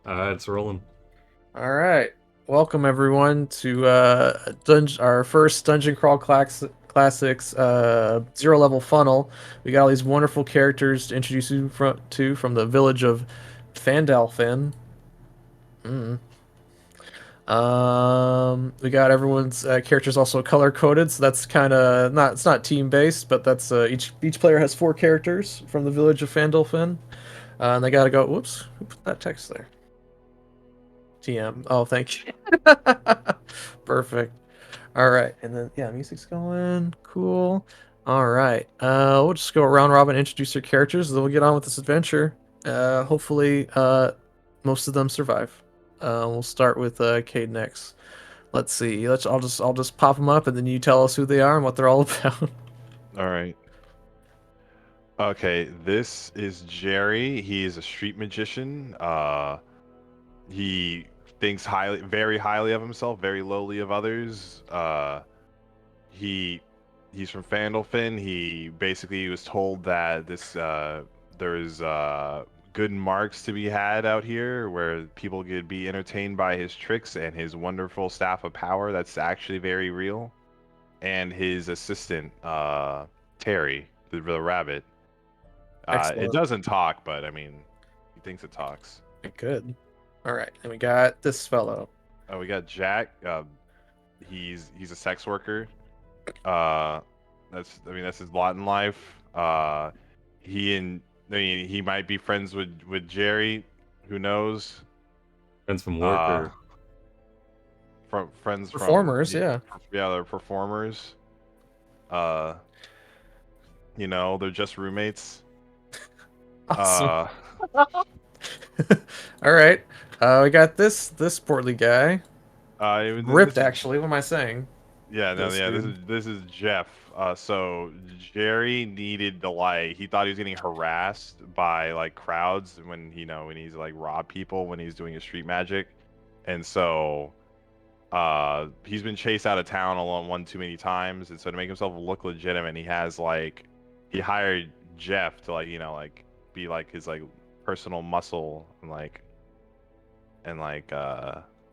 It's rolling. All right. Welcome everyone to our first Dungeon Crawl Classics zero level funnel. We got all these wonderful characters to introduce you from the village of Fandalfin. Mm. We got everyone's characters also color coded, so that's kind of not it's not team based, but that's each player has four characters from the village of Fandalfin, and they got to go. Whoops, who put that text there? TM. Oh, thank you. Perfect. All right, and then yeah, music's going. Cool. All right. We'll just go around robin, introduce your characters, and then we'll get on with this adventure. Hopefully, most of them survive. We'll start with Cade next. Let's see. I'll just pop them up, and then you tell us who they are and what they're all about. All right. Okay, this is Jerry. He is a street magician. He thinks very highly of himself, very lowly of others. He he's from Fandolfin. He basically was told that there's good marks to be had out here, where people could be entertained by his tricks and his wonderful staff of power. That's actually very real. And his assistant, Terry, the rabbit. It Excellent. doesn't talk, but I mean, he thinks it talks. Good. All right, and we got this fellow. Oh, we got Jack. He's a sex worker. Uh, that's his lot in life. He and I mean, he might be friends with Jerry. Who knows? Friends from work Uh, or from friends from Performers, yeah. yeah, they're performers. Uh, they're just roommates. Awesome. Uh, All right. We got this portly guy. this Ripped, is actually. What am I saying? Yeah, no, This yeah, this dude. is this is Jeff. So Jerry needed to he thought he was getting harassed by like crowds when he's like rob people when he's doing his street magic, and so he's been chased out of town alone one too many times, and so to make himself look legitimate, he hired Jeff to be like his personal muscle and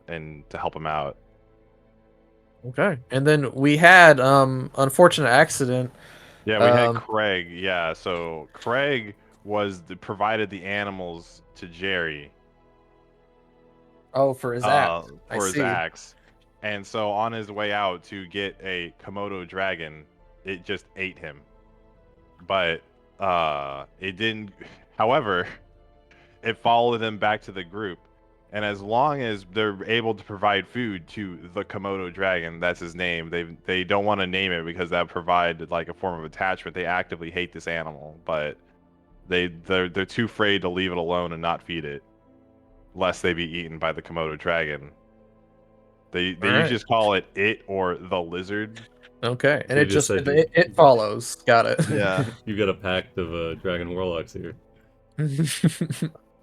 and to help him out. Okay. And then we had unfortunate accident. Yeah, we had Um Craig. Yeah, so Craig provided the animals to Jerry oh, for his act. I for his see. axe. And so on his way out to get a Komodo dragon, it just ate him. But it didn't however, it followed him back to the group. And as long as they're able to provide food to the Komodo dragon, that's his name. They don't want to name it because that provide like a form of attachment. They actively hate this animal, but they're too afraid to leave it alone and not feed it, lest they be eaten by the Komodo dragon. They All right. usually just call it or the lizard. Okay. And so it you just just said it follows. Got it. Yeah, you got a pact of dragon warlocks here.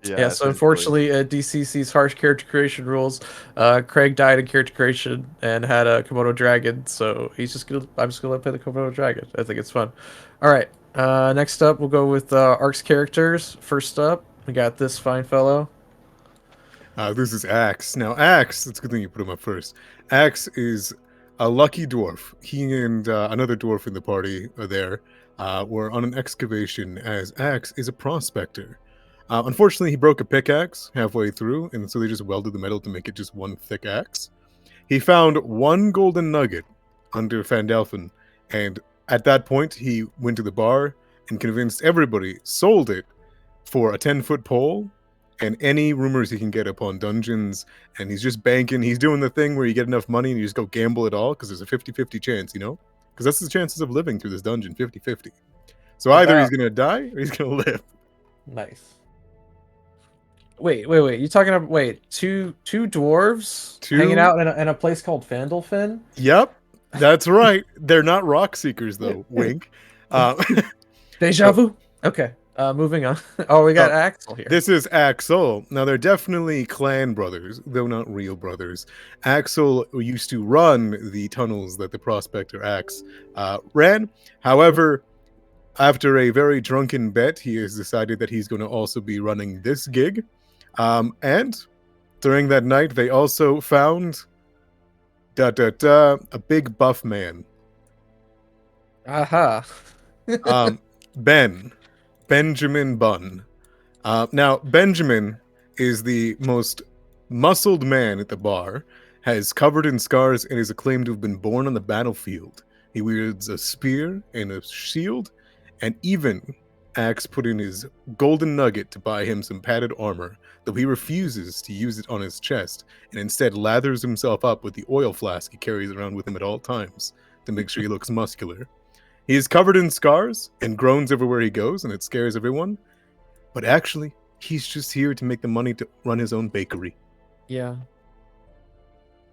Yeah, yeah, so essentially. unfortunately, DCC's harsh character creation rules. Craig died in character creation and had a Komodo dragon, so I'm just gonna let play the Komodo dragon. I think it's fun. All right. Next up, we'll go with Ark's characters. First up, we got this fine fellow. This is Axe. Now, Axe, it's a good thing you put him up first. Axe is a lucky dwarf. He and another dwarf in the party are there. Were on an excavation as Axe is a prospector. Unfortunately, he broke a pickaxe halfway through, and so they just welded the metal to make it just one thick axe. He found one golden nugget under Fandalfin, and at that point, he went to the bar and convinced everybody, sold it for a 10-foot pole and any rumors he can get upon dungeons. And he's just banking. He's doing the thing where you get enough money and you just go gamble it all because there's a 50-50 chance, Because that's the chances of living through this dungeon, 50-50. So either he's About going to die or he's going to live. nice. Wait. You talking about two dwarves hanging Two. out in a place called Fandolfin? Yep, that's right. They're not rock seekers, though. Wink. Uh, Deja so vu. Okay. Moving on. Oh, we got So Axel here. this is Axel. Now they're definitely clan brothers, though not real brothers. Axel used to run the tunnels that the prospector Axe ran. However, after a very drunken bet, he has decided that he's going to also be running this gig. And During that night, they also found a big buff man. Aha. Benjamin Bunn. Now, Benjamin is the most muscled man at the bar, has covered in scars, and is acclaimed to have been born on the battlefield. He wields a spear and a shield, and even Axe put in his golden nugget to buy him some padded armor, though he refuses to use it on his chest, and instead lathers himself up with the oil flask he carries around with him at all times to make sure he looks muscular. He is covered in scars and groans everywhere he goes, and it scares everyone. But actually, he's just here to make the money to run his own bakery. Yeah.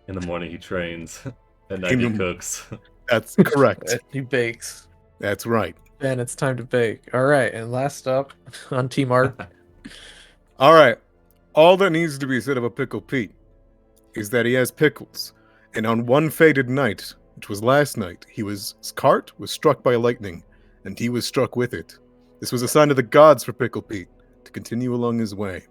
In the morning he trains. At night he cooks. That's correct. He bakes. That's right. And it's time to bake. All right, and last up on Team Art. All right. All that needs to be said of a Pickle Pete is that he has pickles. And on one fated night, which was last night, his cart was struck by lightning, and he was struck with it. This was a sign of the gods for Pickle Pete to continue along his way.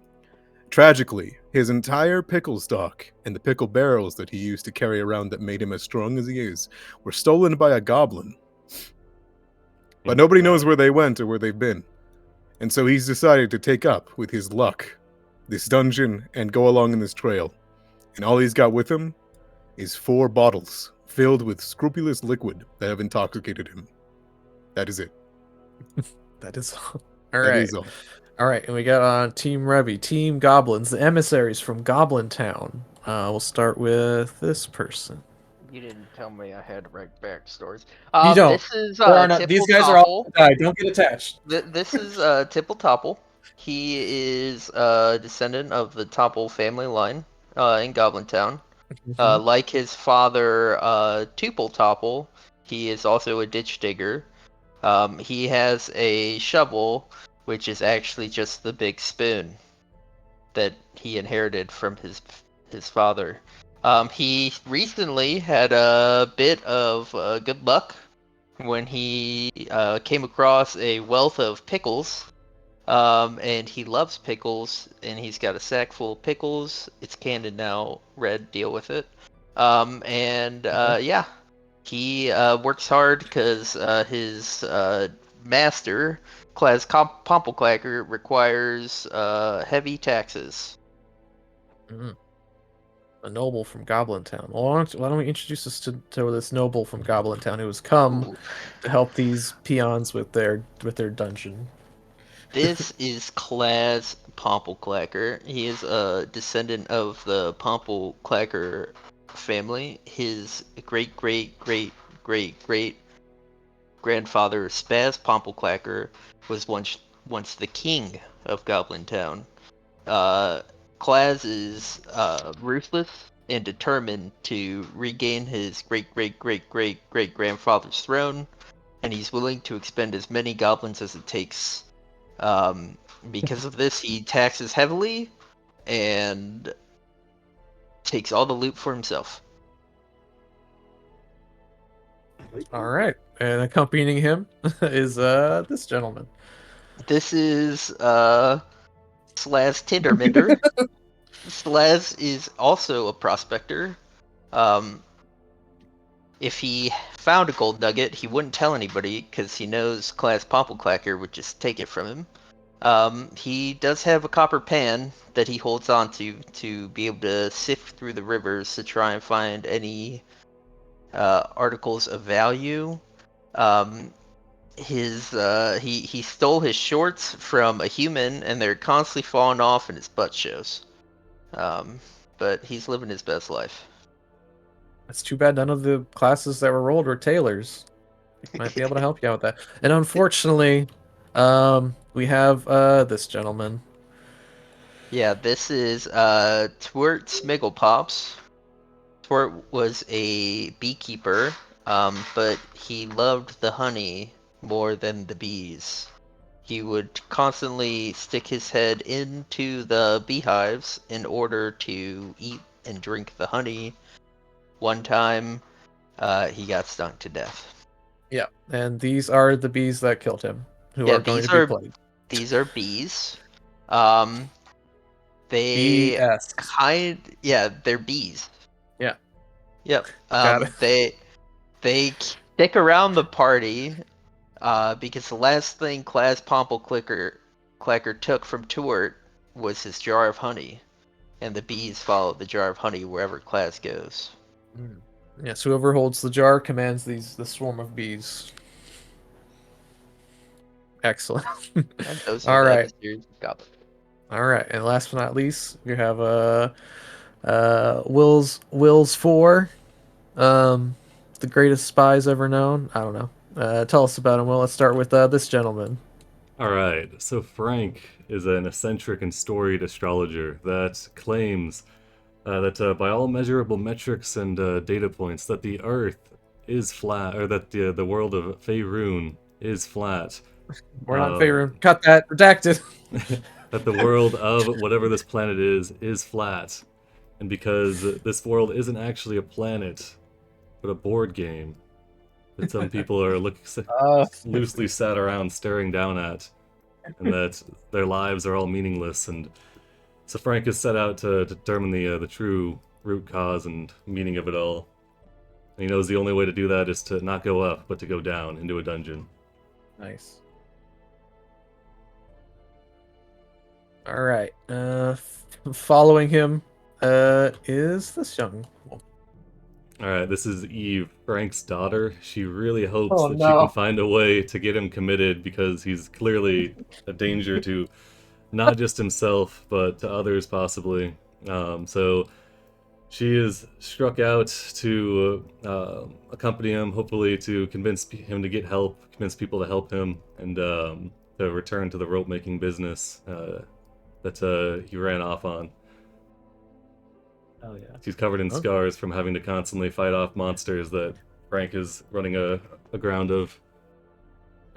Tragically, his entire pickle stock and the pickle barrels that he used to carry around that made him as strong as he is were stolen by a goblin. But nobody knows where they went or where they've been. And so he's decided to take up, with his luck, this dungeon and go along in this trail. And all he's got with him is 4 bottles filled with scrupulous liquid that have intoxicated him. That is it. That is all. That All right. is all. All right, and we got on Team Revy, Team Goblins, the emissaries from Goblin Town. We'll start with this person. You didn't tell me I had to write backstories. You don't. This is There are not- Tipple these guys are all Topple. die. Don't get attached. This is Tipple Topple. He is a descendant of the Topple family line in Goblin Town. Like his father, Tuple Topple, he is also a ditch digger. He has a shovel, which is actually just the big spoon that he inherited from his father. He recently had a bit of good luck when he came across a wealth of pickles. And he loves pickles, and he's got a sack full of pickles. It's canned and now red, deal with it. Yeah, he works hard because his master, Claes Pompelclacker, requires heavy taxes. A noble from Goblin Town. Well, why don't we introduce us to this noble from Goblin Town who has come to help these peons with their dungeon. This is Claes Pompelclacker. He is a descendant of the Pompelclacker family. His great grandfather, Spaz Pompelclacker, was once the king of Goblin Town. Claes is ruthless and determined to regain his great grandfather's throne, and he's willing to expend as many goblins as it takes. Because of this, he taxes heavily and takes all the loot for himself. All right, and accompanying him is this gentleman. This is Slaz Tinderminder. Slaz is also a prospector. If he found a gold nugget, he wouldn't tell anybody because he knows Claes Pompelclacker would just take it from him. He does have a copper pan that he holds on to be able to sift through the rivers to try and find any articles of value. He stole his shorts from a human, and they're constantly falling off, and his butt shows. But he's living his best life. It's too bad none of the classes that were rolled were tailors. Might be able to help you out with that. And unfortunately, we have this gentleman. Yeah, this is Twert Smigglepops. Twert was a beekeeper, but he loved the honey more than the bees. He would constantly stick his head into the beehives in order to eat and drink the honey. One time, he got stung to death. Yeah, and these are the bees that killed him, who are going to be played. These are bees. They BS. they're bees. Yeah. Yep. Got it. They stick around the party because the last thing Class Pomple Clacker took from Tuart was his jar of honey, and the bees follow the jar of honey wherever Class goes. Yes, whoever holds the jar commands the swarm of bees. Excellent. And those are All the right. episodes of Goblin. All right, and last but not least, we have Will's 4, the greatest spies ever known. I don't know. Tell us about him. Well, let's start with this gentleman. All right, so Frank is an eccentric and storied astrologer that claims that by all measurable metrics and data points, that the Earth is flat, or that the world of Faerun is flat. We're not in favor. Cut that. Redacted. That the world of whatever this planet is flat, and because this world isn't actually a planet, but a board game that some people are loosely sat around staring down at, and that their lives are all meaningless. And so Frank has set out to determine the true root cause and meaning of it all. And he knows the only way to do that is to not go up, but to go down into a dungeon. Nice. All right. Following him is this young woman. All right, this is Eve, Frank's daughter. She really hopes Oh, that she no. can find a way to get him committed because he's clearly a danger to not just himself, but to others possibly. So she is struck out to accompany him, hopefully to convince him to get help, convince people to help him, and to return to the rope making business that he ran off on. Oh yeah. She's covered in Okay. scars from having to constantly fight off monsters that Frank is running a ground of.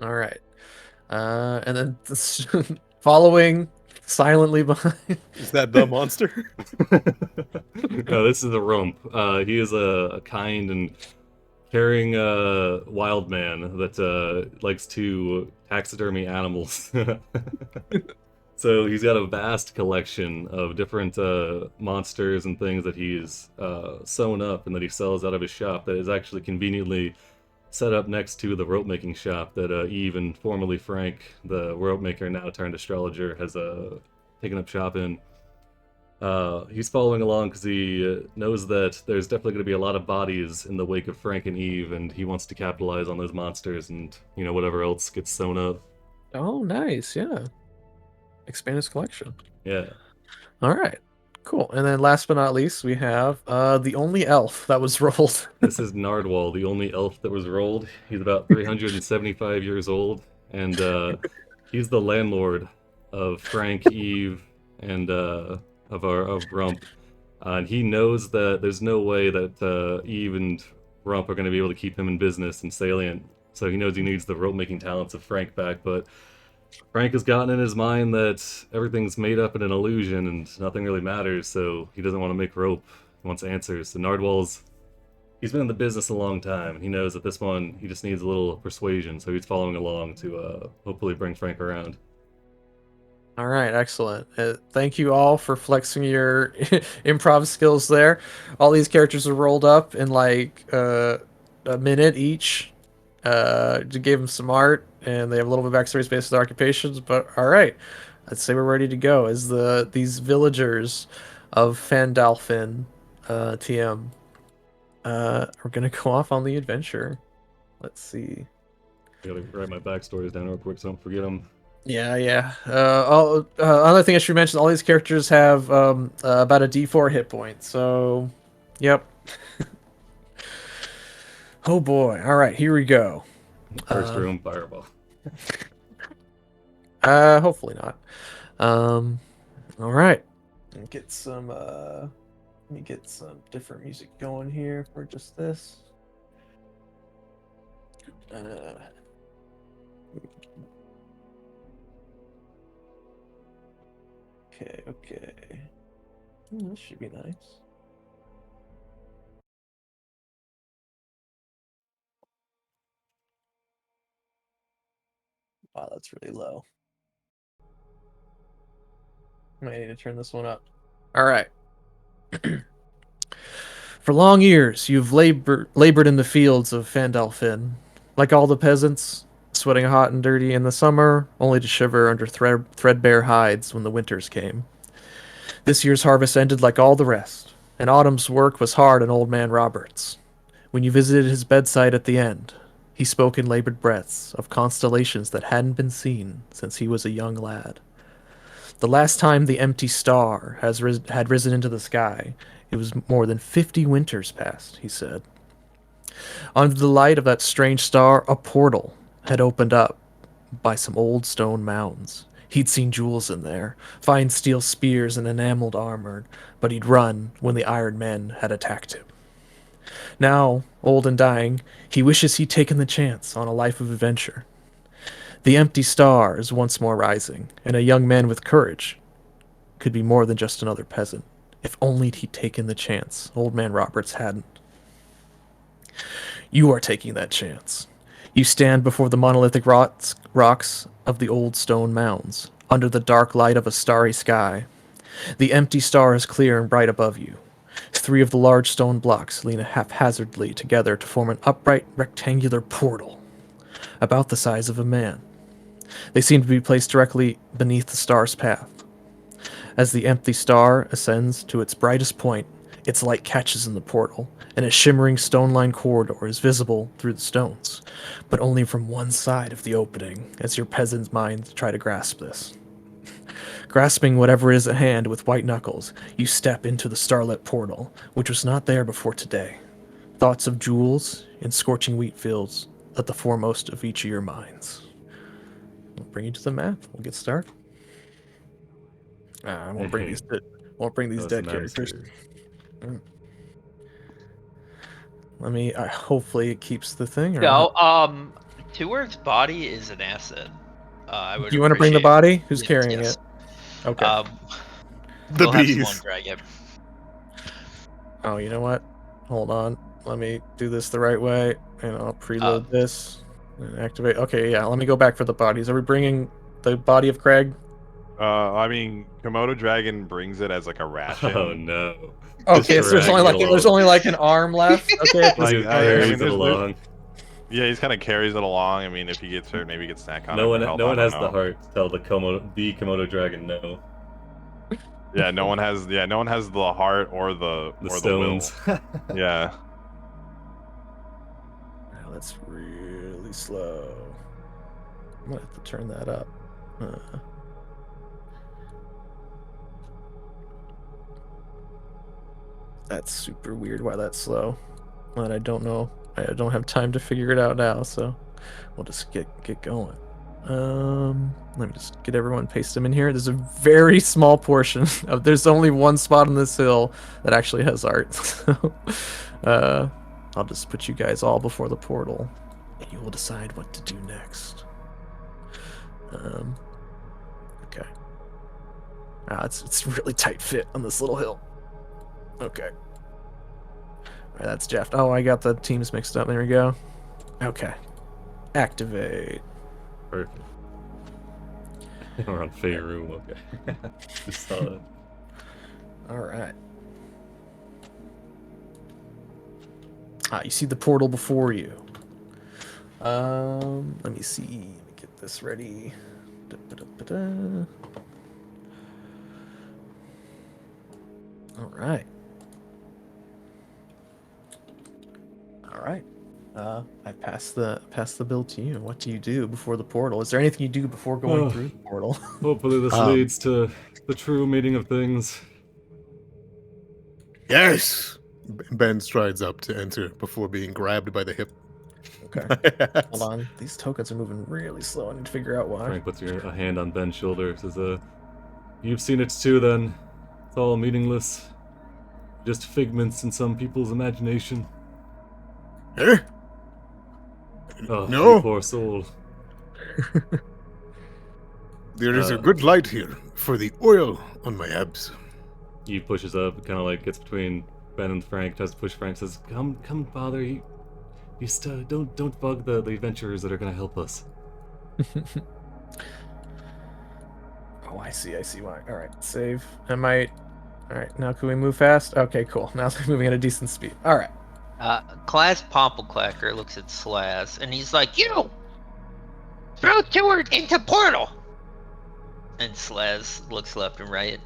All right. And then this, following silently behind. Is that the monster? No, this is a rump. He is a kind and caring wild man that likes to taxidermy animals. So he's got a vast collection of different monsters and things that he's sewn up and that he sells out of his shop that is actually conveniently set up next to the rope making shop that Eve and formerly Frank, the rope maker now turned astrologer, has taken up shop in. He's following along because he knows that there's definitely going to be a lot of bodies in the wake of Frank and Eve, and he wants to capitalize on those monsters and whatever else gets sewn up. Oh, nice. Yeah. Expand his collection. Yeah. All right. Cool. And then last but not least, we have the only elf that was rolled. This is Nardwall, the only elf that was rolled. He's about 375 years old, and he's the landlord of Frank, Eve, and of Rump. And he knows that there's no way that Eve and Rump are going to be able to keep him in business and salient. So he knows he needs the rope making talents of Frank back, but Frank has gotten in his mind that everything's made up in an illusion and nothing really matters, so he doesn't want to make rope. He wants answers. So he's been in the business a long time, and he knows that this one, he just needs a little persuasion, so he's following along to hopefully bring Frank around. All right, excellent. Thank you all for flexing your improv skills there. All these characters are rolled up in like a minute each. To give them some art, and they have a little bit of backstories based on their occupations. But all right, I'd say we're ready to go. As these villagers of Fandalfin, TM, are gonna go off on the adventure. Let's see. I gotta write my backstories down real quick so I don't forget them. Yeah. Another thing I should mention: all these characters have about a D4 hit point. So, yep. Oh boy! All right, here we go. First room, fireball. Hopefully not. All right. Get some. Let me get some different music going here for just this. Okay. This should be nice. Wow, that's really low. I might need to turn this one up. All right. For long years, you've labored in the fields of Fandalfin, like all the peasants, sweating hot and dirty in the summer, only to shiver under threadbare hides when the winters came. This year's harvest ended like all the rest, and autumn's work was hard on old man Roberts. When you visited his bedside at the end, he spoke in labored breaths of constellations that hadn't been seen since he was a young lad. The last time the empty star had risen into the sky, it was more than 50 winters past, he said. Under the light of that strange star, a portal had opened up by some old stone mounds. He'd seen jewels in there, fine steel spears and enameled armor, but he'd run when the Iron Men had attacked him. Now, old and dying, he wishes he'd taken the chance on a life of adventure. The empty star is once more rising, and a young man with courage could be more than just another peasant. If only he'd taken the chance old man Roberts hadn't. You are taking that chance. You stand before the monolithic rocks of the old stone mounds, under the dark light of a starry sky. The empty star is clear and bright above you. 3 of the large stone blocks lean haphazardly together to form an upright rectangular portal, about the size of a man. They seem to be placed directly beneath the star's path. As the empty star ascends to its brightest point, its light catches in the portal, and a shimmering stone-lined corridor is visible through the stones, but only from one side of the opening, as your peasant's minds try to grasp this. Grasping whatever is at hand with white knuckles, you step into the starlit portal, which was not there before today. Thoughts of jewels and scorching wheat fields at the foremost of each of your minds. I'll bring you to the map. We'll get started. I won't bring these. Won't bring these dead characters. Let me. Hopefully, it keeps the thing. Or No, not. Towards body is an asset. I would. Do you want to bring the body? Who's carrying it? Okay. The We'll have bees. someone drag it. Oh, you know what? Hold on. Let me do this the right way, and I'll preload this and activate. Okay, yeah. Let me go back for the bodies. Are we bringing the body of Craig? I mean, Komodo Dragon brings it as like a ration. Oh no. Okay, so there's only like an arm left. Okay. Like, He I carries mean, it there's- along. Yeah, he's kind of carries it along. I mean, if he gets hurt, maybe he gets snack on No it. one, for health, no I one don't has know. the heart to tell the Komodo dragon no. Yeah, no one has. Yeah, no one has the heart or the Stones. will. Yeah. Now that's really slow. I'm gonna have to turn that up. That's super weird why that's slow. And I don't know. I don't have time to figure it out now, so we'll just get going. Let me just get everyone, paste them in here. There's a very small portion of. There's only one spot on this hill that actually has art. So, I'll just put you guys all before the portal, and you will decide what to do next. Okay. It's really tight fit on this little hill. Okay. All right, that's Jeff. Oh, I got the teams mixed up. There we go. Okay. Activate. Perfect. We're on Fey room. Okay. Just saw it. All right. You see the portal before you. Let me see. Let me get this ready. Da-ba-da-ba-da. All right. All right. I pass the bill to you. What do you do before the portal? Is there anything you do before going through the portal? Hopefully this leads to the true meaning of things. Yes! Ben strides up to enter before being grabbed by the hip. Okay. Hold on. These tokens are moving really slow. I need to figure out why. Frank puts a hand on Ben's shoulder. Says, "You've seen it too. Then it's all meaningless. Just figments in some people's imagination." Eh? Oh, No. you poor soul. There is a good light here for the oil on my abs. He pushes up, kind of like gets between Ben and Frank. Tries to push Frank. Says, "Come, father. You don't bug the adventurers that are gonna help us." Oh, I see why. All right, save. I might. All right, now can we move fast? Okay, cool. Now they're moving at a decent speed. All right. Class Pompleclacker looks at Slaz, and he's like, "You! Throw Teward into portal!" And Slaz looks left and right.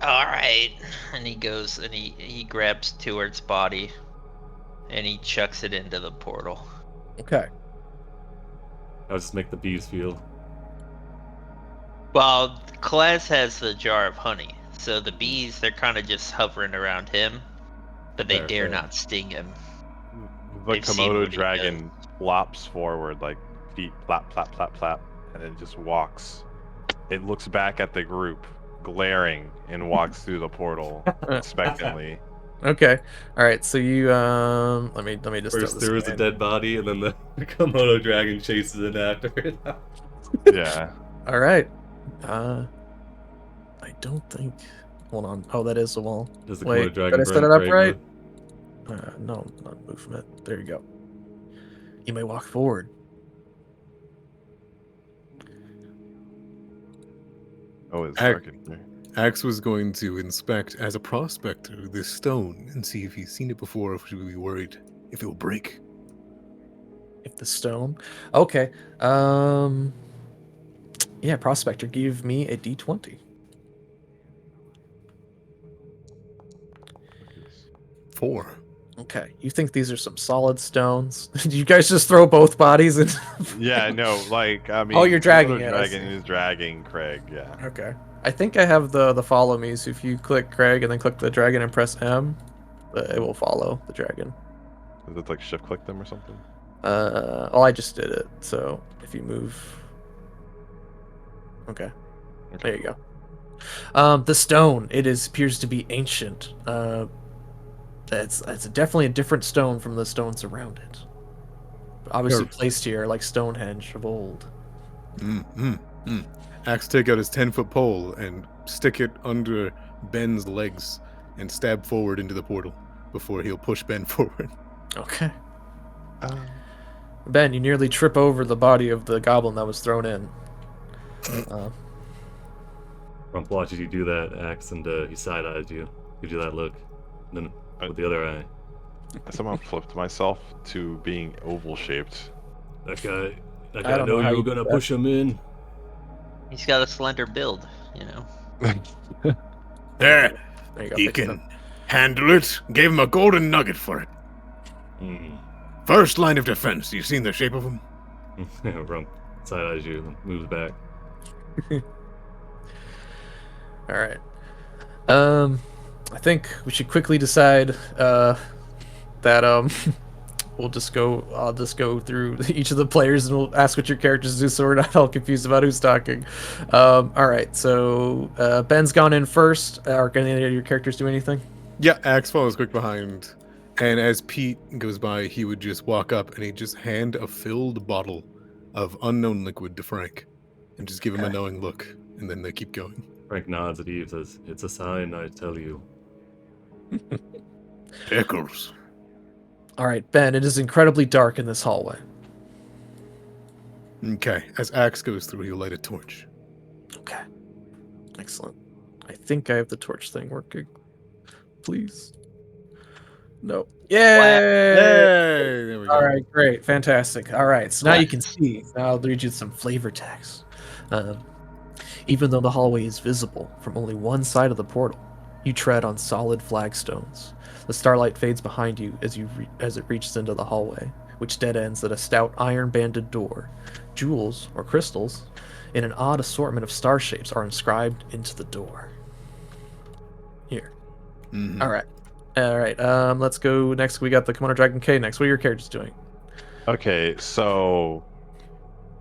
Alright. And he goes and he grabs Teward's body, and he chucks it into the portal. Okay. How does this make the bees feel? Well, Class has the jar of honey, so the bees, they're kind of just hovering around him, but they Fair, dare fair. not sting him. The They've seen Komodo what he dragon flops forward, like feet plap, plap, plap, plap, and it just walks. It looks back at the group, glaring, and walks through the portal expectantly. Okay. All right. So you let me just throw First this there is a in. dead body, and then the Komodo dragon chases it after it. Yeah. All right. I don't think. Hold on. Oh, that is the wall. Does the Wait, Komodo dragon did I set burn it up Craig right? with- No, not movement. There you go. You may walk forward. Oh, it's Heck. dark in here. Axe was going to inspect as a prospector this stone and see if he's seen it before, if he would be worried if it will break. If the stone. Okay. Yeah, prospector, give me a D20. 4. Okay. You think these are some solid stones? Did you guys just throw both bodies in? Yeah, no, like I mean, Oh, you're dragging Komodo it, I dragon see. is dragging Craig. Yeah. Okay. I think I have the follow me, so if you click Craig and then click the dragon and press M, it will follow the dragon. Does it like shift click them or something? Oh, I just did it. So if you move, okay, there you go. The stone, it appears to be ancient. It's definitely a different stone from the stones around it. Obviously Sure. placed here like Stonehenge of old. Axe take out his 10-foot pole and stick it under Ben's legs and stab forward into the portal before he'll push Ben forward. Okay. Ben, you nearly trip over the body of the goblin that was thrown in. Rump watches you do that, Axe, and he side-eyes you. Gives you that look. And then with the other eye. I somehow flipped myself to being oval shaped. That guy I know don't know you how were you gonna did that. push him in. He's got a slender build, you know. There, There you go. he fix it can up. handle it. Gave him a golden nugget for it. Mm. First line of defense. You seen the shape of him? Rump side-eyes you, moves back. All right. I think we should quickly decide that I'll just go through each of the players and we'll ask what your characters do so we're not all confused about who's talking. All right. So Ben's gone in first. Are any of your characters do anything? Yeah, Axe follows quick behind. And as Pete goes by, he would just walk up and he'd just hand a filled bottle of unknown liquid to Frank and just give him a Okay. knowing look. And then they keep going. Frank nods at Eve, says, "It's a sign, I tell you." Pickles. All right, Ben. It is incredibly dark in this hallway. Okay, as Axe goes through, he'll light a torch. Okay. Excellent. I think I have the torch thing working. Please. No. Yay! Hey, there we go. All right, great, fantastic. All right, so now you can see. Now I'll read you some flavor text. Even though the hallway is visible from only one side of the portal, you tread on solid flagstones. The starlight fades behind you as it reaches into the hallway, which dead ends at a stout iron-banded door. Jewels, or crystals, in an odd assortment of star shapes are inscribed into the door. Here. Mhm. All right. Let's go next. We got the Komodo Dragon K next. What are your characters doing? Okay, so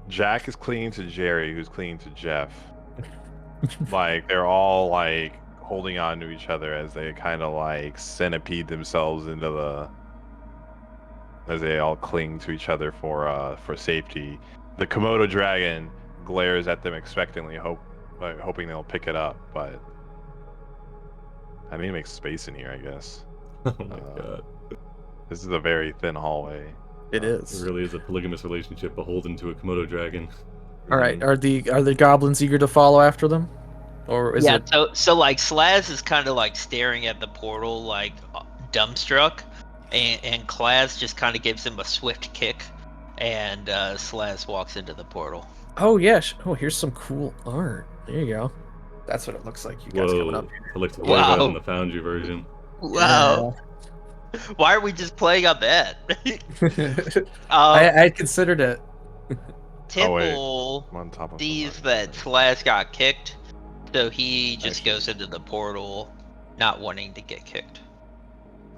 Jack is clinging to Jerry, who's clinging to Jeff. Like they're all like holding on to each other as they kind of like centipede themselves into as they all cling to each other for safety. The Komodo dragon glares at them expectantly, hoping they'll pick it up, but I need to make space in here, I guess. Oh my god. This is a very thin hallway. It It is. really is a polygamous relationship beholden to a Komodo dragon. All right. Are the goblins eager to follow after them, or is yeah, it? so like Slaz is kind of like staring at the portal, like dumbstruck, and Klaz just kind of gives him a swift kick, and Slaz walks into the portal. Oh yeah. Oh, here's some cool art. There you go. That's what it looks like. You guys coming up Whoa, here. it looked way better than Wow. the Foundry version. Wow. Why are we just playing on that? I considered it. Oh, wait. Tipple I'm on top of sees the that Slaz got kicked, so he just Actually- goes into the portal, not wanting to get kicked.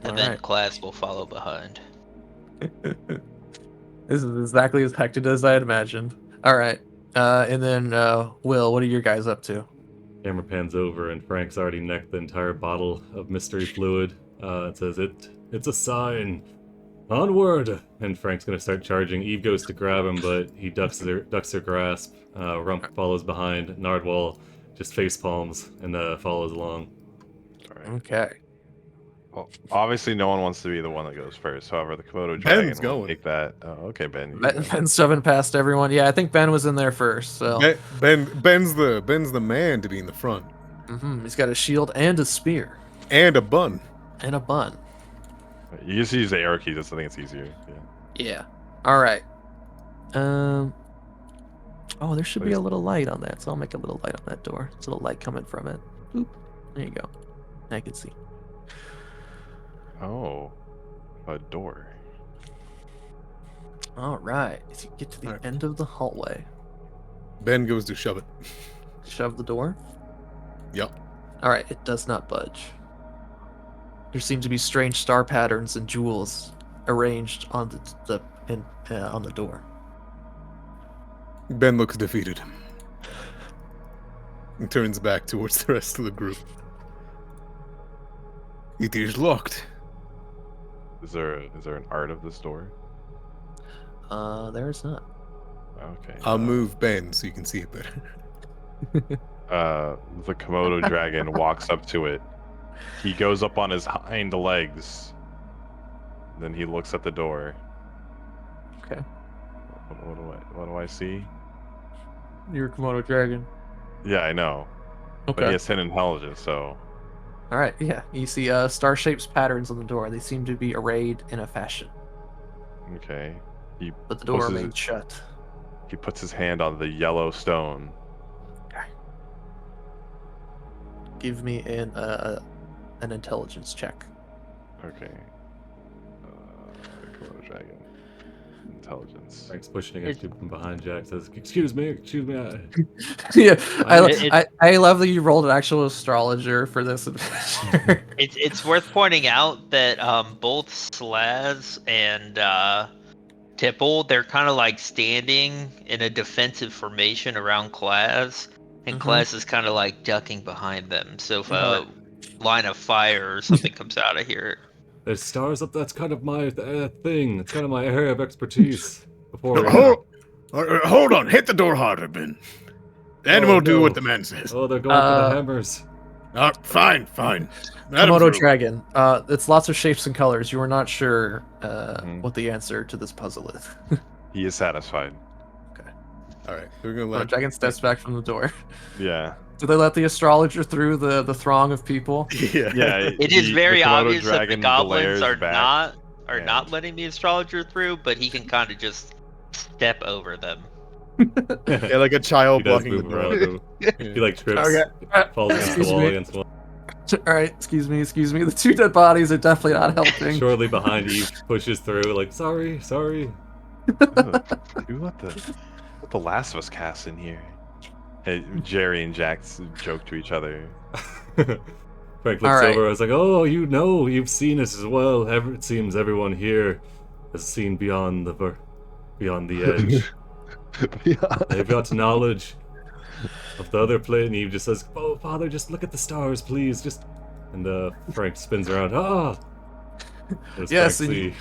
And then Alright. Klaz will follow behind. This is exactly as hectic as I had imagined. All right. And then Will, what are your guys up to? Camera pans over, and Frank's already necked the entire bottle of mystery fluid. It says, it's a sign. Onward! And Frank's gonna start charging. Eve goes to grab him, but he ducks her grasp. Rump follows behind. Nardwall just face palms and follows along. All right. Okay. Well, obviously, no one wants to be the one that goes first. However, the Komodo Ben's dragon will going. take that. Oh, okay, Ben. you Ben, go. Ben's shoving past everyone. Yeah, I think Ben was in there first. So Ben's the man to be in the front, he's got a shield and a spear and a bun. and a bun. You just use the arrow keys. I think it's easier. Yeah. Yeah. All right. Oh, there should be Please. a little light on that, so I'll make a little light on that door. There's a little light coming from it. Boop. There you go. I can see. Oh, a door. All right. As you get to the All right. end of the hallway, Ben goes to shove it. shove the door. Yep. All right. It does not budge. There seem to be strange star patterns and jewels arranged on on the door. Ben looks defeated and turns back towards the rest of the group. It is locked. Is there an art of this door? There is not. Okay. I'll move Ben so you can see it better. The Komodo dragon walks up to it. He goes up on his hind legs. Then he looks at the door. Okay. What do I see? You're a Komodo dragon. Yeah, I know. But he Okay. has 10 intelligence, so All right. Yeah. You see star shapes patterns on the door. They seem to be arrayed in a fashion, okay. He but the door Pushes remains it- shut. he puts his hand on the yellow stone. Give me an intelligence check. Okay. Komodo dragon. Intelligence. Frank's pushing against you from behind. Jack says, excuse me. Yeah, It- I love that you rolled an actual astrologer for this adventure. It's worth pointing out that both Slaz and Tipple, they're kind of like standing in a defensive formation around Klaz, and Mhm. Klaz is kind of like ducking behind them. So if a Alright. line of fire or something comes out, I hear it. There's stars up. That's kind of my thing. It's kind of my area of expertise. Before we, Hold on. Hit the door harder, Ben. Then Oh, we'll do no. what the man says. Oh, they're going for the hammers. Fine. Madam Komodo Drew. dragon. It's lots of shapes and colors. You are not sure Mhm. what the answer to this puzzle is. He is satisfied. All right, we're gonna Komodo let. dragon steps back from the door. Yeah. Do they let the astrologer through the throng of people? Yeah. Yeah. It is the very Komodo obvious that the dragon goblins glares are back. not and- letting the astrologer through, but he can kind of just step over them. Yeah, like a child He does blocking the move door. around. Though. He like trips, Okay. falls against the Excuse wall me. against one. All right, excuse me. The two dead bodies are definitely not helping. Shortly behind, Eve pushes through, like, sorry. You let the Last of Us cast in here. Hey, Jerry and Jax joke to each other. Frank looks Alright. over. I was like, "Oh, you've seen us as well. It seems everyone here has seen beyond the edge. They've got knowledge of the other plane." And Eve just says, "Oh, Father, just look at the stars, please." And Frank spins around. Ah. What does Yes, Frank and see?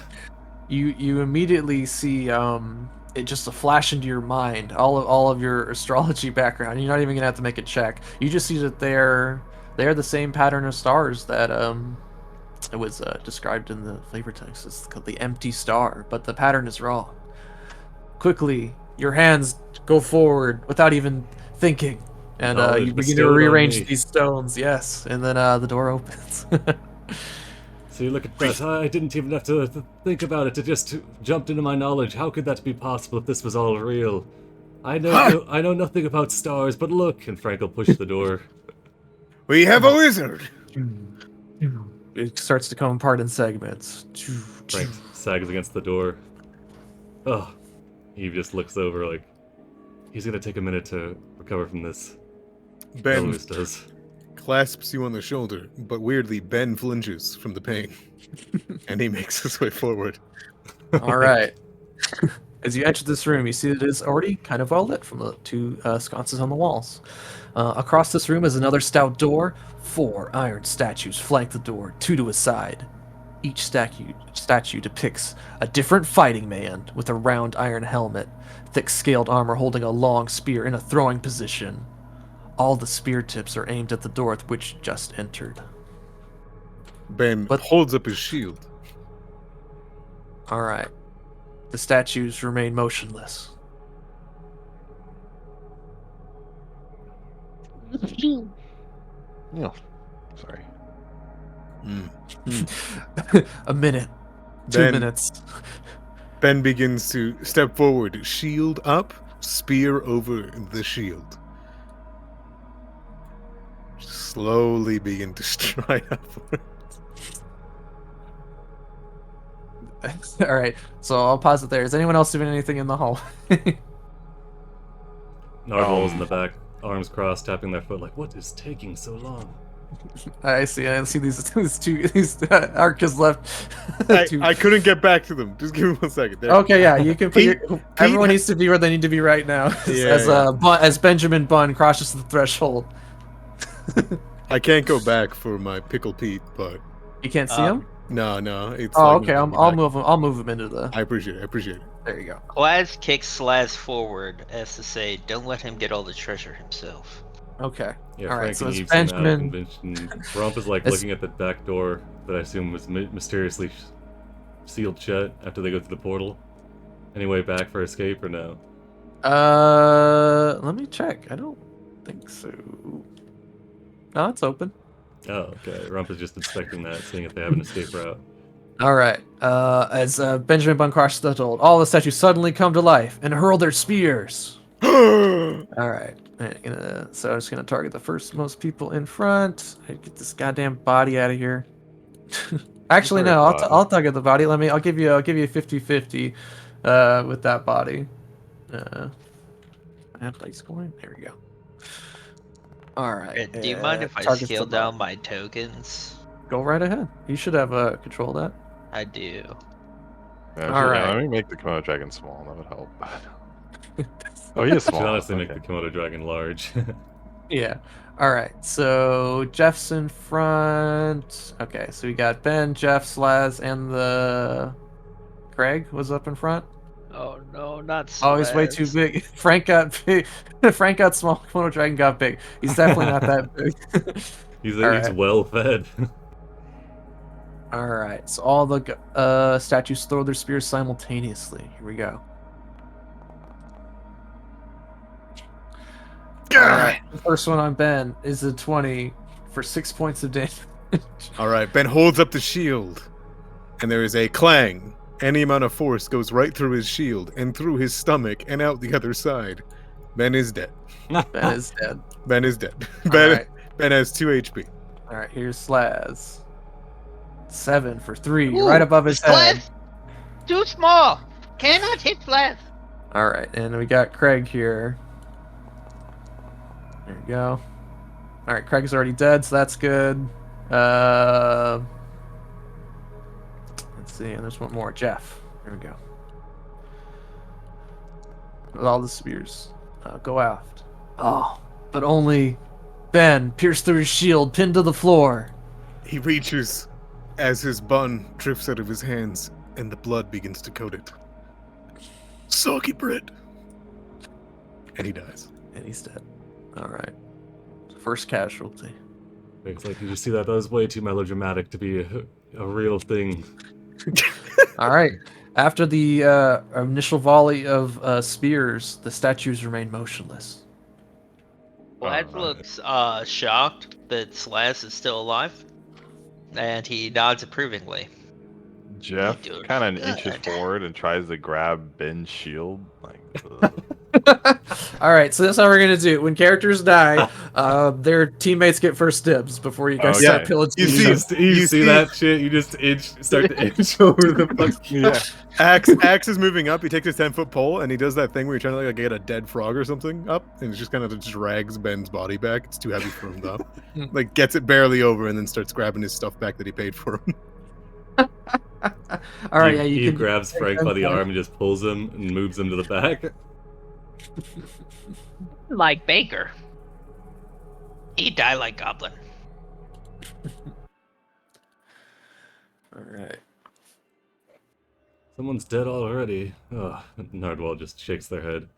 You immediately see it just a flash into your mind all of your astrology background. You're not even gonna have to make a check. You just see that they're the same pattern of stars that it was described in the flavor text. It's called the empty star, but the pattern is wrong. Quickly, your hands go forward without even thinking. And Knowledge you begin to bestowed on rearrange me. these stones, yes. And then the door opens. See, look at that. I didn't even have to think about it. It just jumped into my knowledge. How could that be possible if this was all real? I know nothing about stars, but look. And Frank will push the door. We have a wizard. It starts to come apart in segments. Frank sags against the door. Oh, he just looks over like he's gonna take a minute to recover from this. Ben Always does. clasps you on the shoulder, but weirdly, Ben flinches from the pain, and he makes his way forward. All right. As you enter this room, you see that it is already kind of well lit from the two sconces on the walls. Across this room is another stout door. 4 iron statues flank the door, 2 to a side. Each statue depicts a different fighting man with a round iron helmet, thick scaled armor holding a long spear in a throwing position. All the spear tips are aimed at the door which just entered. Ben But- holds up his shield. All right. The statues remain motionless. No, sorry. A minute. 2 Ben- minutes. Ben begins to step forward, shield up, spear over the shield. Slowly begin to stride upward. All right. So I'll pause it there. Is anyone else doing anything in the hall? Narwhal's in the back, arms crossed, tapping their foot like, what is taking so long? I see these Ark has left. I couldn't get back to them. Just give me 1 second. There. Okay, yeah, you can put Pete- everyone Pete- needs to be where they need to be right now. Yeah, As Benjamin Bunn crosses the threshold. I can't go back for my pickle Pete, but You can't see him? no, it's. Oh, like okay. not I'll back. move him. I'll move him into the. I appreciate it. There you go. Glaz kicks Slaz forward as to say, don't let him get all the treasure himself. Okay. Yeah, All right. Frank So and it's Eve seem out of Benjamin. convention. Rump is like It's- looking at the back door that I assume was mysteriously sealed shut after they go through the portal. Any way back for escape or no? Let me check. I don't think so. No, it's open. Oh, okay. Rump is just inspecting that, seeing if they have an escape route. All right. As Benjamin Bunn crosses the threshold, all the statues suddenly come to life and hurl their spears. All right. So I'm just gonna target the first most people in front. Get this goddamn body out of here. Actually, no. I'll target the body. I'll give you a 50-50 with that body. I have dice coin. There we go. All right. Do you mind if I targets scale the down body. my tokens? Go right ahead. You should have control of that. I do. Yeah, All right. Let me make the Komodo dragon small. That would help. Oh, he is Should small. honestly make Okay. the Komodo dragon large. Yeah. All right. So Jeff's in front. Okay. So we got Ben, Jeff, Slaz, and the Craig was up in front. Oh no, not Oh, he's way too Slaz. big. Frank got big. Frank got small. Komodo dragon got big. He's definitely not that big. he's All right. well fed. All right. So all the statues throw their spears simultaneously. Here we go. All right. The first one on Ben is a 20 for 6 points of damage. All right, Ben holds up the shield, and there is a clang. Any amount of force goes right through his shield and through his stomach and out the other side. Ben is dead. Ben is dead. Ben is dead. All Ben, right. Ben has 2 HP. All right. Here's Slaz. 7 for 3, Ooh, right above his head. Slaz! Too small! Cannot hit Slaz! All right, and we got Craig here. There we go. All right, Craig's already dead, so that's good. Let's see, and there's one more. Jeff. There we go. With all the spears. Go aft. Oh, but only Ben pierced through his shield, pinned to the floor. He reaches as his bun drifts out of his hands and the blood begins to coat it. Soggy bread. And he dies. And he's dead. All right. First casualty. It's like, did you see that? That was way too melodramatic to be a real thing. All right. After the initial volley of spears, the statues remain motionless. Vlad looks shocked that Slaz is still alive, and he nods approvingly. Jeff Dude, kind of inches good. forward and tries to grab Ben's shield. Like, ugh. All right, so that's how we're gonna do. When characters die, their teammates get first dibs before you guys Okay. start pillaging. You each see- other. You you see see- that shit? You just start to inch over the fucking. Yeah. Axe is moving up. He takes his 10-foot pole and he does that thing where you're trying to like get a dead frog or something up, and it just kind of drags Ben's body back. It's too heavy for him though. Like gets it barely over and then starts grabbing his stuff back that he paid for him. All right, yeah, you Eve can grabs Frank by the arm and just pulls him and moves him to the back. Like Baker. He died like Goblin. All right. Someone's dead already. Ugh. Nardwall just shakes their head.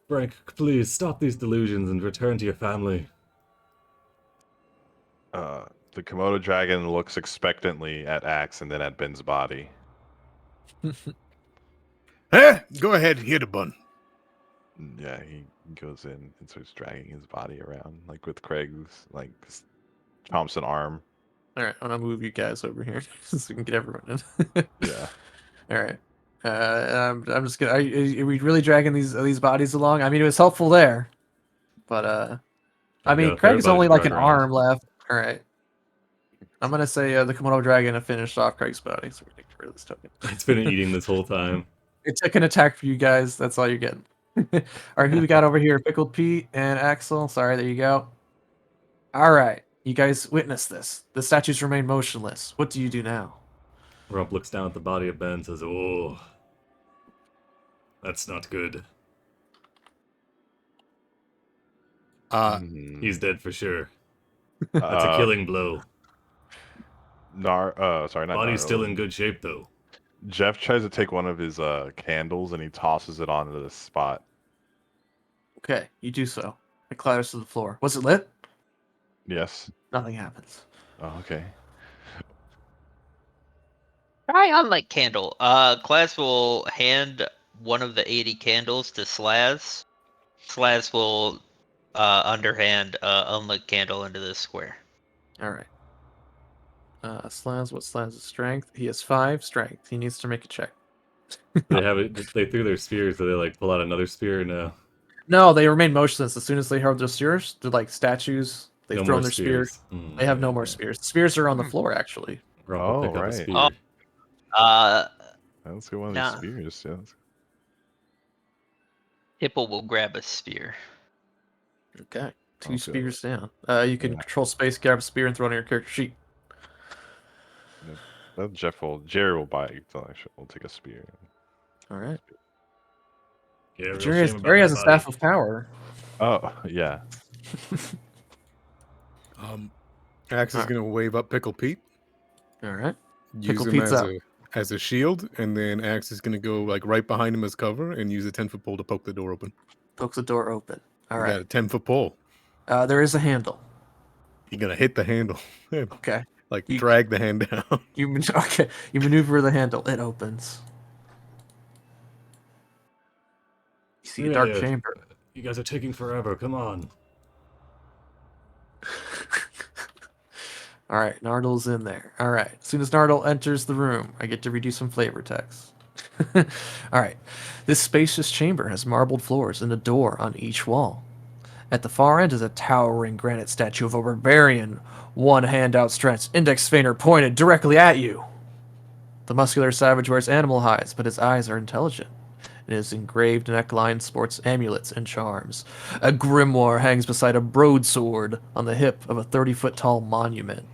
Frank, please stop these delusions and return to your family. The Komodo dragon looks expectantly at Axe and then at Ben's body. Go ahead, hit a bun. Yeah, he goes in and starts dragging his body around, like with Craig's like Thompson arm. All right, I'm gonna move you guys over here so we can get everyone in. Yeah. All right. I'm just gonna. Are we really dragging these bodies along? I mean, it was helpful there, but I You mean, got a third Craig's only body like to an drag around. arm left. All right. I'm gonna say the Komodo dragon have finished off Craig's body, so we're gonna get rid of this token. It's been eating this whole time. It took an attack for you guys. That's all you're getting. All right, who we got over here? Pickled Pete and Axel. Sorry, there you go. All right, you guys witness this. The statues remain motionless. What do you do now? Rump looks down at the body of Ben and says, "Oh, that's not good. Hmm. He's dead for sure. That's a killing blow. Sorry, not Body's Nar- still in good shape, though." Jeff tries to take one of his candles and he tosses it onto the spot. Okay, you do so. It clatters to the floor. Was it lit? Yes. Nothing happens. Oh, okay. Try on like candle. Class will hand one of the 80 candles to Slaz. Slaz will underhand unlit candle into this square. All right. Slaz, what's Slaz's strength? He has 5 strength. He needs to make a check. They have it. They threw their spears, so they like pull out another spear. No, No, they remain motionless. As soon as they hurl their spears, they're like statues. They've no thrown more their spears. spears. They have no more spears. The spears are on the floor, actually. Rump will Oh, pick up a right. spear. Oh. Let's get one of Nah. these spears. Yeah. Hipple will grab a spear. Okay. 2 Okay. spears down. You can Yeah. control space, grab a spear, and throw it on your character sheet. Jerry will buy it. We'll take a spear. All right. Yeah, real Jerry shame about has that a body. staff of power. Oh, yeah. Axe is Alright. gonna wave up Pickle Pete, All right. use Pickle him Pete's up. as a shield, and then Axe is gonna go like right behind him as cover and use a 10-foot pole to poke the door open. Poke the door open. All You right. got a 10-foot pole. There is a handle. You're gonna hit the handle, Okay. like You- drag the hand down. Okay. You maneuver the handle. It opens. You see a dark Yeah. chamber. You guys are taking forever. Come on. All right, Nardle's in there. All right. As soon as Nardle enters the room, I get to read you some flavor text. All right. This spacious chamber has marbled floors and a door on each wall. At the far end is a towering granite statue of a barbarian, one hand outstretched, index finger pointed directly at you. The muscular savage wears animal hides, but his eyes are intelligent. In his engraved neckline sports amulets and charms. A grimoire hangs beside a broadsword on the hip of a 30-foot tall monument.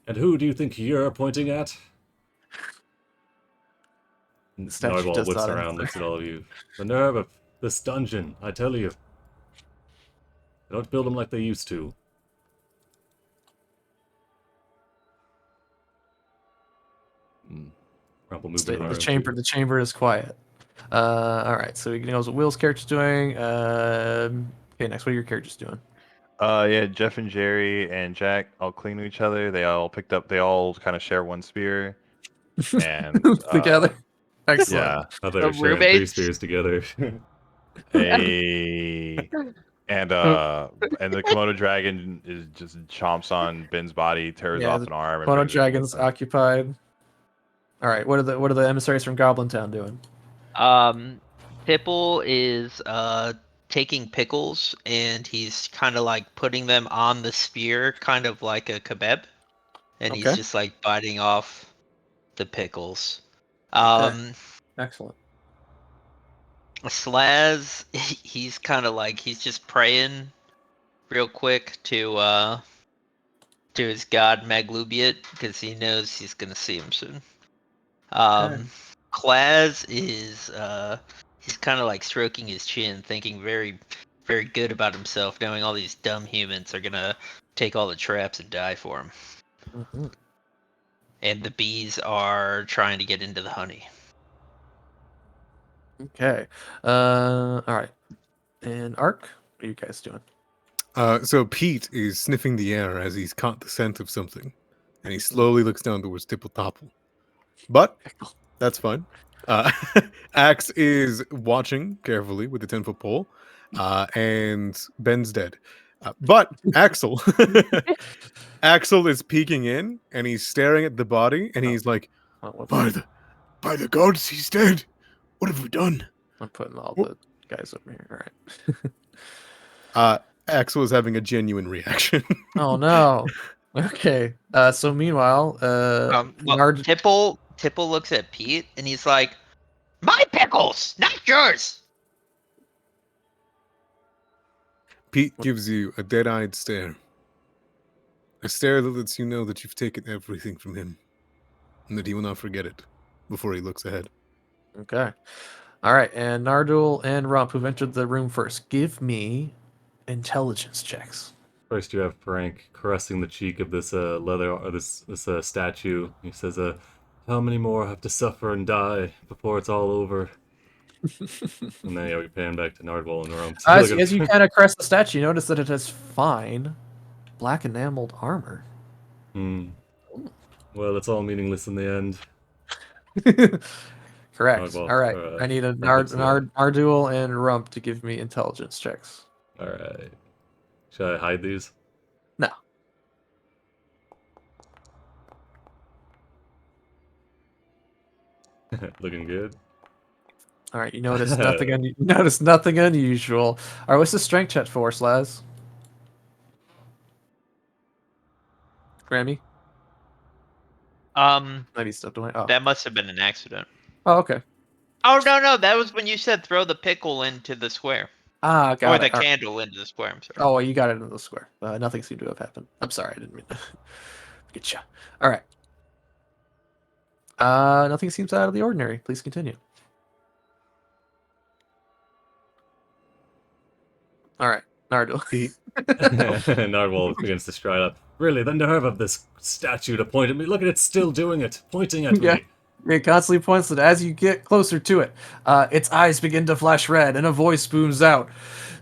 And who do you think you're pointing at? statue Nardwall does whips not around, answer. looks at all of you. The nerve of this dungeon, I tell you. They don't build them like they used to. Rump will move to the room. The chamber is quiet. All right, so he knows what Will's character's doing. Okay, next, what are your characters doing? Yeah, Jeff and Jerry and Jack all cling to each other. They all kind of share one spear. and Together. Excellent. yeah, I thought they were The sharing 3 roommates? spears together. a and Oh. and the Komodo dragon is just chomps on Ben's body, tears Yeah, off the an arm, and Komodo brings it to dragon's Vincent. occupied. All right, what are the emissaries from Goblin Town doing? Tipple is taking pickles and he's kind of like putting them on the spear, kind of like a kebab, and he's Okay. just like biting off the pickles. Okay. Excellent. Slaz, he's kind of like he's just praying real quick to his god Maglubiot because he knows he's gonna see him soon. Okay. Klaz is he's kind of like stroking his chin, thinking very, very good about himself, knowing all these dumb humans are gonna take all the traps and die for him. Mhm. And the bees are trying to get into the honey. Okay. All right. And Ark, what are you guys doing? So Pete is sniffing the air as he's caught the scent of something, and he slowly looks down towards Tipple Topple. But that's fine. Axe is watching carefully with the 10-foot pole, and Ben's dead. But Axel, Axel is peeking in, and he's staring at the body, and he's like, Oh, whoops. by the gods, he's dead. What have we done?" I'm putting all Whoop. the guys over here. All right. Axel is having a genuine reaction. Oh no. Okay. So meanwhile, Nard. Tipple looks at Pete and he's like, "My pickles, not yours." Pete gives you a dead-eyed stare. A stare that lets you know that you've taken everything from him, and that he will not forget it before he looks ahead. Okay. All right. And Nardul and Rump, who've entered the room first, give me intelligence checks. First, you have Frank caressing the cheek of this leather or this statue. He says, "How many more have to suffer and die before it's all over?" And then we pan back to Nardwall and Rome. As you kind of caress the statue, you notice that it has fine black enameled armor. Well, it's all meaningless in the end. Correct. Nardwall, All right. I need a Nardul and Rump to give me intelligence checks. All right. Should I hide these? No. Looking good. All right. You notice nothing. You notice nothing unusual. All right. What's the strength check for, Slaz? Grammy? Maybe stepped away. Oh. That must have been an accident. Oh, okay. Oh no, that was when you said throw the pickle into the square. Ah, Or got the it. All right. candle into the square. I'm sorry. Oh, well, you got it into the square. Nothing seemed to have happened. I'm sorry. I didn't mean to get you. All right. Nothing seems out of the ordinary. Please continue. All right. Nardul. Nardwall begins to stride up. Really, the nerve of this statue to point at me. Look at it, still doing it, pointing at Yeah. me. It constantly points it as you get closer to it. Its eyes begin to flash red, and a voice booms out.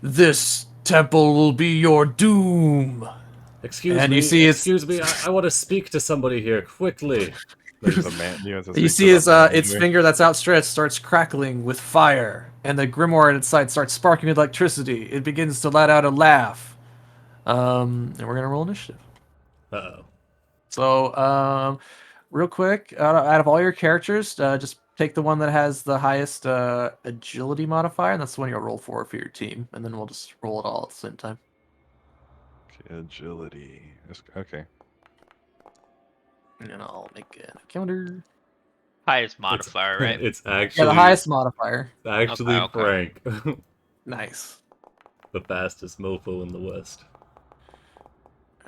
"This temple will be your doom." Excuse And me, you see excuse me, I want to speak to somebody here, quickly. There's a man. You see its finger that's outstretched starts crackling with fire, and the grimoire at its side starts sparking with electricity. It begins to let out a laugh. And we're gonna roll initiative. Uh-oh. So, real quick, out of all your characters, just take the one that has the highest agility modifier, and that's the one you'll roll for your team, and then we'll just roll it all at the same time. Agility. Okay. And I'll make a counter. Highest modifier, right? It's Yeah, actually the highest modifier. actually Okay. Frank. Nice. The fastest mofo in the West.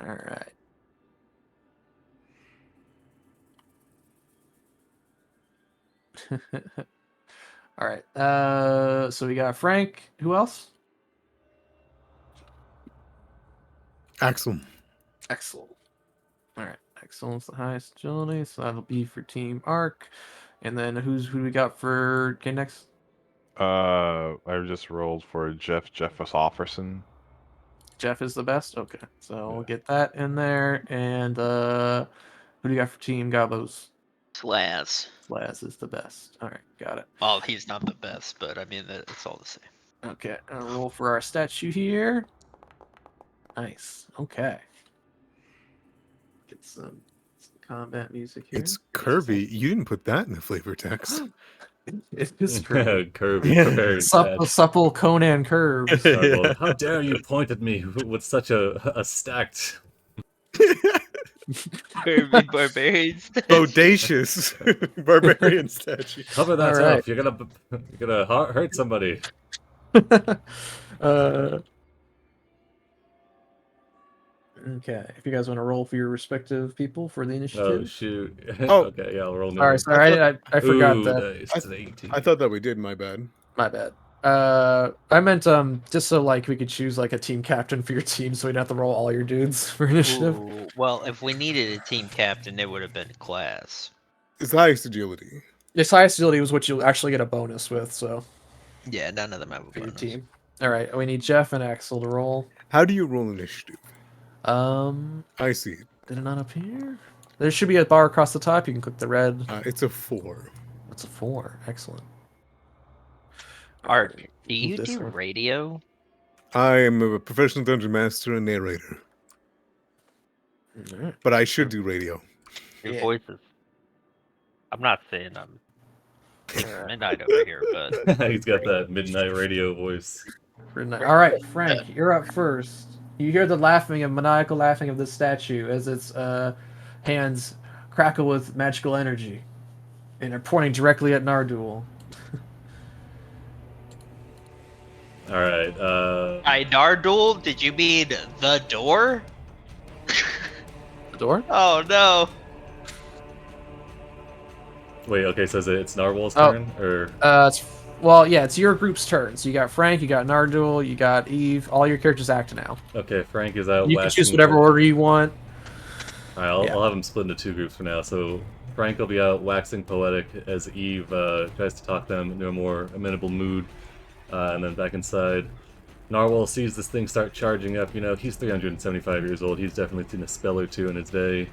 All right. All right. So we got Frank. Who else? Axel. Excellent. All right. Excellent's the highest agility, so that'll be for Team Arc. And then who do we got for next? I just rolled for Jeff Jefferson. Jeff is the best. Okay, so we'll Yeah. get that in there. And who do you got for Team Gabos? Class. Laz is the best. All right, got it. Well, he's not the best, but I mean, it's all the same. Okay, I'll roll for our statue here. Nice. Okay. Get some combat music here. It's Kirby. You didn't put that in the flavor text. It is true. Kirby, Yeah. preparing Supple, stats. supple Conan curves. Well, how dare you point at me with such a stacked... Kirby Barbarians. Bodacious barbarian statue. Cover that All right. up. You're gonna hurt somebody. Okay, if you guys want to roll for your respective people for the Oh initiative. shoot. Oh. Okay, yeah, I'll roll. Sorry, I forgot Ooh, that. nice. It's an 18. I thought that we did. My bad. My bad. I meant just so like we could choose like a team captain for your team, so we don't have to roll all your dudes for initiative. Ooh, well, if we needed a team captain, it would have been Class. It's the highest agility. This highest agility was what you actually get a bonus with, so Yeah, none of them have a for your bonus. team. All right, we need Jeff and Axel to roll. How do you roll initiative? I see. Did it not appear? There should be a bar across the top. You can click the red. It's a 4. That's a 4. Excellent. Art, do Move you this do one. radio? I am a professional dungeon master and narrator, All right. but I should do radio. Your Yeah. voices. I'm not saying I'm Alright. midnight over here, but He's got that midnight radio voice. All right, Frank, you're up first. You hear the maniacal laughing of the statue as its hands crackle with magical energy, and are pointing directly at Nardul. All right. I Nardul, did you mean the door? The door? Oh no. Wait. Okay. So it's Narwhal's Oh. turn, or It's your group's turn. So you got Frank, you got Nardul, you got Eve. All your characters act now. okay. Frank is out. You can choose waxing whatever order you want. All right. Yeah. I'll have him split into 2 groups for now. So Frank will be out waxing poetic as Eve tries to talk them into a more amenable mood, and then back inside. Narwhal sees this thing start charging up. You know, he's 375 years old. He's definitely seen a spell or 2 in his day.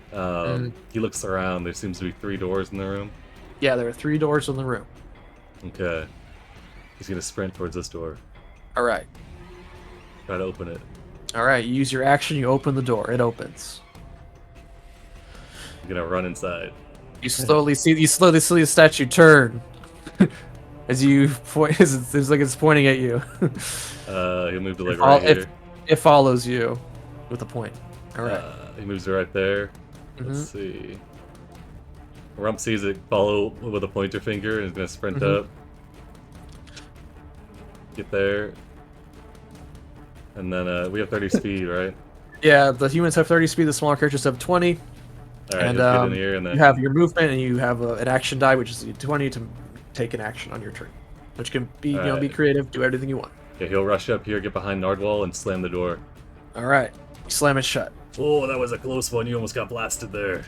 He looks around. There seems to be 3 doors in the room. Yeah, there are 3 doors in the room. Okay. He's gonna sprint towards this door. All right. Try to open it. All right. You use your action. You open the door. It opens. He's gonna run inside. You slowly see the statue turn as you point. It seems like it's pointing at you. He'll move to like All- right here. It follows you with a point. All right. He moves to right there. Let's see. Rump sees it follow with a pointer finger and is gonna sprint up. Get there. And then we have 30 speed, right? Yeah, the humans have 30 speed. The smaller characters have 20. Alright, And let's get in here and then you have your movement, and you have an action die, which is a 20 to take an action on your turn, which can be be Alright. creative, do everything you want. yeah, he'll rush up here, get behind Nardwall, and slam the door. All right, slam it shut. Oh, that was a close one. You almost got blasted there.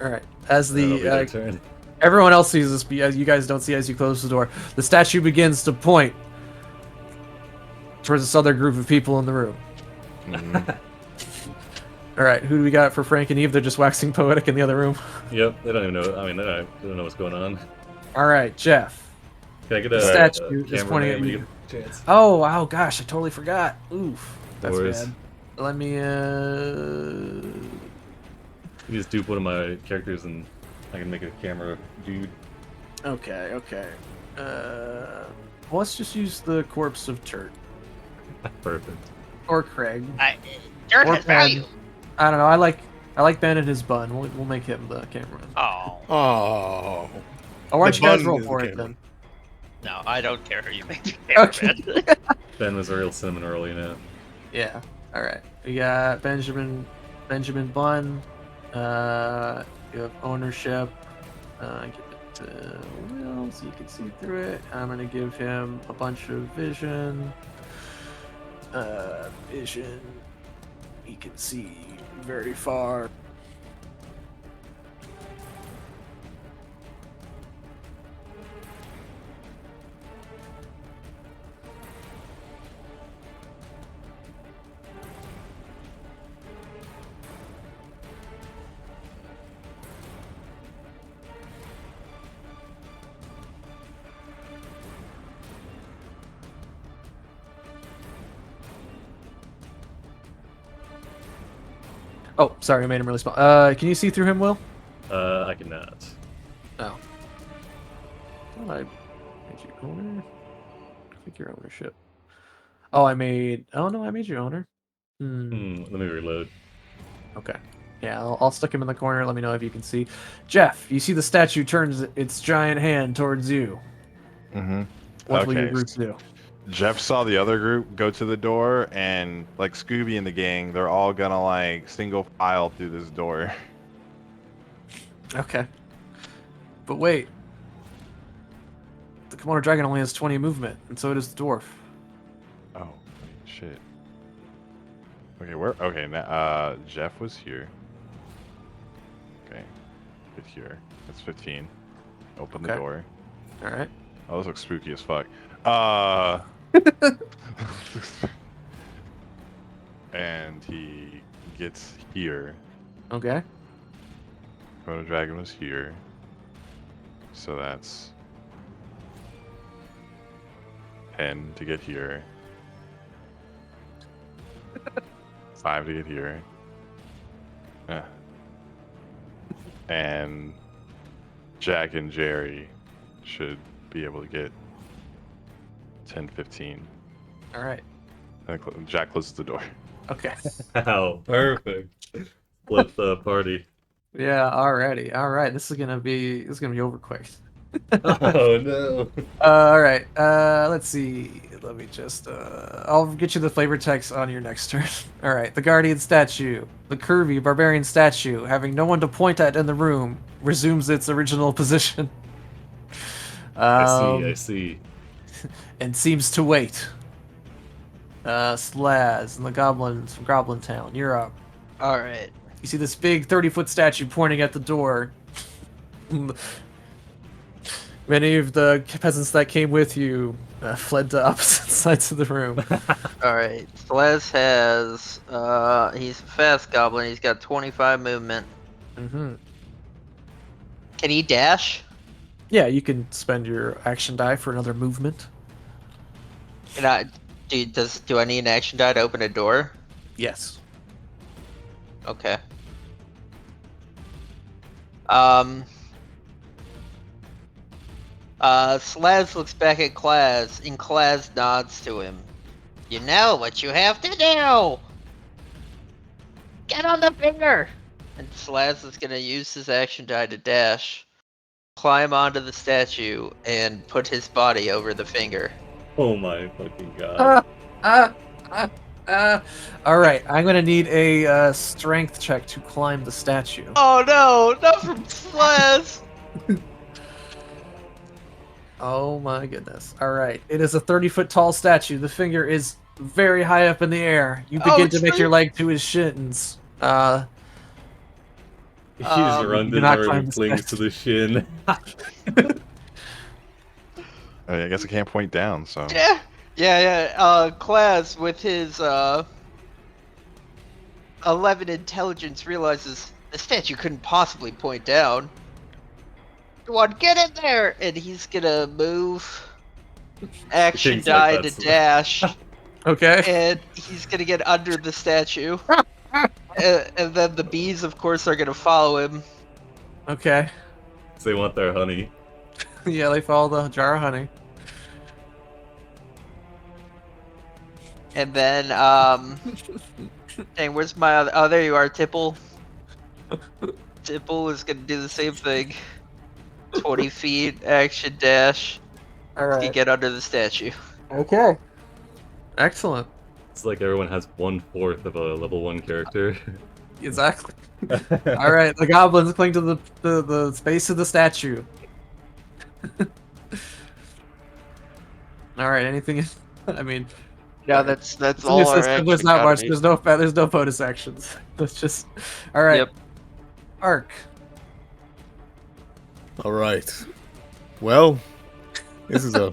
All right, as That'll be their the turn. everyone else sees this, as you guys don't see as you close the door, the statue begins to point towards this other group of people in the room. All right, who do we got for Frank and Eve? They're just waxing poetic in the other room. Yep, they don't even know. I mean, they don't know what's going on. All right, Jeff. Can I get The a statue is cameraman pointing at to you. give a chance? Oh, gosh, I totally forgot. Oof, that's Worries. bad. Let me You just dupe one of my characters and I can make a camera dude. Okay. Let's just use the corpse of Turt Perfect. or Craig. Dirt Or has value. I don't know. I like Ben and his bun. We'll make him the cameraman. Oh Oh. Oh, why don't The you guys bun roll is for the it then? no, I don't care who you make the Okay. cameraman. Ben was a real cinnamon roll, you know. Yeah. All right. We got Benjamin Bun. You have ownership. Give it to Will so you can see through it. I'm gonna give him a bunch of vision. Vision. He can see very far. Oh, sorry, I made him really small. Can you see through him, Will? I cannot. Oh. Thought I made you owner. Figure ownership. Oh, I made. Oh no, I made you owner. Let me reload. Okay. Yeah, I'll stick him in the corner. Let me know if you can see. Jeff, you see the statue turns its giant hand towards you. Mm-hmm. What will your Okay. group do? Jeff saw the other group go to the door, and like Scooby and the gang, they're all gonna like single file through this door. Okay. But wait. The Komodo dragon only has 20 movement, and so does the dwarf. Oh, shit. Okay, where? Okay, Jeff was here. Okay, get here. That's 15. Open the Okay. door. All right. Oh, this looks spooky as fuck. And he gets here. Okay. Komodo dragon was here. So that's 10 to get here. 5 to get here. And Jack and Jerry should be able to get 10, 15. All right. And Jack closes the door. Okay. Wow, perfect. Split the party. Yeah. Alrighty. All right. This is gonna be over quick. Oh no. All right. Let's see. Let me just. I'll get you the flavor text on your next turn. All right. The guardian statue, the curvy barbarian statue, having no one to point at in the room, resumes its original position. I see. And seems to wait. Slaz and the goblins from Goblin Town. You're up. All right. You see this big 30-foot statue pointing at the door. Many of the peasants that came with you fled to opposite sides of the room. All right. Celeste has. He's a fast goblin. He's got 25 movement. Mm-hmm. Can he dash? Yeah, you can spend your action die for another movement. Can I? Do I need an action die to open a door? Yes. Okay. Slaz looks back at Klaz, and Klaz nods to him. You know what you have to do! Get on the finger! And Slaz is gonna use his action die to dash, climb onto the statue, and put his body over the finger. Oh my fucking god. All right, I'm gonna need a strength check to climb the statue. Oh no, not from Slaz! Oh my goodness. All right, it is a 30-foot tall statue. The finger is very high up in the air. You begin to make your leg to his shins. He just runs you in cannot the room climb and the clings to the shin. I guess I can't point down, so. Yeah. Klaz with his 11 intelligence realizes the statue couldn't possibly point down. Come on, get in there! And he's gonna move action Things die like to that. dash, Okay. and he's gonna get under the statue. And then the bees, of course, are gonna follow him. Okay. They want their honey. Yeah, they follow the jar of honey. And then, dang, where's my other? Oh, there you are, Tipple. Tipple is gonna do the same thing. 20 feet, action dash. All You right. get under the statue. Okay. Excellent. It's like everyone has 1/4 of a level 1 character. Exactly. All right, the goblins cling to the base of the statue. All right, anything? I mean, Yeah, that's all our action. there's not much. gotta There's no bonus actions. That's just all right. Yep. Arc. All right. Well, this is a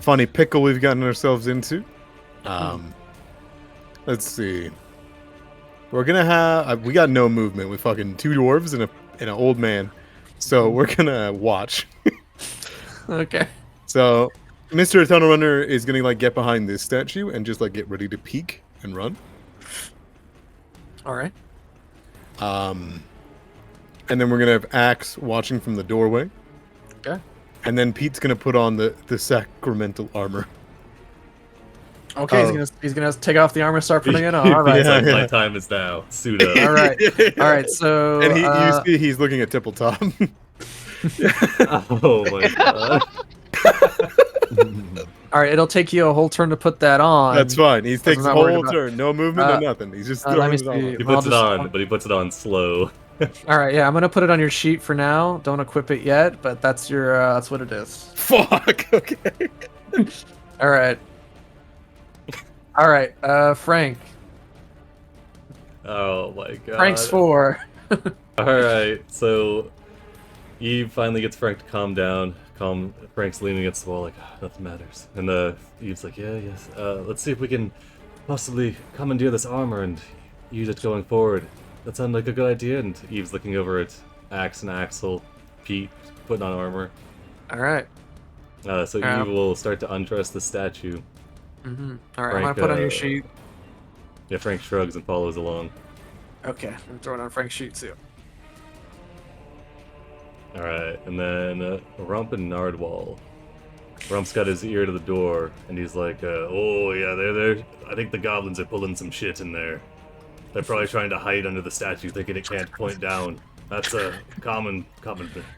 funny pickle we've gotten ourselves into. Let's see. We're gonna have we got no movement with fucking 2 dwarves and an old man, so we're gonna watch. Okay. So Mr. Tunnel Runner is gonna like get behind this statue and just like get ready to peek and run. All right. And then we're gonna have Axe watching from the doorway. Okay. And then Pete's gonna put on the sacramental armor. Okay, Oh. he's gonna take off the armor, start putting it on. All right. He's like, Yeah, my yeah. time is now. Suit up. All right. All right. So And you see he's looking at Tipple Top. Oh my god. all right. It'll take you a whole turn to put that on. That's fine. He takes I'm his not worried whole about- turn. No movement, Uh, no nothing. He's just let throwing me it all see. on. He Well, puts it just- on, but he puts it on slow. All right. Yeah, I'm gonna put it on your sheet for now. Don't equip it yet, but that's your. That's what it is. Fuck. Okay. All right. All right. Frank. Oh my god. Frank's 4. Alright, so Eve finally gets Frank to calm down. Frank's leaning against the wall like, "Ah, nothing matters." And Eve's like, yeah, yes. Let's see if we can possibly commandeer this armor and use it going forward. That sounds like a good idea. And Eve's looking over at Axe and Axel, Pete putting on armor. All right. So Eve will start to undress the statue. Mm-hmm. All right. Frank, I'm gonna put on your sheet. Yeah, Frank shrugs and follows along. Okay. I'm throwing on Frank's sheet too. Alright, and then Rump and Nardwall. Rump's got his ear to the door, and he's like, oh yeah, they're I think the goblins are pulling some shit in there. They're probably trying to hide under the statue, thinking it can't point down. That's a common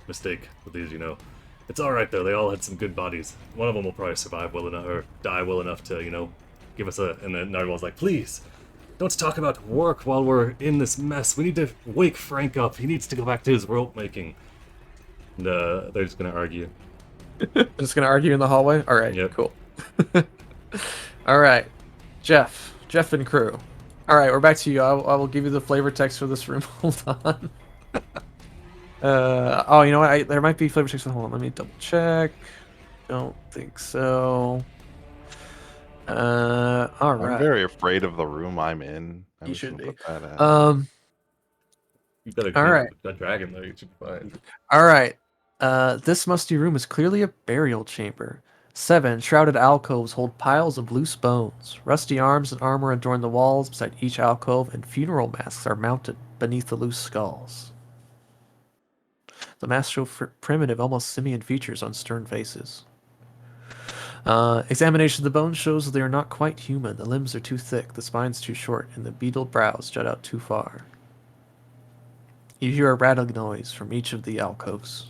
mistake with these, you know. It's alright though, they all had some good bodies. One of them will probably survive well enough, or die well enough to, you know, give us a... And then Nardwall's like, please, don't talk about work while we're in this mess. We need to wake Frank up. He needs to go back to his rope making. And they're just gonna argue. Just gonna argue in the hallway. All right. Yep. Cool. All right. Jeff and crew. All right, we're back to you. I will give you the flavor text for this room. Hold on. Oh, you know what? There might be flavor text. Hold on. Let me double check. Don't think so. All I'm right. very afraid of the room I'm in. I'm You just should gonna be. put that out. You've got All right. a dragon though, you should be fine. All right. This musty room is clearly a burial chamber. 7 shrouded alcoves hold piles of loose bones. Rusty arms and armor adorn the walls beside each alcove, and funeral masks are mounted beneath the loose skulls. The masks show primitive, almost simian features on stern faces. Examination of the bones shows that they are not quite human. The limbs are too thick, the spines too short, and the beetled brows jut out too far. You hear a rattling noise from each of the alcoves.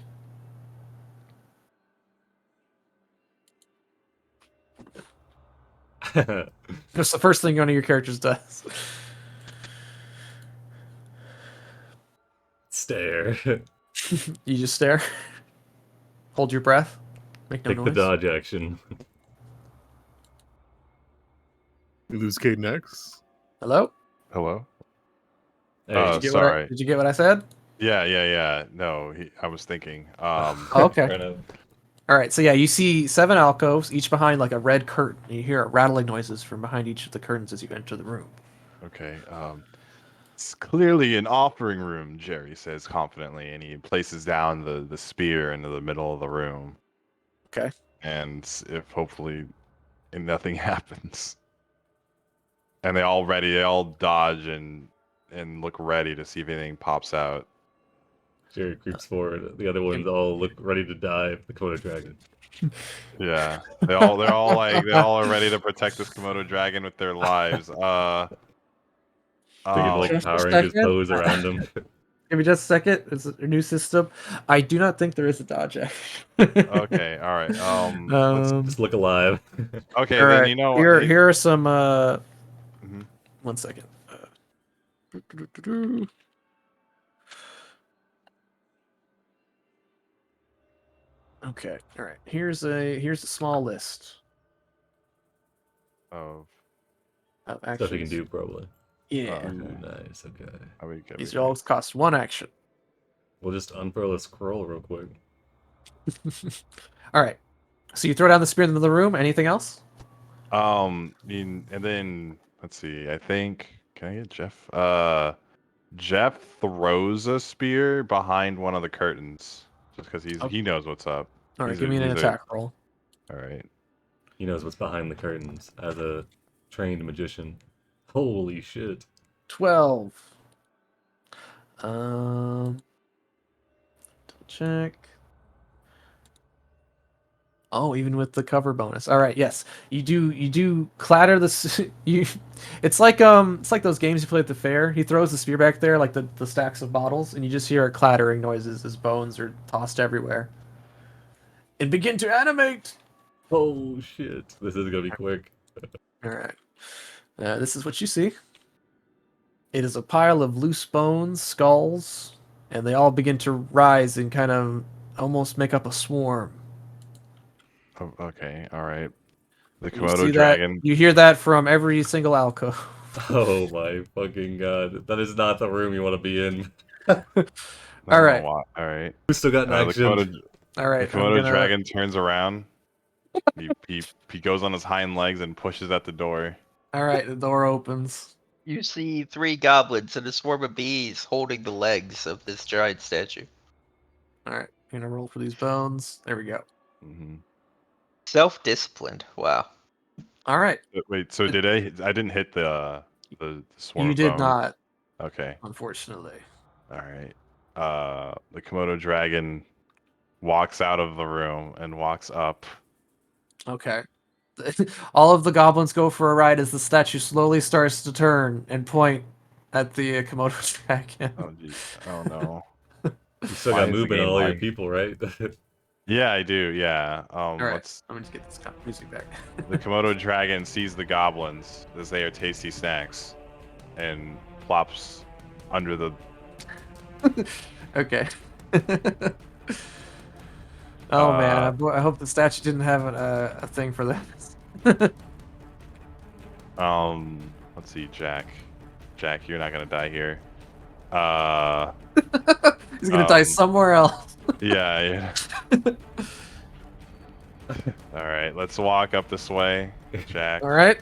That's the first thing one of your characters does. Stare. You just stare. Hold your breath. Make no Take the noise. dodge action. We lose Caden X. Hello? Hello? Hey, Uh, Did sorry. Did you get what I said? Yeah. No, I was thinking. Oh, okay. fair enough. All right. So yeah, you see 7 alcoves, each behind like a red curtain. You hear rattling noises from behind each of the curtains as you enter the room. Okay. It's clearly an offering room, Jerry says confidently, and he places down the spear into the middle of the room. Okay. And if hopefully nothing happens. And they all dodge and look ready to see if anything pops out. Jerry creeps forward. The other ones all look ready to die. The Komodo dragon. Yeah. They're all are ready to protect this Komodo dragon with their lives. They give like Just a Power Rangers second. pose around them. Give me just a second. It's a new system. I do not think there is a dodge action. Okay, all right. Just look alive. Okay, All then right. you know Here are some. Mhm. 1 second. Okay. All right. Here's a small list of of Stuff you can actions. do probably. Yeah. Ooh, nice. Okay. how we get These all cost 1 action. We'll just unfurl a scroll real quick. All right. So you throw down the spear in the room. Anything else? and then let's see. I think can I get Jeff? Jeff throws a spear behind one of the curtains just because he knows what's up. All right. He's Give me an he's attack roll. All right. He knows what's behind the curtains as a trained magician. Holy shit. 12. Double check. Oh, even with the cover bonus. All right, yes. You do clatter the you it's like those games you play at the fair. He throws the spear back there like the stacks of bottles and you just hear clattering noises as bones are tossed everywhere. And begin to animate. Oh shit! This is gonna be quick. All right. This is what you see. It is a pile of loose bones, skulls, and they all begin to rise and kind of almost make up a swarm. Oh, okay, all right. The You Komodo see that? dragon. You hear that from every single alcove. Oh my fucking god! That is not the room you want to be in. All Oh, right. wow. All right. We still got an The action. Komodo, All the right. I'm Komodo gonna. dragon turns around. He goes on his hind legs and pushes at the door. All right. The door opens. You see 3 goblins and a swarm of bees holding the legs of this giant statue. All right. I'm gonna roll for these bones. There we go. Hmm. Self-disciplined. Wow. All right. Wait, so did I didn't hit the swarm You of did bones. not, Okay. unfortunately. All right. The Komodo dragon walks out of the room and walks up. Okay. All of the goblins go for a ride as the statue slowly starts to turn and point at the Komodo dragon. Oh gee. Oh no. You still Why got is the movement on game all your like- people, right? Yeah, I do. Yeah. All right. Let's. Let me just get this music back. The Komodo dragon sees the goblins as they are tasty snacks, and plops under the. Okay. Oh man, Uh, I hope the statue didn't have a thing for that. Let's see, Jack. Jack, you're not gonna die here. He's gonna die Um, somewhere else. Yeah. All right, let's walk up this way, Jack. All right.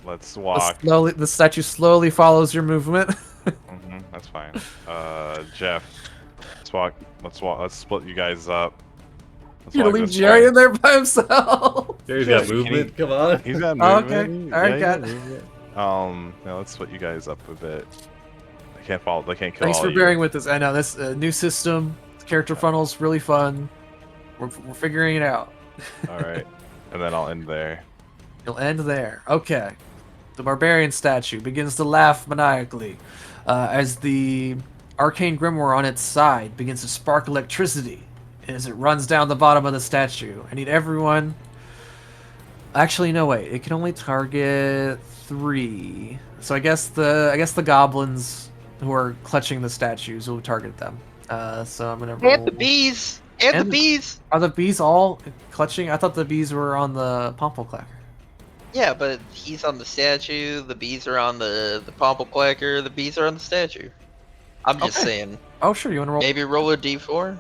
Let's walk. The statue slowly follows your movement. That's fine. Jeff, let's walk. Let's split you guys up. Let's You're gonna walk leave this Jerry way. in there by himself. Jerry's Yeah, got can movement. Come on. He's got Oh, movement. okay. All right, he got got it. movement. Now let's split you guys up a bit. They can't follow. They can't kill Thanks all for you. bearing with us. I know this new system, character funnel's really fun. We're figuring it out. All right, and then I'll end there. You'll end there. Okay. The barbarian statue begins to laugh maniacally as the arcane grimoire on its side begins to spark electricity as it runs down the bottom of the statue. I need everyone. Actually, no wait. It can only target 3. So I guess the goblins who are clutching the statues will target them. So I'm gonna roll. And the bees! And And the the- bees! Are the bees all clutching? I thought the bees were on the pompo clacker. Yeah, but he's on the statue, the bees are on the pomple clacker, the bees are on the statue. I'm just Okay. saying, Oh sure, you want to roll? maybe roll a d4?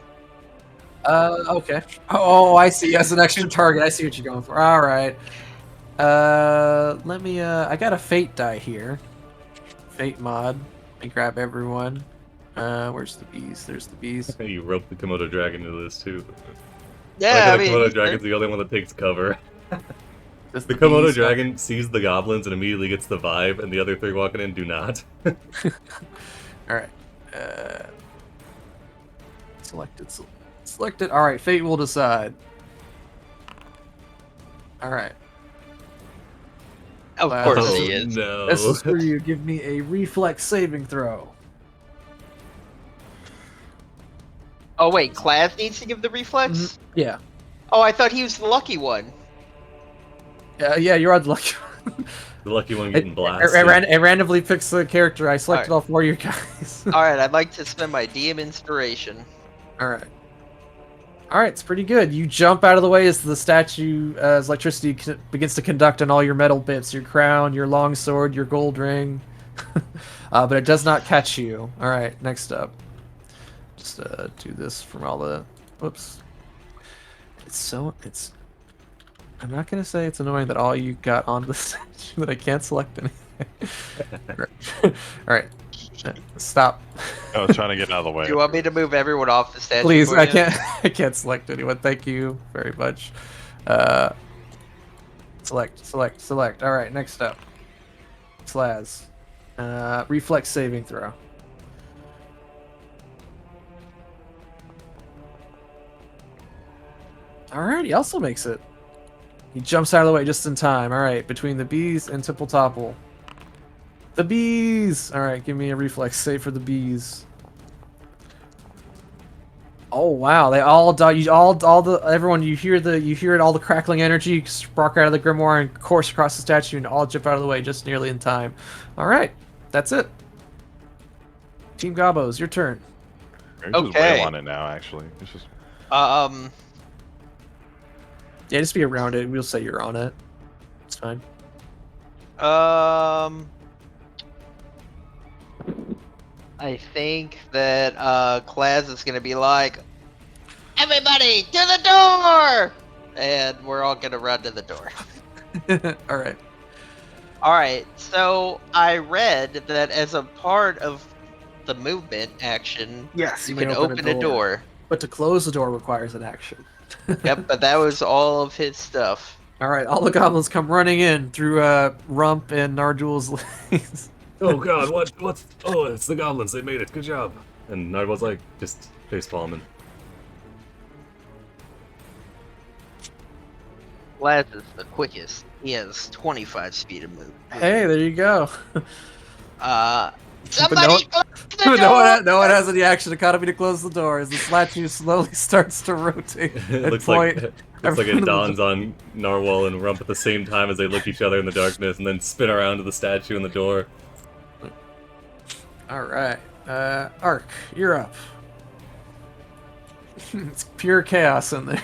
Okay. Oh, I see. As an extra target, I see what you're going for. All right. Let me. I got a fate die here. Fate mod. Let me grab everyone. Where's the bees? There's the bees. You rope the Komodo dragon into this too. Yeah, I the mean, Komodo dragon's the only one that takes cover. Does The Komodo bees- dragon sees the goblins and immediately gets the vibe, and the other 3 walking in do not. All right. Selected. Selected. All right. Fate will decide. All right. of Wow. course Oh, he is. no. This is for you. Give me a reflex saving throw. Oh wait, Clav needs to give the reflex? Yeah. Oh, I thought he was the lucky one. Yeah. You're on the lucky. The lucky one getting It blasted. randomly picks the character. I selected all 4 of you guys. Alright, I'd like to spend my DM inspiration. All right, it's pretty good. You jump out of the way as the statue, as electricity begins to conduct on all your metal bits, your crown, your long sword, your gold ring. But it does not catch you. All right, next up. Just do this from all the. Whoops. It's. I'm not gonna say it's annoying that all you got on the statue that I can't select anything. All right. Stop. I was trying to get out of the way. Do you want me to move everyone off the statue? Please, for I you? can't. I can't select anyone. Thank you very much. Select. All right, next up. Slaz. Reflex saving throw. All right, he also makes it. He jumps out of the way just in time. All right, between the bees and Tipple Topple. The bees! All right, give me a reflex save for the bees. Oh wow, they all die. Everyone. You hear it. All the crackling energy spark out of the grimoire and course across the statue, and all jump out of the way just nearly in time. All right, that's it. Team Gabos, your turn. Maybe just Okay. wail on it now. Actually, it's just Yeah, just be around it. We'll say you're on it. It's fine. I think that Klaz is gonna be like, everybody to the door, and we're all gonna run to the door. All right. All right. So I read that as a part of the movement action, Yes, you can open a door. But to close the door requires an action. Yep, but that was all of his stuff. All right, all the goblins come running in through Rump and Nardul's legs. Oh god, what's... Oh, it's the goblins, they made it, good job. And Nardwell's like, just face palming. Klaz is the quickest. He has 25 speed of movement. Hey, there you go. Somebody close the door! no one has any action economy to close the door as the statue slowly starts to rotate. It looks like it dawns on Narwhal and Rump at the same time as they look each other in the darkness and then spin around to the statue in the door. All right, Ark, you're up. It's pure chaos in there.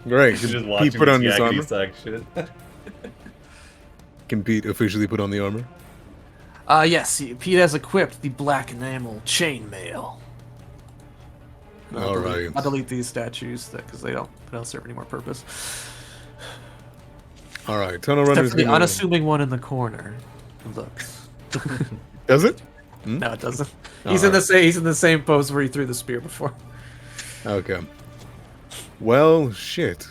Great. Just Can watching Pete put on this his yakety armor? sack shit. Can Pete officially put on the armor? Yes, Pete has equipped the black enamel chainmail. All right. I'll delete these statues because they don't serve any more purpose. All right. Tunnel Except runner's for the gonna... unassuming one in the corner. Looks. Does it? No, it doesn't. He's in the same pose where he threw the spear before. Okay. Well, shit.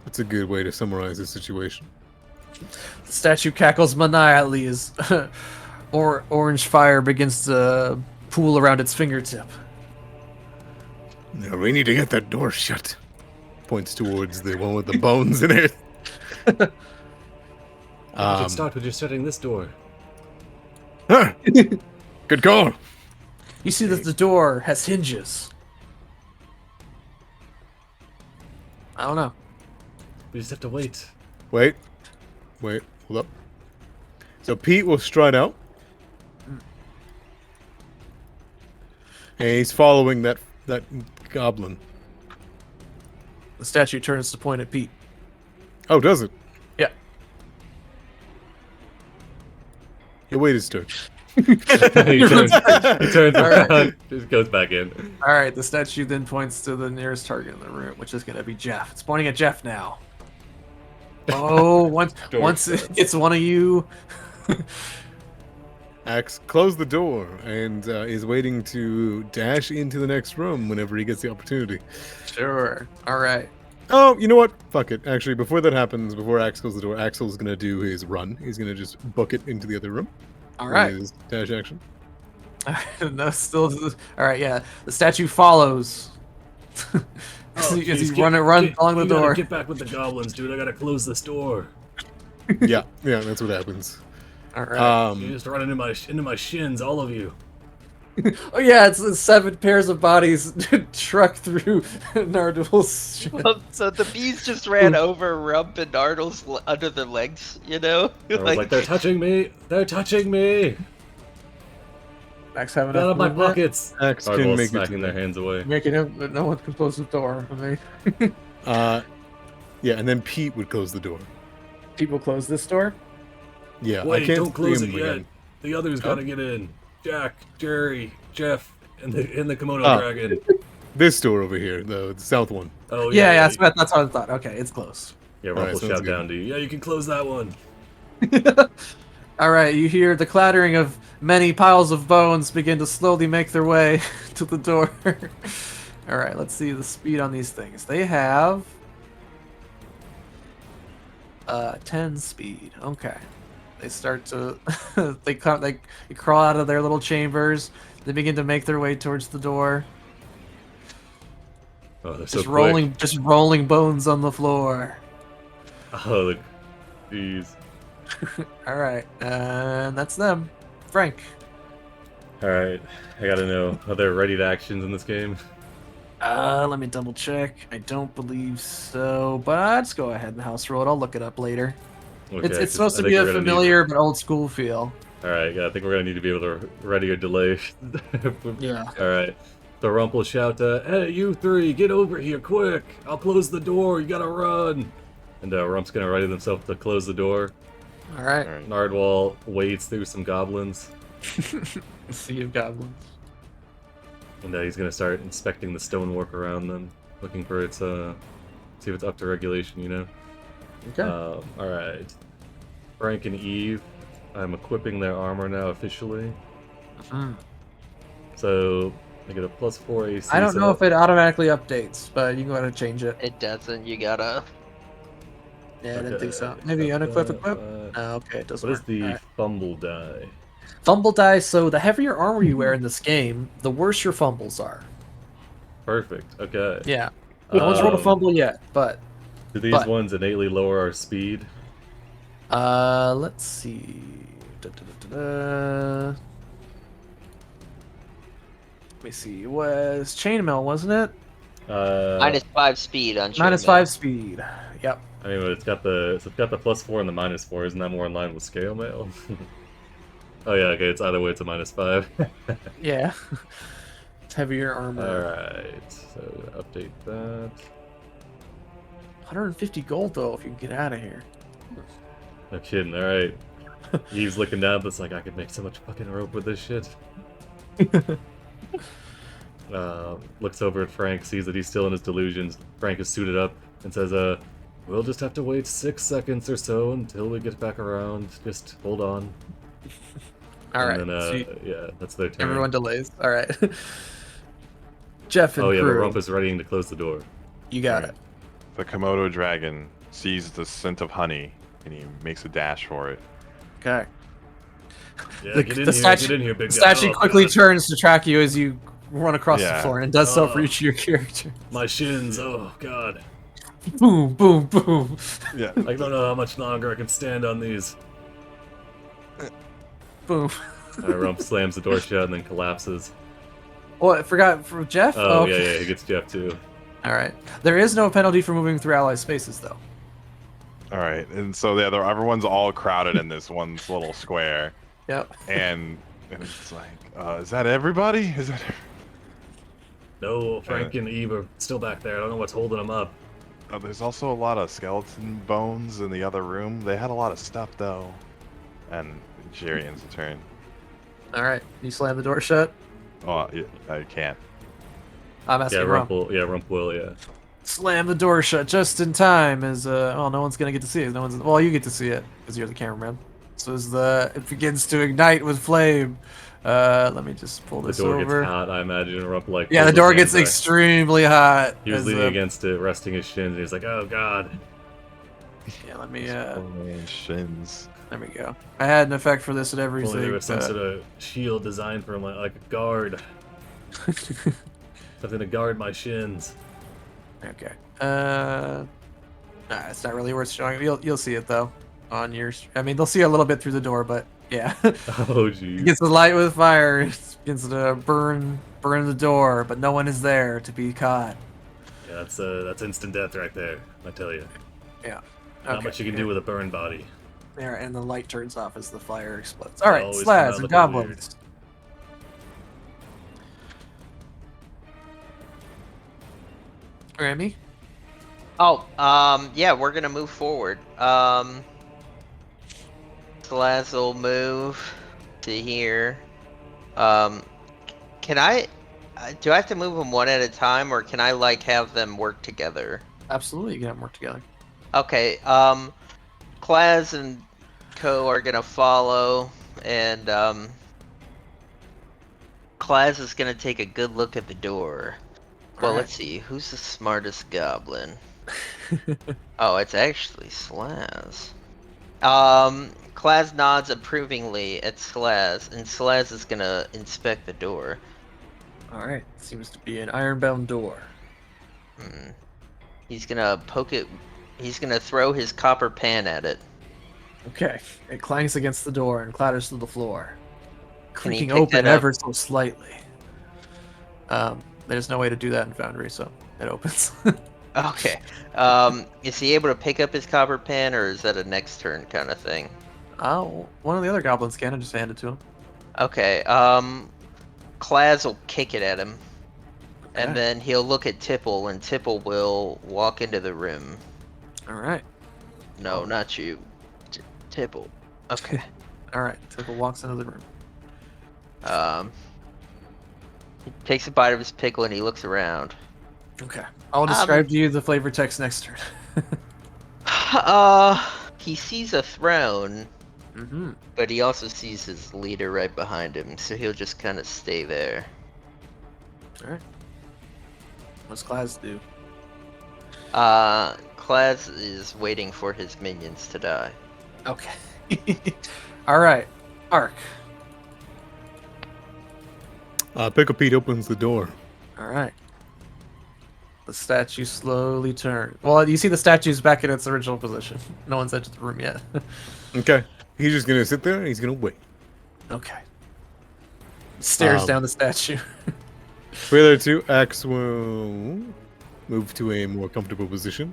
That's a good way to summarize the situation. The statue cackles maniacally as orange fire begins to pool around its fingertip. No, we need to get that door shut. Points towards the one with the bones in it. We should start with just shutting this door. Huh. Good call. You see that the door has hinges. I don't know. We just have to wait. Wait, hold up. So Pete will strut out. And he's following that goblin. The statue turns to point at Pete. Oh, does it? Yeah. He'll wait his turn. he turns Alright. around, just goes back in. All right, the statue then points to the nearest target in the room, which is going to be Jeff. It's pointing at Jeff now. Oh, once it's one of you. Axe closed the door and is waiting to dash into the next room whenever he gets the opportunity. Sure. All right. Oh, you know what? Fuck it. Actually, before that happens, before Axe closes the door, Axel's gonna do his run. He's gonna just book it into the other room. All right. His dash action. No, still. All right. Yeah. The statue follows. As jeez, he run along the door. Get back with the goblins, dude. I gotta close this door. Yeah, that's what happens. All right. You just run into my shins, all of you. Oh yeah, it's 7 pairs of bodies truck through Nardul's ship. So the bees just ran over Rump and Arnold's under their legs, you know? I was like, they're touching me! They're touching me! Max have Get out enough of my movement? pockets! Axe can Nardwell's make it. smacking their hands away. Making him. No one can close the door. Okay. Yeah, and then Pete would close the door. People close this door. Yeah, Wait, I can't don't close see it him yet. again. The others gotta get in. Jack, Jerry, Jeff, and the Komodo Ah. dragon. This door over here, the south one. Oh Yeah, that's what I thought. Okay, it's close. Yeah, Alright, Rump will sounds shout good. down to you. Yeah, you can close that one. All right, you hear the clattering of many piles of bones begin to slowly make their way to the door. All right, let's see the speed on these things. They have 10 speed. Okay. They start to they crawl out of their little chambers. They begin to make their way towards the door. Oh, they're Just so rolling, just rolling bones on the floor. quick. Oh, jeez. All right, and that's them. Frank. All right, I gotta know. Are there ready to actions in this game? Let me double check. I don't believe so, but let's go ahead and house roll it. I'll look it up later. Okay, It's 'cause supposed I to think be a we're gonna need. familiar but old school feel. All right, yeah, I think we're gonna need to be able to ready or delay. Yeah. All right. The Rump will shout, "Hey, you three, get over here quick! I'll close the door. You gotta run!" And Rump's gonna ready himself to close the door. All right. All right. Nardwall wades through some goblins, Sea of goblins. and he's gonna start inspecting the stonework around them, looking for its see if it's up to regulation. You know. Okay. All right. Frank and Eve, I'm equipping their armor now officially. Mhm. So I get a +4 AC. I don't so know if it automatically updates, but you can go ahead and change it. It doesn't. You gotta. Yeah, I didn't think so. Okay, Maybe stop unequip, that, equip? but- Oh, okay, it doesn't What is work. the Alright. fumble die? Fumble dice, so the heavier armor you wear in this game, the worse your fumbles are. Perfect. Okay. Yeah. No one's rolled a Um, fumble yet, but Do these but- ones innately lower our speed? let's see. Let me see. It was chainmail, wasn't it? -5 speed on Minus chainmail. 5 speed. Yep. I mean, it's got the +4 and the -4. Isn't that more in line with scale mail? Oh yeah. Okay. It's either way. It's a -5. Yeah. It's heavier armor. All right. So update that. 150 gold though, if you can get out of here. No kidding. All right. Eve's looking down, but it's like I could make so much fucking rope with this shit. Looks over at Frank, sees that he's still in his delusions. Frank is suited up and says, we'll just have to wait 6 seconds or so until we get back around. Just hold on." All right. And then, so you- yeah, that's their turn. everyone delays. All right. Jeff and Oh yeah, the crew, Rump is readying to close the door. you got Alright. it. The Komodo dragon sees the scent of honey, and he makes a dash for it. Okay. Yeah, The- get in the here, statue- get in here, big The guy. statue Oh, quickly God. turns to track you as you run across the Yeah. floor, and it does so for Oh. each of your characters. My shins, oh god. Boom, boom, boom. Yeah. I don't know how much longer I can stand on these. Boom. Rump slams the door shut and then collapses. Oh, I forgot for Jeff? Oh, okay. yeah, he gets Jeff too. All right. There is no penalty for moving through ally spaces, though. All right, and so yeah, everyone's all crowded in this one little square, Yep. and it's like, is that everybody? Is that? No, Frank and Eve are still back there. I don't know what's holding them up. There's also a lot of skeleton bones in the other room. They had a lot of stuff though. And Jirian's turn. All right. You slam the door shut. Oh, yeah, I can't. I'm Yeah, asking Rump Rump. will. Yeah, Rump will. Yeah. Slam the door shut just in time as well, no one's gonna get to see it. No one's well, you get to see it because you're the cameraman. So as it begins to ignite with flame. Let me just pull The this door over. gets hot. I imagine and Rump like. Yeah, the pulls his door hands gets back. extremely hot. He was as, leaning against it, resting his shins, and he's like, "Oh God." Yeah, let me Oh, shins. there we go. I had an effect for this at every Only there was some single. sort of shield designed for him, like a guard, something to guard my shins. Okay. Nah, it's not really worth showing. You'll see it though on yours. I mean, they'll see a little bit through the door, but yeah. Oh jeez. Gets the light with fire. It begins to burn the door, but no one is there to be caught. Yeah, that's instant death right there. I tell you. Yeah. Not Okay, much you can do with a burned body. There, and the light turns off as the fire explodes. All right, always come slads out and looking goblins. Grammy. Oh, yeah, we're gonna move forward. Slaz will move to here. Can I? Do I have to move them one at a time, or can I like have them work together? Absolutely, you can have them work together. Okay. Klaz and Co are gonna follow, and Klaz is gonna take a good look at the door. Well, Alright. let's see. Who's the smartest goblin? Oh, it's actually Slaz. Klaz nods approvingly at Slaz, and Slaz is gonna inspect the door. All right, seems to be an ironbound door. He's gonna poke it. He's gonna throw his copper pan at it. Okay. It clangs against the door and clatters to the floor, Can he creaking pick open that up? ever so slightly. There's no way to do that in Foundry, so it opens. Okay. Is he able to pick up his copper pan, or is that a next turn kind of thing? Oh, one of the other goblins can. I just hand it to him. Okay. Klaz will kick it at him, and Okay. then he'll look at Tipple, and Tipple will walk into the room. All right. No, not you, Tipple. Okay. All right. Tipple walks into the room. He takes a bite of his pickle and he looks around. Okay. I'll describe to you the flavor text next turn. He sees a throne, Mm-hmm. but he also sees his leader right behind him, so he'll just kind of stay there. All right. What's Klaz do? Klaz is waiting for his minions to die. Okay. All right. Ark. Pickle Pete opens the door. All right. The statue slowly turns. Well, you see the statue's back in its original position. No one's entered the room yet. Okay. He's just gonna sit there and he's gonna wait. Okay. Stares Um, down the statue. For the other two, Axe will move to a more comfortable position.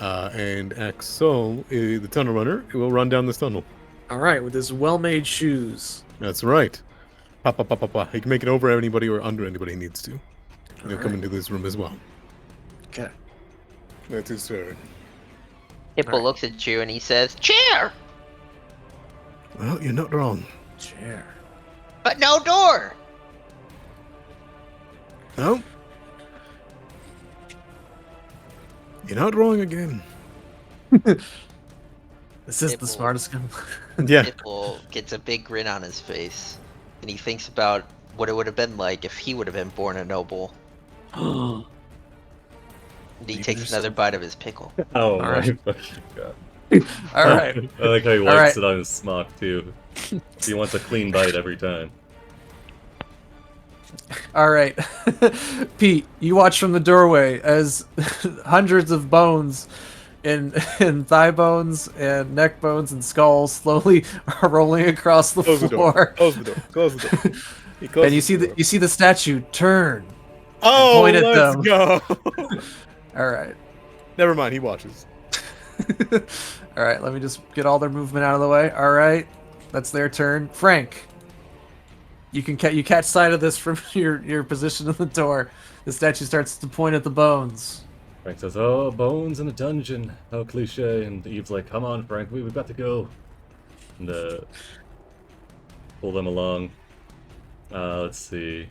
And Axel, the tunnel runner, will run down this tunnel. All right, with his well-made shoes. That's right. Pa, pa, pa, pa, pa. He can make it over anybody or under anybody he needs to. And he'll come Alright. into this room as well. Okay. That's his turn. Tipple Alright. looks at you and he says, "Chair, Well, you're not wrong. Chair. but no door." No. You're not wrong again. This is the Tipple. smartest gun. Yeah. Tipple gets a big grin on his face, and he thinks about what it would have been like if he would have been born a noble. And he Maybe takes there's another some- bite of his pickle. Oh All right. my fucking god. All right. I like how he All wipes right. it on his smock too. He wants a clean bite every time. All right. Pete, you watch from the doorway as hundreds of bones in thigh bones and neck bones and skulls slowly are rolling across the Close the door. floor. Close the door. Close the door. He And closes you see door. you see the statue turn. Oh, point at let's them. go. All right. Never mind. He watches. All right, let me just get all their movement out of the way. All right. That's their turn. Frank. You catch sight of this from your position in the door. The statue starts to point at the bones. Frank says, "Oh, bones in a dungeon. How cliche." And Eve's like, "Come on, Frank, we've got to go." And pull them along. Let's see.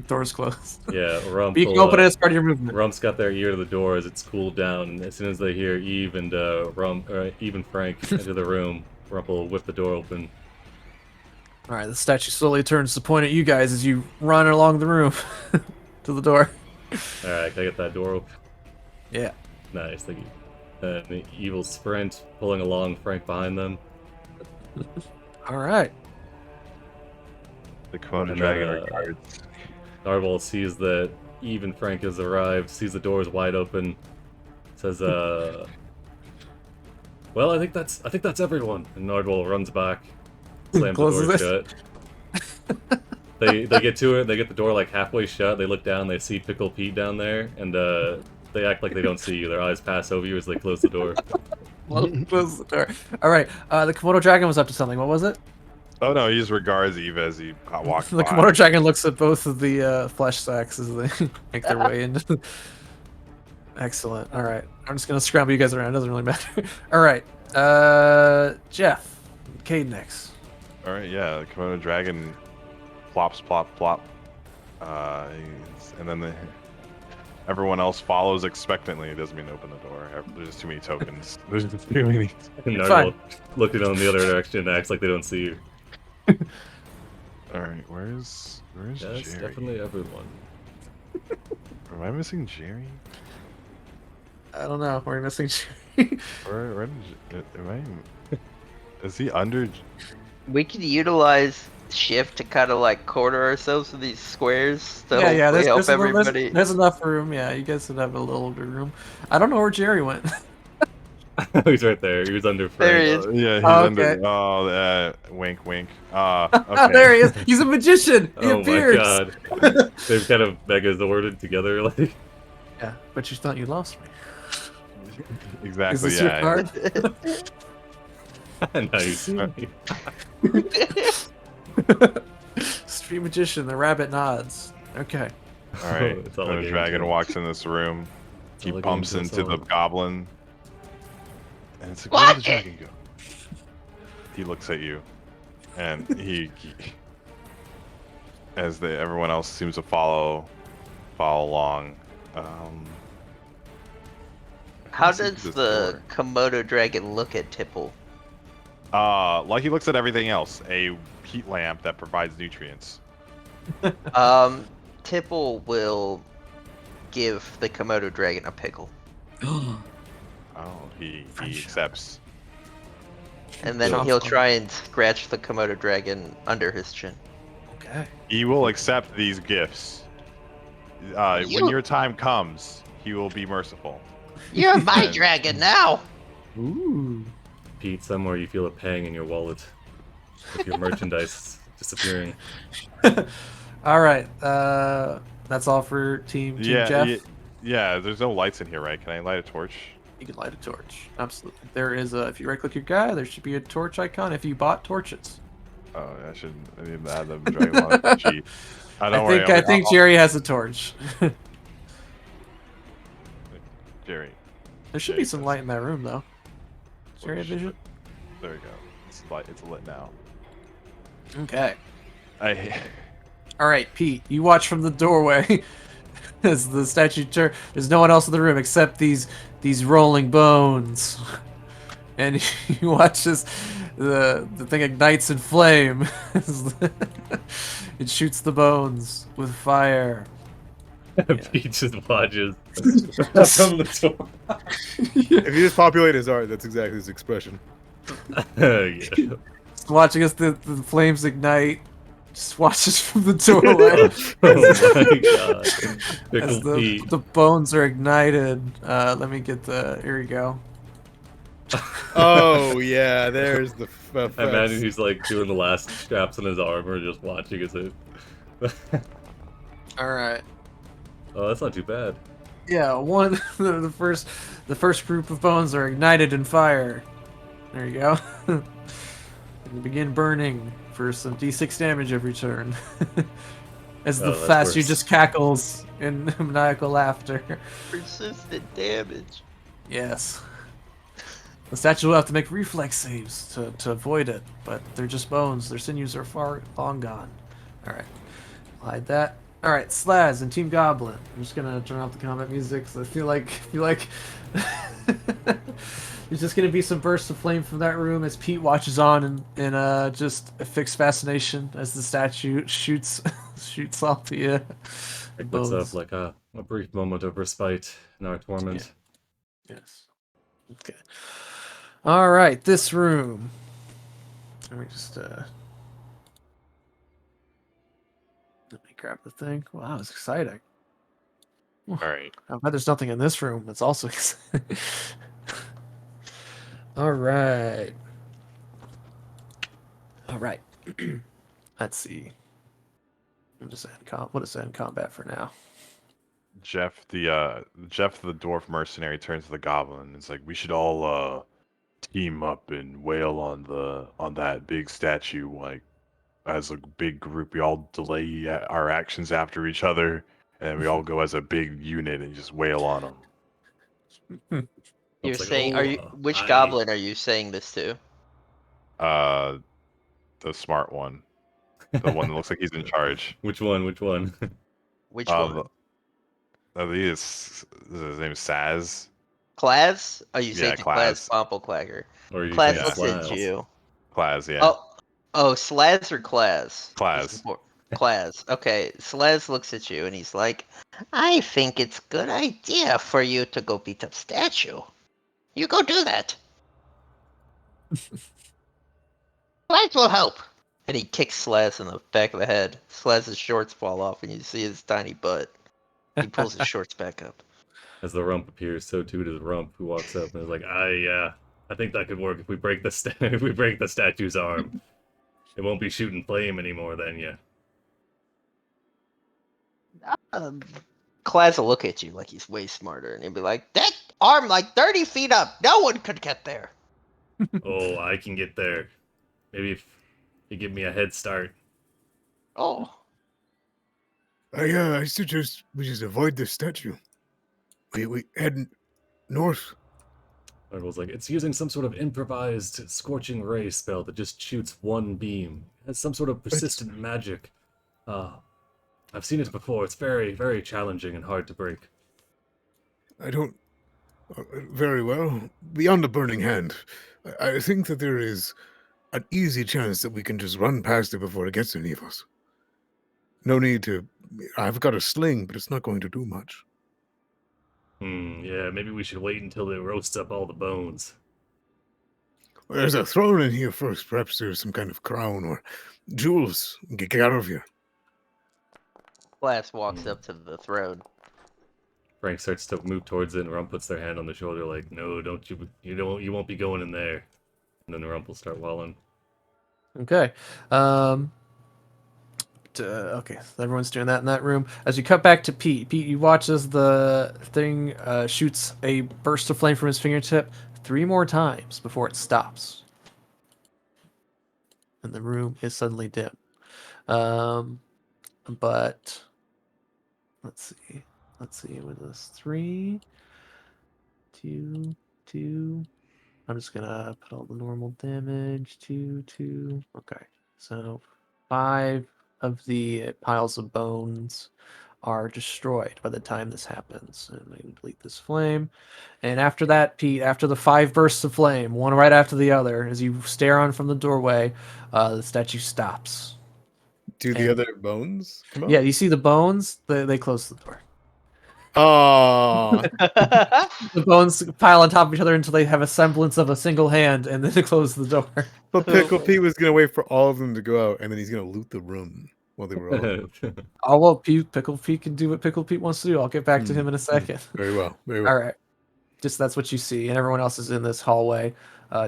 Door's closed. Yeah, Rump. But you can open it as part of your movement. Rump's got their ear to the door as it's cooled down. And as soon as they hear Eve and Eve and Frank enter the room, Rump will whip the door open. All right, the statue slowly turns to point at you guys as you run along the room to the door. All right, can I get that door open? Yeah. Nice, thank you. And the evil sprint, pulling along Frank behind them. All right. The Komodo And dragon then, regards. Narwhal sees that Eve and Frank has arrived, sees the doors wide open, says, "Well, I think that's everyone." And Nardwal runs back, slams the Closes door it. shut. They get to it, they get the door like halfway shut, they look down, they see Pickle Pete down there, and they act like they don't see you. Their eyes pass over you as they close the door. Close the door. All right. The Komodo dragon was up to something. What was it? Oh no, he just regards Eve as he walks The by. Komodo dragon looks at both of the flesh sacks as they make their way into. Excellent. All right. I'm just gonna scramble you guys around. It doesn't really matter. All right. Jeff, Cade next. All right, yeah, the Komodo dragon plops, plop, plop, and then everyone else follows expectantly. It doesn't mean open the door. There's just too many tokens. There's just too many. And Fine. Nardwal looking on the other direction acts like they don't see you. All right, where's That's Jerry? definitely everyone. Am I missing Jerry? I don't know. We're missing. Where am I? Is he under? We could utilize shift to kind of like corner ourselves with these squares to Yeah, yeah. hopefully help There's everybody. there's enough room. Yeah, you guys would have a little bit of room. I don't know where Jerry went. He's right there. He was under There he Frank. is. Yeah, he's Oh, under. okay. Wink, wink. Oh, there he Okay. is. He's a magician. He Oh my appears. god. They've kind of megazorded together, like. Yeah, but you thought you lost me. Exactly. Is this Yeah. your card? Now you see me. Street magician. The rabbit nods. Okay. All right. It's all So a the game dragon to it. walks in this room. It's He all a game bumps to into the itself. goblin, and it's like, where did the What? dragon go? He looks at you, and he as everyone else seems to follow along. How Let's look at does this the door. Komodo dragon look at Tipple? Like he looks at everything else, a heat lamp that provides nutrients. Tipple will give the Komodo dragon a pickle, Oh, he accepts. and then Sounds he'll fun. try and scratch the Komodo dragon under his chin. Okay. He will accept these gifts. When You- your time comes, he will be merciful. You're my And- dragon now. Ooh. Pete, somewhere you feel a pang in your wallet with your merchandise disappearing. All right. That's all for team Jeff. Yeah. There's no lights in here, right? Can I light a torch? You can light a torch. Absolutely. There is a. If you right-click your guy, there should be a torch icon. If you bought torches. Oh, I need to add the dragon on cheat. Don't worry. I think Jerry has a torch. Jerry. There should be some light in that room though. Jerry have vision. There we go. It's light. It's lit now. Okay. I. All right, Pete. You watch from the doorway as the statue turns. There's no one else in the room except these rolling bones, and you watch as the thing ignites in flame. It shoots the bones with fire. Pete just watches from the door. If you just populate his art, that's exactly his expression. Yeah. Just watching as the flames ignite. Just watches from the doorway Oh my god. as Pickle Pete. the bones are ignited. Let me get the. Here we go. Oh yeah, there's the. I imagine he's like doing the last straps on his armor, just watching as it. All right. Oh, that's not too bad. Yeah, the first group of bones are ignited in fire. There you go. And they begin burning for some d6 damage every turn. As the Oh, that's statue worse. just cackles in maniacal laughter. Persistent damage. Yes. The statue will have to make reflex saves to avoid it, but they're just bones. Their sinews are long gone. Alright. Hide that. Alright, Slaz and Team Goblin. I'm just gonna turn off the combat music because I feel like there's just gonna be some bursts of flame from that room as Pete watches on in just a fixed fascination as the statue shoots all the It bones. puts up like a brief moment of respite in our torment. Yes. Okay. All right, this room. Let me just let me grab the thing. Wow, it's exciting. All right. I bet there's nothing in this room that's also exciting. All right. All right. Let's see. I'm just what is in combat for now? Jeff the dwarf mercenary turns to the goblin and is like, we should all team up and wail on that big statue, like as a big group. We all delay our actions after each other, and we all go as a big unit and just wail on them. You're It's like, saying, oh, which goblin are you saying this to? The smart one, the one that looks like he's in charge. Which one? Which one? Which one? His name is Saz. Klaz? Oh, you Yeah, say to Klaz Klaz. Pomplequagger. Or are you Klaz saying looks Slaz? at you. Klaz, yeah. Oh, Slaz or Klaz? Klaz. Klaz. Okay, Slaz looks at you and he's like, I think it's a good idea for you to go beat up statue. You go do that. Klaz will help. And he kicks Slaz in the back of the head. Slaz's shorts fall off, and you see his tiny butt. He pulls his shorts back up. As the rump appears, so too does Rump, who walks up and is like, I think that could work if we break the if we break the statue's arm. It won't be shooting flame anymore then, yeah. Klaz will look at you like he's way smarter, and he'll be like, "That arm like 30 feet up. No one could get there." Oh, I can get there. Maybe if you give me a head start. Oh, I suggest we just avoid the statue. We head north. Marvel's like, it's using some sort of improvised scorching ray spell that just shoots one beam. It has some sort of persistent magic. I've seen it before. It's very, very challenging and hard to break. I don't. Very well. Beyond the burning hand, I think that there is an easy chance that we can just run past it before it gets to any of us. No need to. I've got a sling, but it's not going to do much. Yeah, maybe we should wait until it roasts up all the bones. There's a throne in here first. Perhaps there's some kind of crown or jewels. Get out of here. Klaz walks up to the throne. Frank starts to move towards it, and Rump puts their hand on the shoulder, like, "No, don't you won't be going in there." And then Rump will start walling. Okay. Okay, so everyone's doing that in that room. As you cut back to Pete, you watch as the thing shoots a burst of flame from his fingertip 3 more times before it stops. And the room is suddenly dim. But let's see. With this 3, 2, 2. I'm just gonna put all the normal damage. 2, 2. Okay, so 5 of the piles of bones are destroyed by the time this happens. And I can delete this flame. And after that, Pete, after the 5 bursts of flame, one right after the other, as you stare on from the doorway, the statue stops. Do the other bones come out? Yeah, you see the bones. They close the door. Oh, The bones pile on top of each other until they have a semblance of a single hand, and then they close the door. but Pickle Pete was gonna wait for all of them to go out, and then he's gonna loot the room while they were all. Oh well, Pickle Pete can do what Pickle Pete wants to do. I'll get back to him in a second. Very well. Very well. All right, just that's what you see, and everyone else is in this hallway,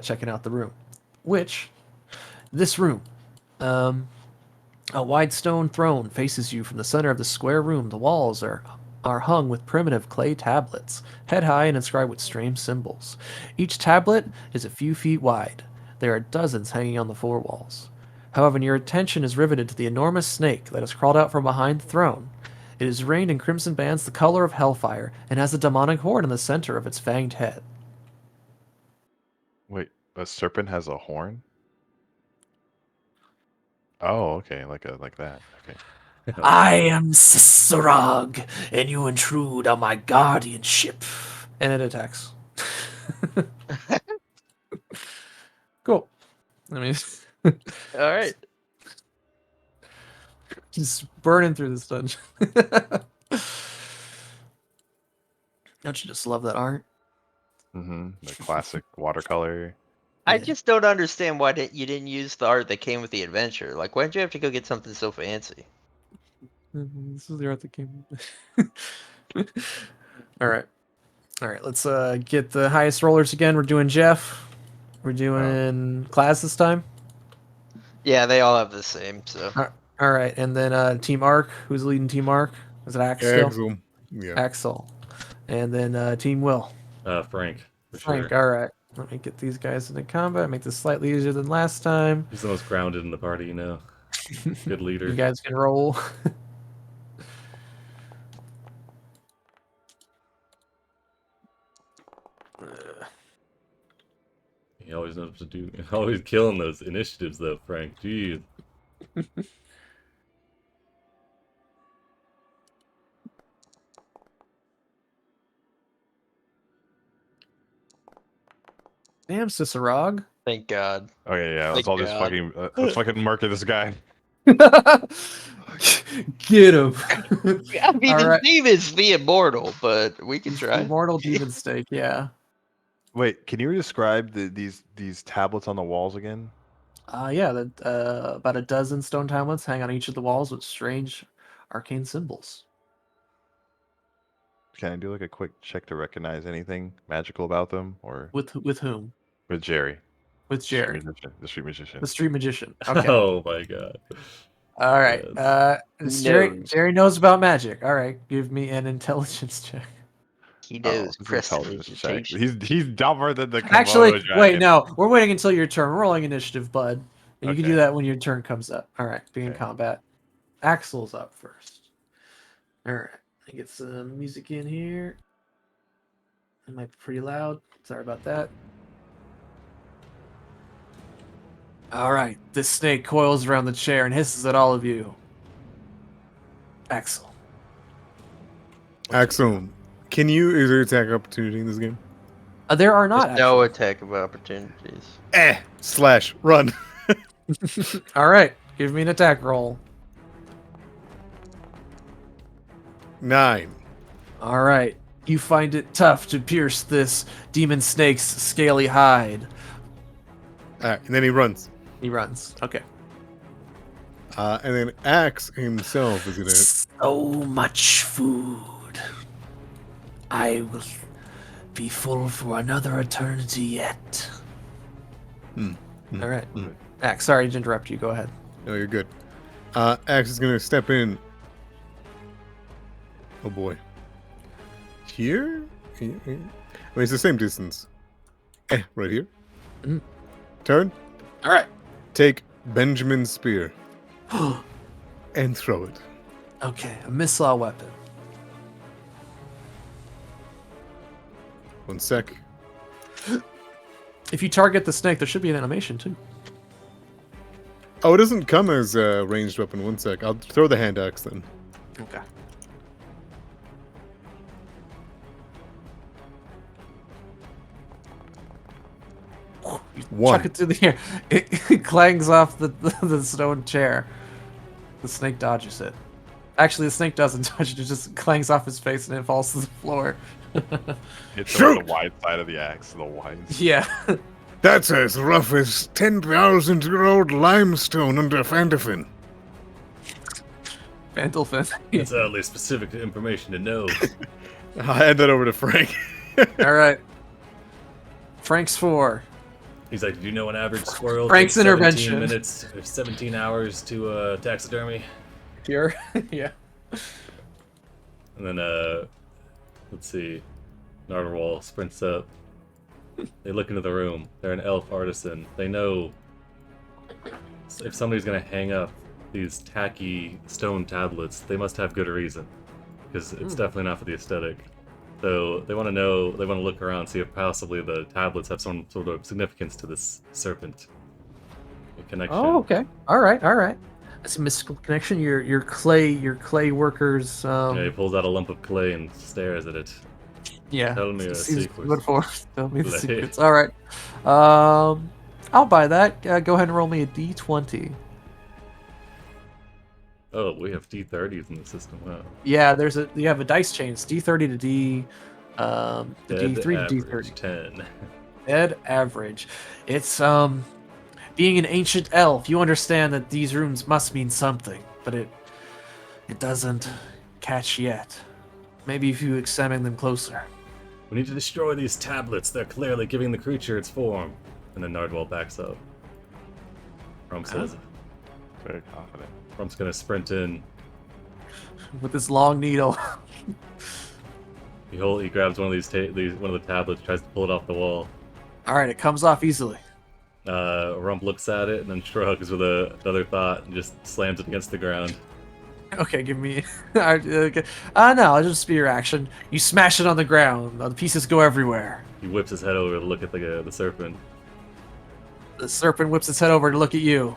checking out the room. This room, a wide stone throne faces you from the center of the square room. The walls are hung with primitive clay tablets, head high and inscribed with strange symbols. Each tablet is a few feet wide. There are dozens hanging on the floor walls. However, your attention is riveted to the enormous snake that has crawled out from behind the throne. It is rained in crimson bands the color of hellfire and has a demonic horn in the center of its fanged head. Wait, a serpent has a horn? Oh, okay, like that. Okay. I am Sisarog, and you intrude on my guardianship. And it attacks. Cool. I mean, all right. just burning through this dungeon. Don't you just love that art? The classic watercolor. I just don't understand why you didn't use the art that came with the adventure. Like, why did you have to go get something so fancy? This is the art that came. All right. Let's get the highest rollers again. We're doing Jeff. We're doing Class this time. Yeah, they all have the same. So. All right, and then Team Arc. Who's leading Team Arc? Is it Axel? Axel. Yeah. Axel. And then Team Will. Frank. For Frank. sure. All right. Let me get these guys into combat. Make this slightly easier than last time. He's the most grounded in the party, Good leader. You guys can roll. He always knows what to do. Always killing those initiatives, though, Frank. Jeez. Damn, Cicerog. Thank God. Okay, yeah, let's Thank all just God. let's fucking murder this guy. Get him. I mean, All his right. name is the Immortal, but we can try. Immortal Demon Stake, yeah. Wait, can you describe these tablets on the walls again? Yeah, about a dozen stone tablets hang on each of the walls with strange arcane symbols. Can I do like a quick check to recognize anything magical about them, or With whom? with Jerry, With Jerry, the street magician? the street magician. Okay. Oh my god. All right. Yes. Jerry Knows. Jerry knows about magic. All right. Give me an intelligence check. He Oh, knows this is intelligence check. prestidigitation. He's dumber than the Actually, Komodo dragon. wait, no. We're waiting until your turn. We're rolling initiative, bud. And you can do Okay. that when your turn comes up. All right. Be in Okay. combat. Axel's up first. All right. Let me get some music in here. It might be pretty loud. Sorry about that. All right. This snake coils around the chair and hisses at all of you. Axel. Axel, is there attack opportunity in this game? There are not. There's no actually. attack of opportunities. Slash, run. All right. Give me an attack roll. 9. All right. You find it tough to pierce this demon snake's scaly hide. Alright, and then he runs. He runs. Okay. And then Axe himself is gonna. So much food. I will be full for another eternity yet. All right. Axe, sorry to interrupt you. Go ahead. No, you're good. Axe is gonna step in. Oh boy. Here? I mean, it's the same distance. Right here. Mhm. Turn. All right. Take Benjamin's spear and throw it. Okay. A missile weapon. 1 sec. If you target the snake, there should be an animation too. Oh, it doesn't come as a ranged weapon. 1 sec. I'll throw the hand axe then. Okay. You 1. chuck it through the air. It clangs off the stone chair. The snake dodges it. Actually, the snake doesn't dodge it. It just clangs off his face and it falls to the floor. It's Shoot! the wide side of the axe. The wide. Yeah. That's as rough as 10,000-year-old limestone under Fandafin. Vandalfin. That's oddly specific information to know. I'll hand that over to Frank. All right. Frank's 4. He's like, do you know an average squirrel Frank's takes 17 intervention. minutes or 17 hours to taxidermy? Here. Yeah. And then, let's see. Narwhal sprints up. They look into the room. They're an elf artisan. They know if somebody's gonna hang up these tacky stone tablets, they must have good reason. Because it's definitely not for the aesthetic. So they want to know, they want to look around, see if possibly the tablets have some sort of significance to this serpent. A connection. Oh, okay. All right. All right. That's a mystical connection. Your clay workers. Yeah, he pulls out a lump of clay and stares at it. Yeah. Tell me a Seems secret. good for. Tell me the Clay. secrets. All right. I'll buy that. Go ahead and roll me a d20. Oh, we have D30s in the system. Wow. Yeah, you have a dice chain. It's d30 to d. To Dead d3 to average, d30. 10. Dead average. It's being an ancient elf, you understand that these runes must mean something, but it doesn't catch yet. Maybe if you examine them closer. We need to destroy these tablets. They're clearly giving the creature its form. And then Nardwell backs up. Rump says, Very confident. Rump's gonna sprint in. With this long needle. He grabs one of one of the tablets, tries to pull it off the wall. Alright, it comes off easily. Rump looks at it and then shrugs with another thought and just slams it against the ground. Okay, give me. Okay. No, I'll just be your action. You smash it on the ground. The pieces go everywhere. He whips his head over to look at the serpent. The serpent whips its head over to look at you.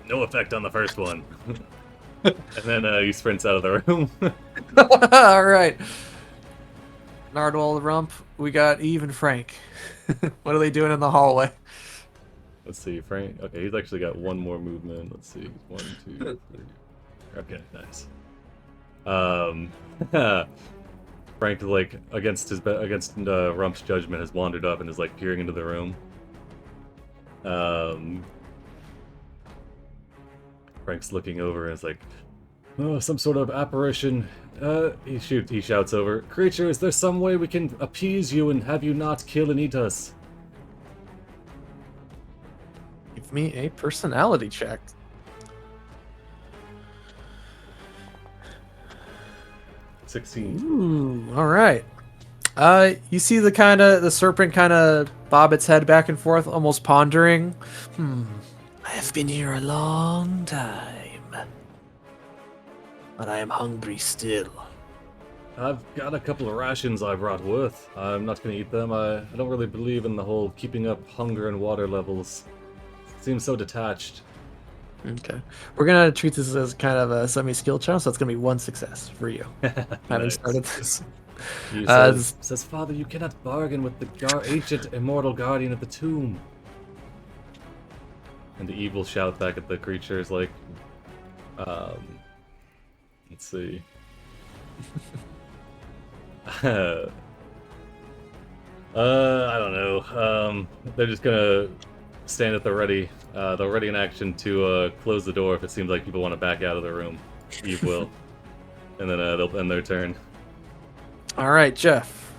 No effect on the first one. And then he sprints out of the room. Alright. Nardwell, Rump, we got Eve and Frank. What are they doing in the hallway? Let's see, Frank. Okay, he's actually got one more movement. Let's see, 1, 2, 3. Okay, nice. Frank, like against Rump's judgment, has wandered up and is like peering into the room. Frank's looking over and is like, oh, some sort of apparition. He shouts over, creature, is there some way we can appease you and have you not kill and eat us? Give me a personality check. 16. Ooh, all right. You see the serpent kind of bob its head back and forth, almost pondering. I have been here a long time, but I am hungry still. I've got a couple of rations I brought with. I'm not gonna eat them. I don't really believe in the whole keeping up hunger and water levels. Seems so detached. Okay. We're gonna treat this as kind of a semi-skill challenge, so it's gonna be one success for you. Having Nice. started this. He Uh, says, Father, you cannot bargain with the ancient immortal guardian of the tomb. And the evil shout back at the creatures like, let's see. I don't know. They're just gonna stand at the ready. They're ready in action to close the door if it seems like people want to back out of the room. Eve will. And then they'll end their turn. All right, Jeff.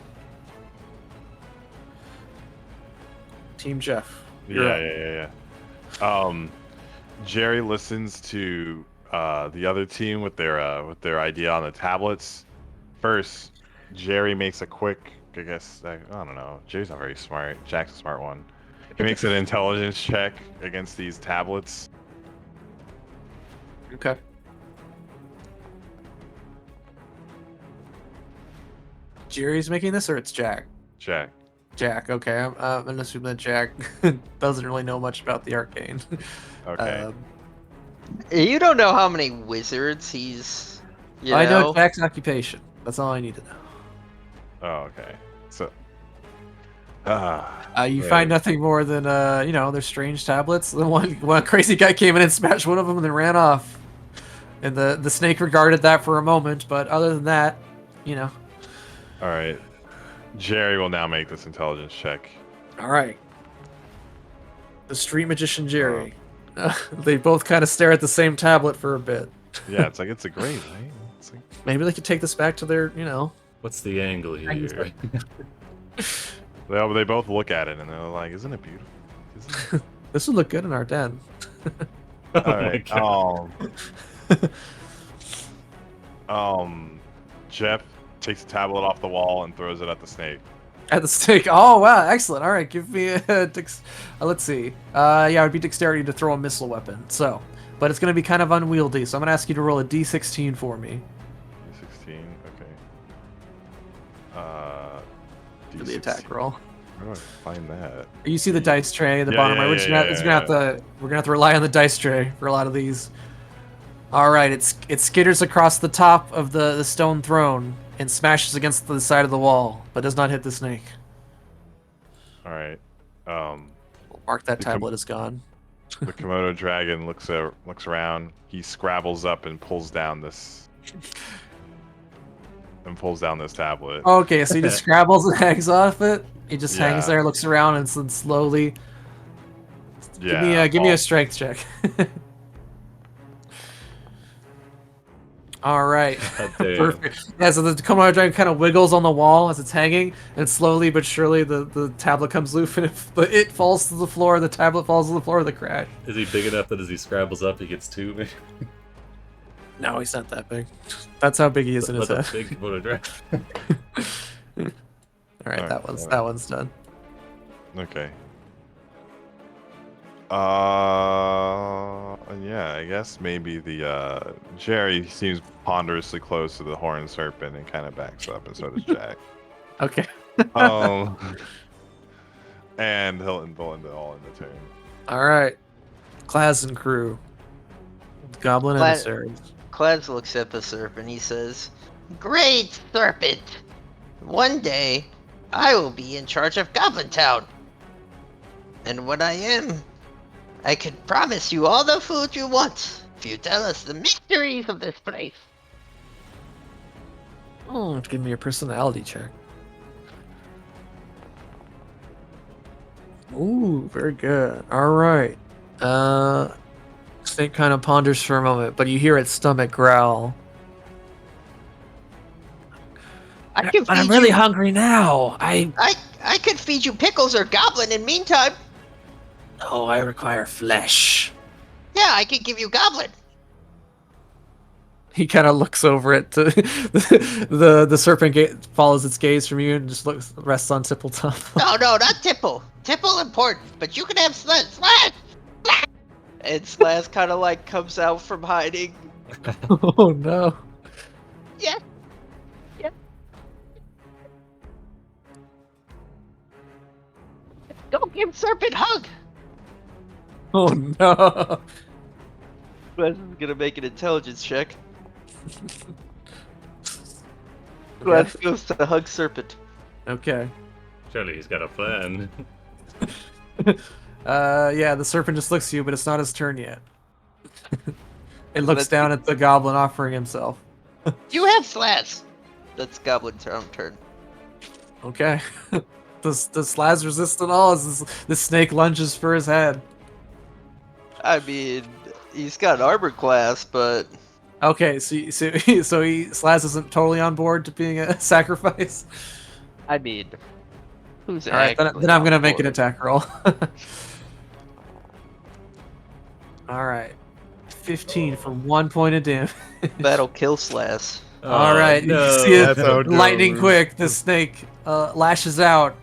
Team Jeff. You're up. Yeah. Jerry listens to the other team with their idea on the tablets. First, Jerry makes a quick, I don't know. Jerry's not very smart. Jack's a smart one. He makes an intelligence check against these tablets. Okay. Jerry's making this, or it's Jack? Jack. Jack. Okay. I'm gonna assume that Jack doesn't really know much about the arcane. Okay. You don't know how many wizards he's. I know Jack's occupation. That's all I need to know. Oh, okay. So. You find nothing more than there's strange tablets. The one crazy guy came in and smashed one of them and then ran off. And the snake regarded that for a moment, but other than that, All right. Jerry will now make this intelligence check. All right. The street magician Jerry. They both kind of stare at the same tablet for a bit. Yeah, it's like it's a grade, right? It's like... Maybe they could take this back to their, What's the angle here? They both look at it and they're like, "Isn't it beautiful? Isn't it?" This would look good in our den. Oh All my right. Jeff takes the tablet off the wall and throws it at the snake. At the stake. Oh, wow. Excellent. All right. Give me a let's see. Yeah, it would be dexterity to throw a missile weapon. So, but it's going to be kind of unwieldy. So I'm going to ask you to roll a d16 for me. D16. Okay. For the attack roll. Where do I find that? You see the dice tray at the Yeah, bottom yeah, right? We're gonna have to rely on the dice tray for a lot of these. All right, it skitters across the top of the stone throne and smashes against the side of the wall, but does not hit the snake. All right. Mark that tablet is gone. The Komodo dragon looks around. He scrabbles up and pulls down this tablet. Okay, so he just scrabbles and hangs off it. He just hangs there, looks around, and then slowly. Yeah. Give me a strength check. All right. Perfect. Yeah, so the Komodo dragon kind of wiggles on the wall as it's hanging, and slowly but surely the tablet comes loose, and it falls to the floor. The tablet falls to the floor of the crash. Is he big enough that as he scrabbles up, he gets two? Maybe? No, he's not that big. That's how big he is in his head. That's a big Komodo dragon. All right, that one's done. Okay. Yeah, I guess maybe the Jerry seems ponderously close to the horned serpent and kind of backs up, and so does Jack. Okay. And he'll all in the turn. All right. Class and crew. Goblin emissaries. Clads looks at the serpent. He says, "Great serpent! One day, I will be in charge of Goblin Town. And when I am, I can promise you all the food you want if you tell us the mysteries of this place." Give me a personality check. Ooh, very good. All right. Snake kind of ponders for a moment, but you hear its stomach growl. I can But I'm feed really you. hungry now. I could feed you pickles or goblin in meantime. Oh, I require flesh. Yeah, I could give you goblin. He kind of looks over it to the serpent follows its gaze from you and just rests on Tippletop. No, not Tipple. Tipple important, but you can have Slash. And Slash kind of like comes out from hiding. Oh no. Yeah. Go give Serpent hug. Oh no. Slash is gonna make an intelligence check. Slash goes to hug Serpent. Okay. Surely he's got a plan. Yeah, the serpent just looks at you, but it's not his turn yet. It looks That's- down at the goblin offering himself. You have Slash. That's Goblin's turn. Okay. Does Slaz resist at all as this snake lunges for his head? I mean, he's got an armor class, but Okay, so Slaz isn't totally on board to being a sacrifice. I mean, who's All right, then actually I'm gonna on make an board? attack roll. All right, 15 for 1 point of damage. That'll kill Slash. All right, you no. see it That's how it lightning goes. quick. The snake lashes out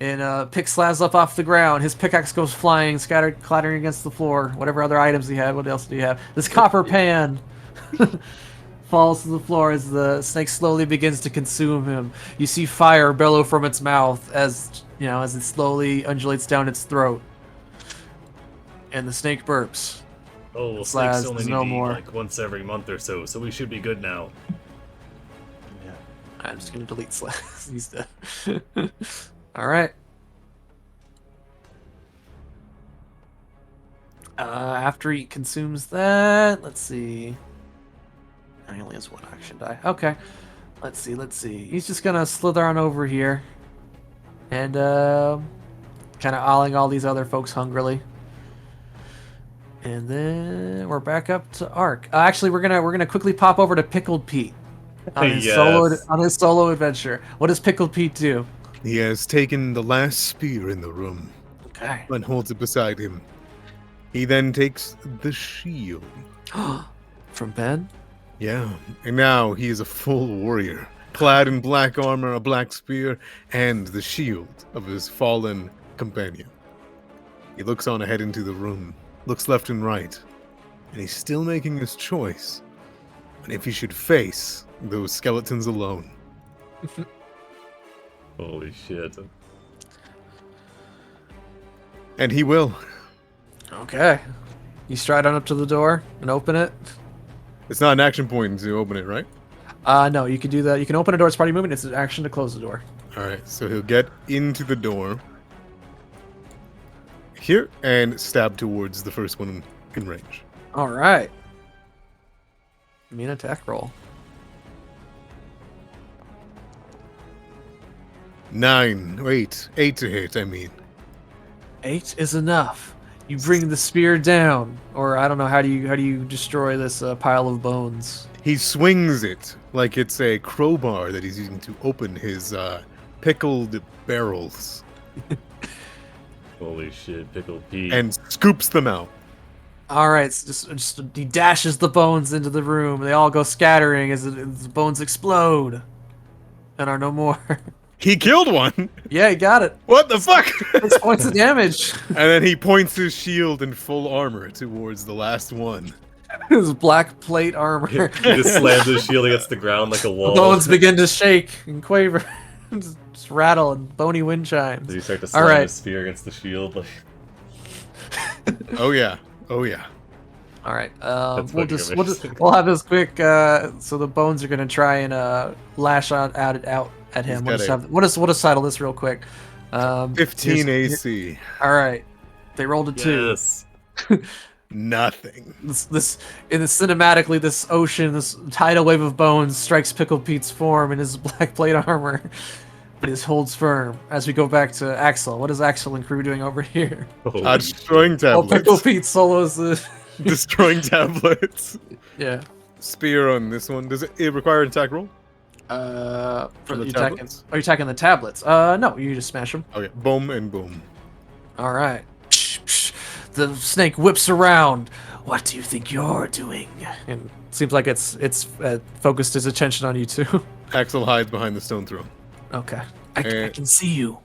and picks Slaz up off the ground. His pickaxe goes flying, clattering against the floor. Whatever other items he had. What else do you have? This copper pan falls to the floor as the snake slowly begins to consume him. You see fire bellow from its mouth as it slowly undulates down its throat. And the snake burps. Oh, well, Slaz snakes only is need no to eat more. like once every month or so we should be good now. I'm just gonna delete Slaz. He's dead. All right. After he consumes that, let's see. He only has one action die. Okay. Let's see. He's just gonna slither on over here, and kind of eyeing all these other folks hungrily. And then we're back up to Ark. Actually, we're gonna quickly pop over to Pickled Pete on his Yes. solo adventure. What does Pickled Pete do? He has taken the last spear in the room Okay. and holds it beside him. He then takes the shield. From Ben. Yeah, and now he is a full warrior, clad in black armor, a black spear, and the shield of his fallen companion. He looks on ahead into the room, looks left and right, and he's still making his choice. And if he should face those skeletons alone. Holy shit. And he will. Okay. You stride on up to the door and open it. It's not an action point to open it, right? No, you can do that. You can open a door as party movement. It's an action to close the door. Alright, so he'll get into the door here and stab towards the first one in range. All right. Give me an attack roll. 9, wait, 8 to hit, I mean. 8 is enough. You bring the spear down, or I don't know, how do you destroy this pile of bones? He swings it like it's a crowbar that he's using to open his pickled barrels Holy shit, Pickled Pete. and scoops them out. All right, so just he dashes the bones into the room. They all go scattering as the bones explode and are no more. He killed one! Yeah, he got it. What the fuck? 6 points of damage. And then he points his shield in full armor towards the last one. His black plate armor. He just slams his shield against the ground like a The wall. bones begin to shake and quaver, just rattle and bony wind chimes. Does he start to All slam right. his spear against the shield? Like, Oh yeah. Oh yeah. All right, That's we'll fucking amazing. we'll have this quick. So the bones are gonna try and lash out at him. He's got We'll just title this real quick. 15 here's- AC. All right, they rolled a 2. yes. Nothing. This in the cinematically, this ocean, this tidal wave of bones strikes Pickle Pete's form in his black plate armor, but his holds firm. As we go back to Axel, what is Axel and crew doing over here? Holy Destroying Oh, Pickle tablets. Pete solos the. Destroying tablets. Yeah. Spear on this one. Does it require an attack roll? For the you attacking? tablets? Are you attacking the tablets? No, you just smash them. Okay, boom and boom. All right. The snake whips around. What do you think you're doing? And it seems like it's focused his attention on you too. Axel hides behind the stone throne. Okay. I can see you.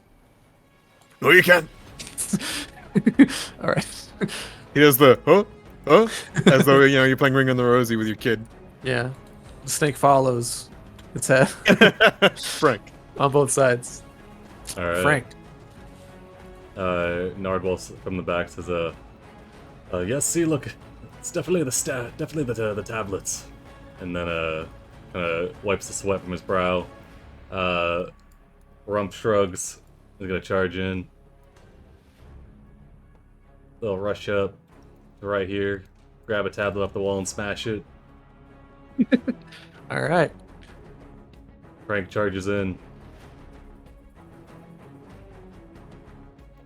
No, you can't. All right. He does the as though you're playing Ring on the Rosie with your kid. Yeah. The snake follows its head Frank. on both sides. All right. Frank. Nardwall from the back says, yes, see, look, it's definitely the tablets. And then, kind of wipes the sweat from his brow. Rump shrugs. He's gonna charge in. They'll rush up to right here, grab a tablet off the wall and smash it. All right. Frank charges in.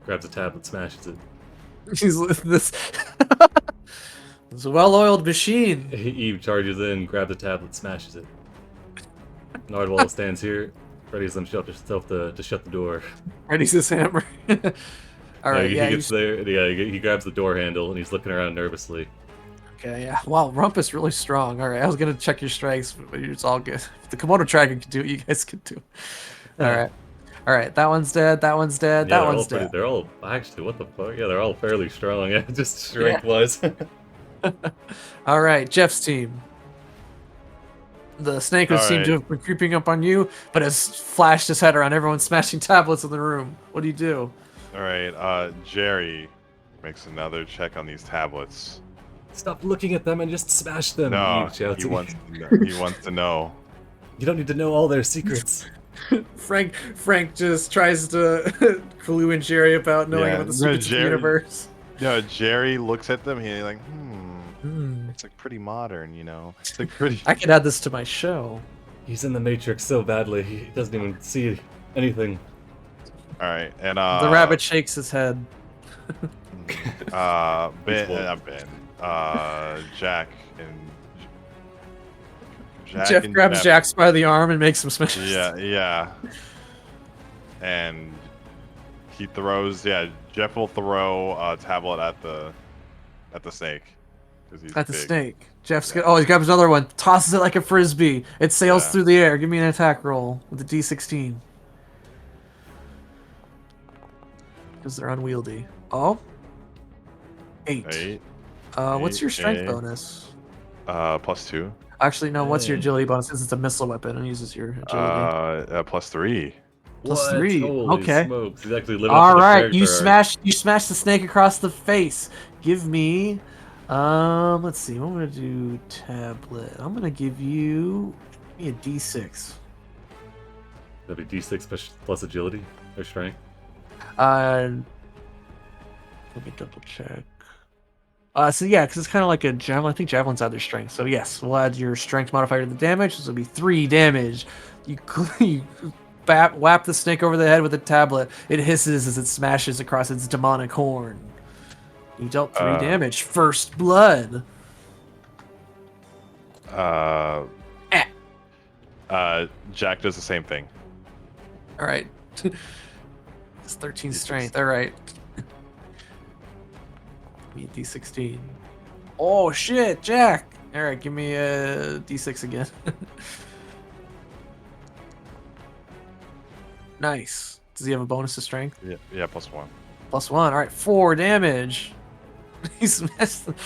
Grabs a tablet, smashes it. He's this. It's a well-oiled machine. Eve charges in, grabs the tablet, smashes it. Nardwall stands here, readies himself to shut the door. Ready's his hammer. All right. He Yeah. gets there. Yeah, he grabs the door handle and he's looking around nervously. Okay. Yeah. Wow. Rump is really strong. All right. I was gonna check your strengths, but it's all good. If the Komodo dragon can do it, you guys can do. All right. All right. That one's dead. That one's dead. Yeah, that one's dead. they're all actually, what the fuck? Yeah, they're all fairly strong. Yeah, just strength wise. All right. Jeff's team. The snake would All seem to right. have been creeping up on you, but has flashed his head around everyone, smashing tablets in the room. What do you do? All right, Jerry makes another check on these tablets. Stop looking at them and just smash them. No, Eve shouts. he wants to know. You don't need to know all their secrets. Frank just tries to clue in Jerry about knowing Yeah, about the no, secrets of the Jerry- universe. No, Jerry looks at them and he's like, Hmm. it's like pretty modern, you know. It's like pretty. I could add this to my show. He's in the Matrix so badly, he doesn't even see anything. All right, and The rabbit shakes his head. Jack and Jeff grabs Jax by the arm and makes him smash. Yeah. And he throws. Yeah, Jeff will throw a tablet at the snake. 'Cause he's At the big. snake. Jeff's he grabs another one, tosses it like a frisbee. It sails Yeah. through the air. Give me an attack roll with a D16. Because they're unwieldy. Oh. 8. 8. What's your strength eight. bonus? +2. Actually, no. What's your Hey. agility bonus? Since it's a missile weapon, and uses your agility. +3. Plus What? 3. Holy Okay. smokes. He's actually living All up to the right. character You arc. smash the snake across the face. Give me. Let's see. I'm gonna do tablet. I'm gonna give you me a D6. That'd be D6 plus agility or strength. Let me double check. So yeah, because it's kind of like a javelin. I think javelins add their strength. So yes, we'll add your strength modifier to the damage. This will be 3 damage. You whap the snake over the head with a tablet. It hisses as it smashes across its demonic horn. You dealt 3 damage. First blood. Jack does the same thing. All right. It's 13 strength. All right. Give me a D16. Oh shit, Jack. All right, give me a D6 again. Nice. Does he have a bonus to strength? Yeah, +1. +1. All right, 4 damage. He smashed. When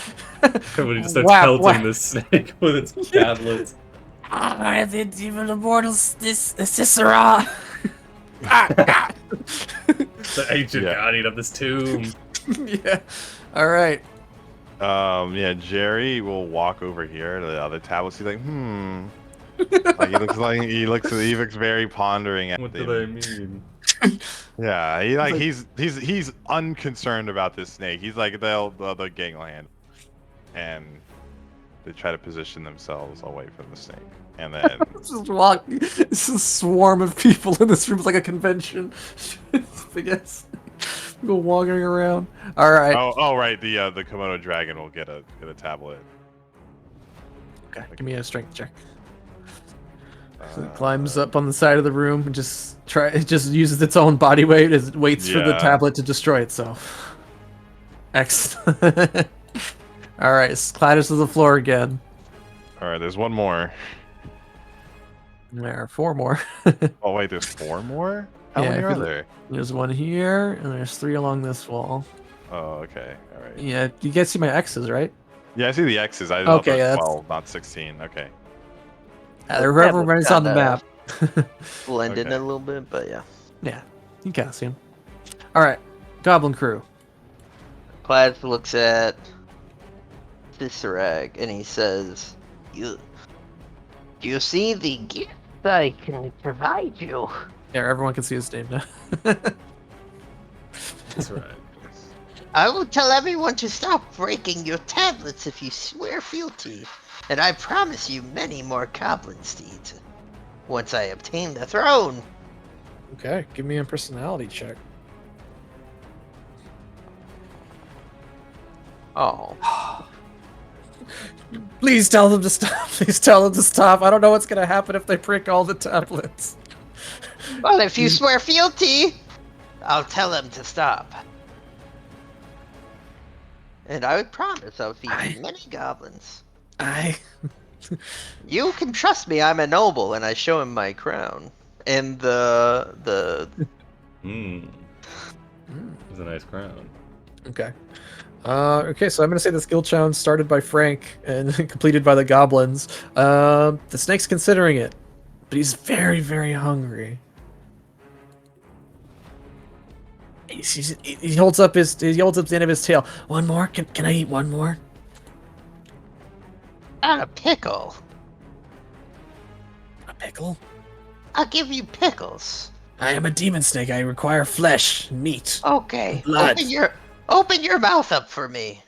he just starts Whap, pelting whap. this snake with its tablets. Ah, the demon immortals. This Cicera. The ancient Yeah. guardian of this tomb. Yeah. All right. Yeah, Jerry will walk over here to the other tablets. He's like, he looks very pondering at What do them. they mean? Yeah, he's unconcerned about this snake. He's like, the gang will handle. And They try to position themselves away from the snake, and then Just walk. This is a swarm of people in this room. It's like a convention. I guess. Go walking around. All right. oh right, the Komodo dragon will get a tablet. Okay. Give me a strength check. So it Uh, climbs up on the side of the room and it just uses its own body weight as it waits for the Yeah. tablet to destroy itself. Excellent. All right, it clatters to the floor again. All right, there's one more. There are 4 more. Oh wait, there's 4 more. How Yeah, many if are you- there? There's one here, and there's 3 along this wall. Oh, okay, all right. Yeah, you guys see my X's, right? Yeah, I see the X's. I thought Okay, there yeah, was that's- 12, not 16. Okay. They're Yeah, everybody's on the map. Blend in Okay. a little bit, but yeah. Yeah, you kind of see them. All right, Goblin Crew. Plaid looks at Thisarag and he says, "You see the gift I can provide you? Yeah, everyone can see his name now. That's right. I will tell everyone to stop breaking your tablets if you swear fealty, and I promise you many more goblin steeds once I obtain the throne." Okay, give me a personality check. Oh. Please tell them to stop. Please tell them to stop. I don't know what's gonna happen if they break all the tablets. Well, if you swear fealty, I'll tell them to stop. And I would promise I'll feed you many goblins. You can trust me, I'm a noble, and I show him my crown. And the It's a nice crown. Okay. Okay, so I'm gonna say this guild challenge started by Frank and completed by the goblins. The snake's considering it, but he's very, very hungry. He holds up the end of his tail. One more? Can I eat one more? and a pickle. A pickle? I'll give you pickles. I am a demon snake. I require flesh, meat. Okay. Blood. Open your mouth up for me.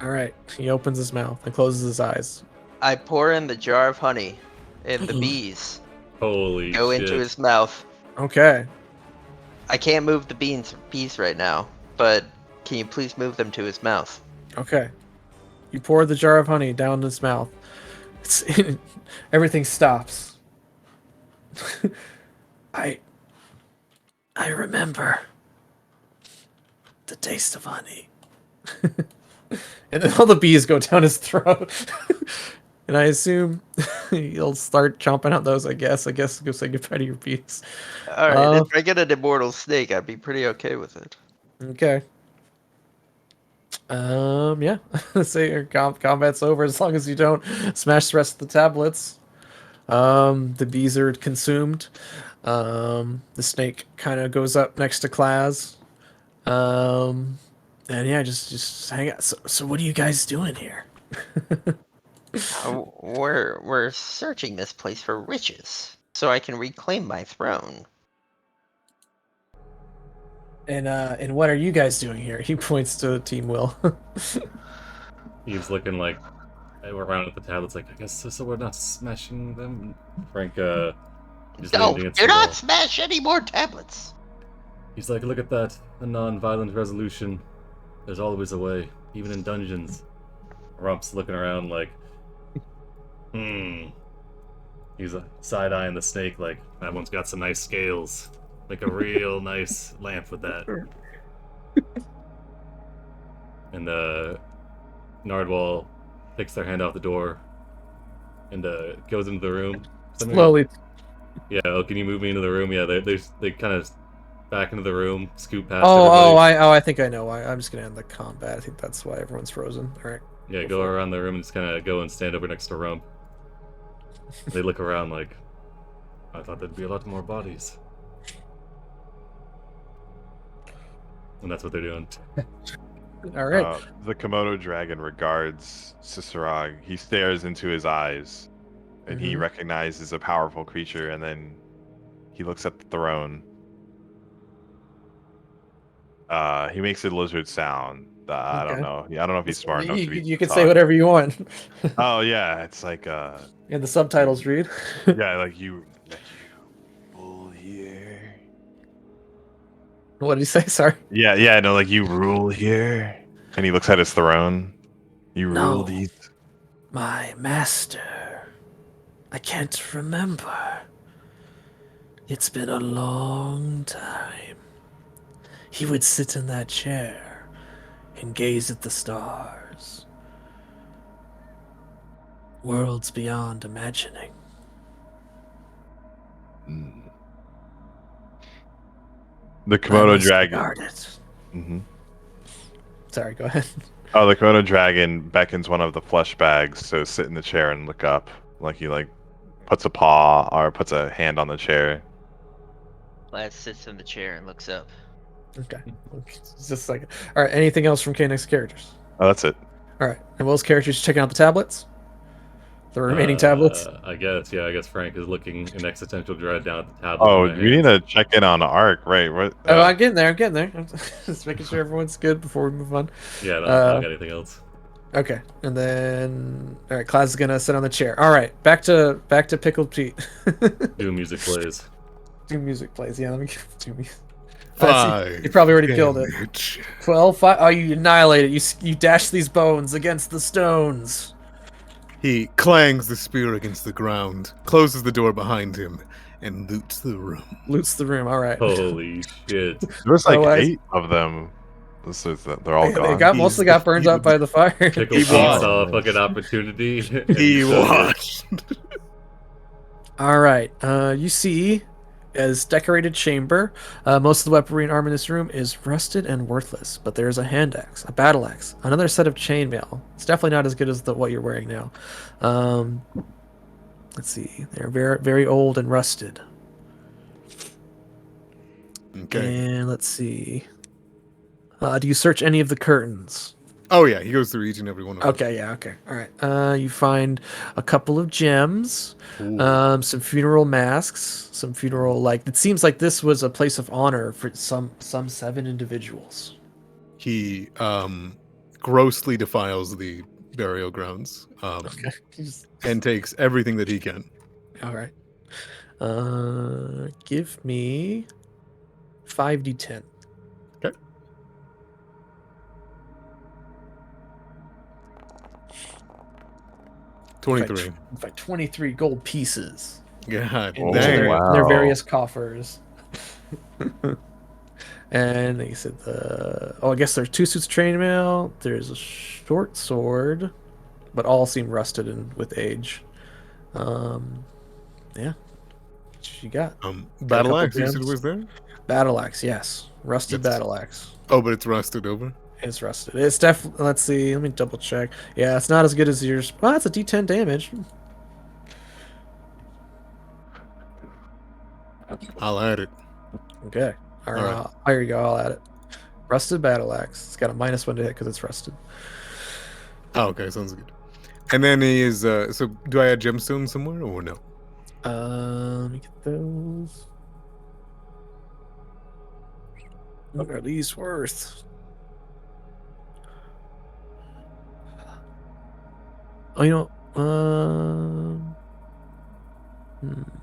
All right. He opens his mouth and closes his eyes. I pour in the jar of honey, and the bees Holy go shit. into his mouth. Okay. I can't move the bees right now, but can you please move them to his mouth? Okay. You pour the jar of honey down his mouth. Everything stops. I remember the taste of honey. And then all the bees go down his throat. And I assume he'll start chomping out those, I guess. Go say goodbye to your bees. Alright, if I get an immortal snake, I'd be pretty okay with it. Okay. Yeah. Say your combat's over as long as you don't smash the rest of the tablets. The bees are consumed. The snake kind of goes up next to Klaz. And yeah, just hang out. So what are you guys doing here? We're searching this place for riches, so I can reclaim my throne. And what are you guys doing here? He points to Team Will. He's looking like around at the tablets, like, I guess so we're not smashing them. Frank, just No, leaned against do the not wall. smash any more tablets. He's like, look at that, a non-violent resolution. There's always a way, even in dungeons. Rump's looking around like, He's side-eyeing the snake like, that one's got some nice scales. Like a real nice lamp with that. And Nardwall takes their hand off the door and goes into the room. Slowly. Yeah, oh, can you move me into the room? Yeah, they kind of back into the room, scoop past I think I know why. I'm just gonna end the combat. I think that's why everyone's frozen. All right. Yeah, go around the room and just kind of go and stand over next to Rump. They look around like, I thought there'd be a lot more bodies. And that's what they're doing. All right. The Komodo dragon regards Cicerag. He stares into his eyes, and he recognizes a powerful creature, and then he looks at the throne. He makes a lizard sound, I don't Okay. know. Yeah, I don't know if he's smart enough to be. You can say whatever you want. Oh yeah, it's like And the subtitles read. yeah, like you rule here. What did he say? Sorry. Yeah, no, like you rule here. And he looks at his throne. You rule No. these. My master. I can't remember. It's been a long time. He would sit in that chair and gaze at the stars. Worlds beyond imagining. Mm. The I Komodo must dragon. guard it. Hmm. Sorry, go ahead. Oh, the Komodo dragon beckons one of the flesh bags to sit in the chair and look up. Like he puts a paw or puts a hand on the chair. Laz sits in the chair and looks up. Okay. It's just like, all right. Anything else from K-Next characters? Oh, that's it. All right. And Will's characters checking out the tablets. The remaining tablets. I guess Frank is looking in existential dread down at the tablets. Oh, in my we need hands. to check in on Ark, right? What? Oh, I'm getting there. I'm getting there. I'm just making sure everyone's good before we move on. Yeah, no, I don't got anything else. Okay, and then all right, Claus is gonna sit on the chair. All right, back to Pickled Pete. Doom music plays. Do music plays. Yeah, let me get do music. 5. You probably already killed it. damage. 12, 5. Oh, you annihilate it. You dash these bones against the stones. He clangs the spear against the ground, closes the door behind him, and loots the room. Loots the room. All right. Holy shit! There was like Otherwise- 8 of them. This is they're all They gone. got mostly got burned up by the fire. Pickle He Pete saw a was. fucking opportunity. and He took it. watched. All right. You see, as decorated chamber, most of the weaponry and armor in this room is rusted and worthless. But there is a hand axe, a battle axe, another set of chainmail. It's definitely not as good as what you're wearing now. Let's see. They're very very old and rusted. Okay. And let's see. Do you search any of the curtains? Oh yeah, he goes through each and every one of them. Okay, yeah, okay. All right. You find a couple of gems, Ooh. some funeral masks, some funeral it seems like this was a place of honor for some 7 individuals. He grossly defiles the burial grounds Okay. and takes everything that he can. All right. Give me 5d10. Okay. If 23. I find 23 gold pieces God into dang. their Wow. various coffers. And they said I guess there's 2 suits of chainmail. There's a short sword, but all seem rusted and with age. Yeah. What you got? Battle couple axe, you said gems. was there? Battle axe, yes. Rusted That's- battle axe. Oh, but it's rusted over. It's rusted. It's definitely. Let's see. Let me double check. Yeah, it's not as good as yours. Well, that's a D10 damage. I'll add it. Okay. All right. Alright. Here you go. I'll add it. Rusted battle axe. It's got a -1 to hit because it's rusted. Oh, okay, sounds good. And then he is. So, do I add gemstones somewhere or no? Let me get those. What are these worth? Oh,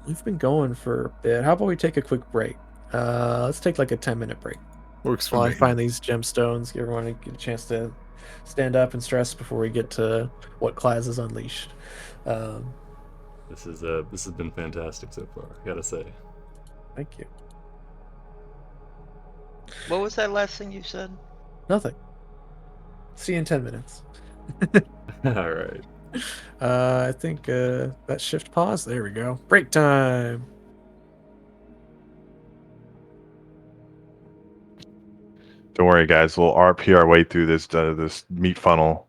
we've been going for a bit. How about we take a quick break? Let's take like a 10-minute break Works for while I me. find these gemstones. Give everyone get a chance to stand up and stress before we get to what class is unleashed. This has been fantastic so far. Gotta say. Thank you. What was that last thing you said? Nothing. See you in 10 minutes. All right. I think that shift pause. There we go. Break time. Don't worry, guys. We'll RP our way through this meat funnel.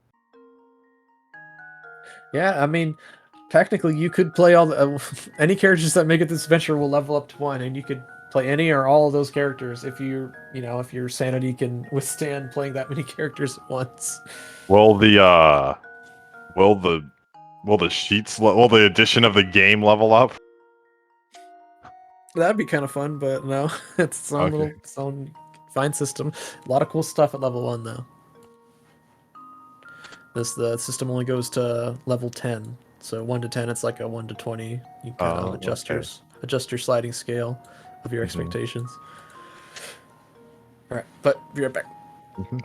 Yeah, I mean, technically, you could play all the any characters that make it this adventure will level up to 1, and you could play any or all of those characters if if your sanity can withstand playing that many characters at once. Will the sheets will the addition of the game level up? That'd be kind of fun, but no, it's its own Okay. its own fine system. A lot of cool stuff at level 1 though. The system only goes to level 10. So 1 to 10, it's like a 1 to 20. You kind of Oh, okay. adjust your sliding scale of your Mhm. expectations. All right, but be right back. Mhm.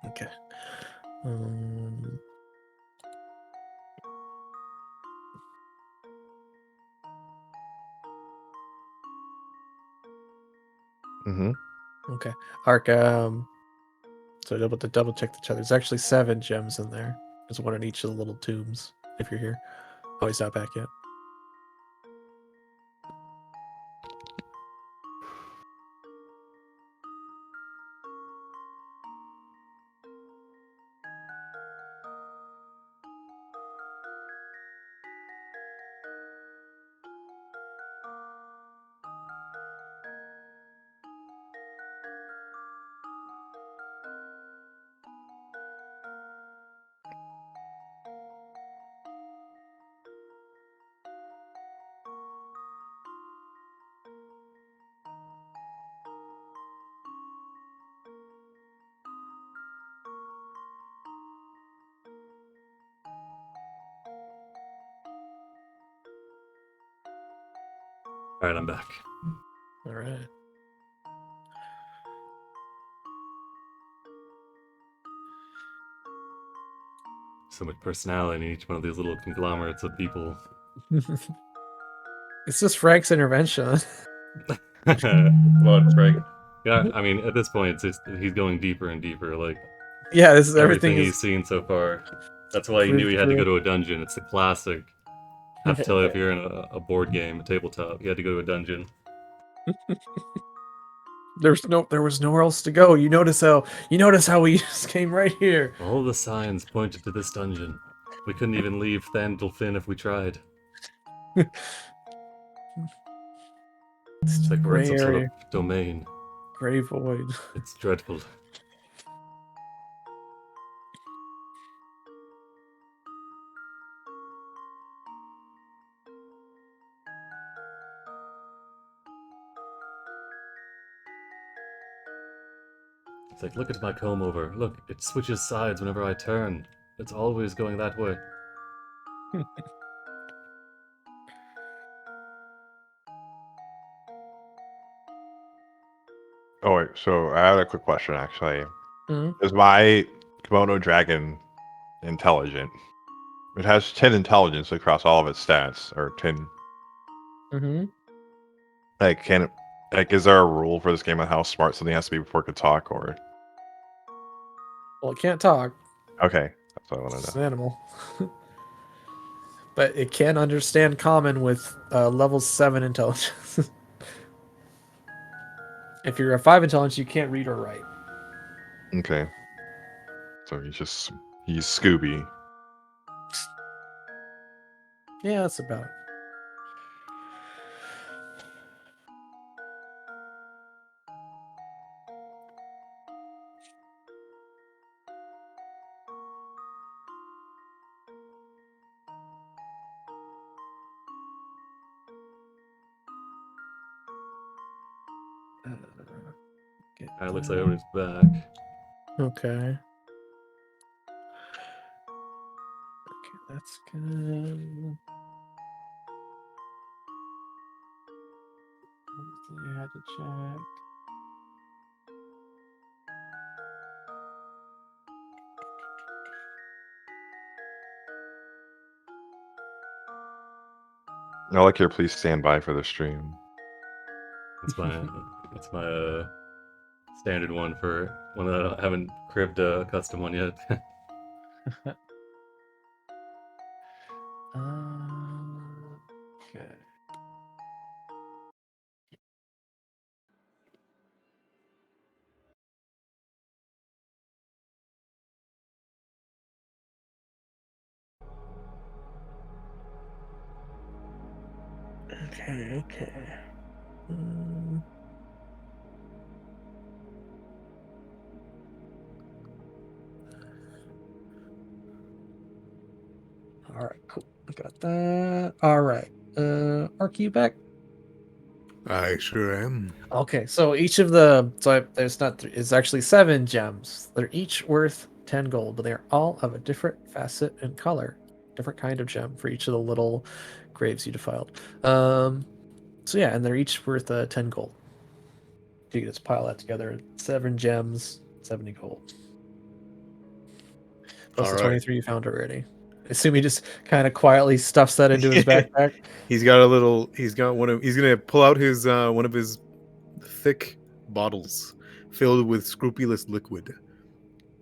Okay. Mm-hmm. Okay. Arc, so double check each other. There's actually 7 gems in there. There's one in each of the little tombs, if you're here. Oh, he's not back yet. All right, I'm back. All right. So much personality in each one of these little conglomerates of people. It's just Frank's intervention. Come on, Frank. Yeah, I mean, at this point, it's just, he's going deeper and deeper. Like Yeah, this is everything everything he's is seen so far. That's why he knew proved he had to go true. to a dungeon. It's the classic. Have to tell you if you're in a board game, a tabletop, you had to go to a dungeon. There was nowhere else to go. You notice how we just came right here. All the signs pointed to this dungeon. We couldn't even leave Thandalfin if we tried. It's like we're in Gray some sort of area, domain. gray void. It's dreadful. It's like, look at my comb over. Look, it switches sides whenever I turn. It's always going that way. Oh wait, so I had a quick question actually. Mhm. Is my Komodo dragon intelligent? It has 10 intelligence across all of its stats, or 10. Mm-hmm. Like, can it, like, is there a rule for this game of how smart something has to be before it could talk? Or Well, it can't talk. okay, that's what I want It's to an know. animal. But it can understand common with level 7 intelligence. If you're a 5 intelligence, you can't read or write. Okay, so he's Scooby. Yeah, that's about it. Get It looks like that. everybody's back. Okay. Okay, that's good. I had to check. I like your please stand by for the stream. It's my standard one for one that I haven't cribbed a custom one yet. Okay. Okay. Mm. All right, cool. I got that. All right. Arc, you back? I sure am. Okay, so each of there's not it's actually 7 gems. They're each worth 10 gold, but they're all of a different facet and color, different kind of gem for each of the little graves you defiled. So yeah, and they're each worth 10 gold. You can just pile that together. 7 gems, 70 gold. Plus All the right. 23 you found already. I assume he just kind of quietly stuffs that into his backpack. He's got a little. He's got one of. He's gonna pull out his one of his thick bottles filled with scrupulous liquid.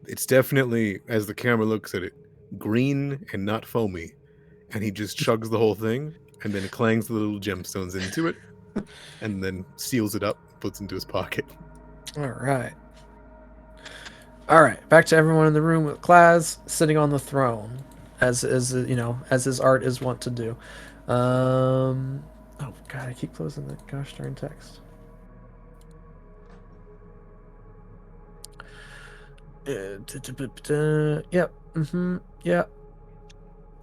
It's definitely, as the camera looks at it, green and not foamy. And he just chugs the whole thing and then clangs the little gemstones into it and then seals it up, puts it into his pocket. All right. All right. Back to everyone in the room with Klaz sitting on the throne, as his art is wont to do. Oh God, I keep closing that gosh darn text. Yep. Yep.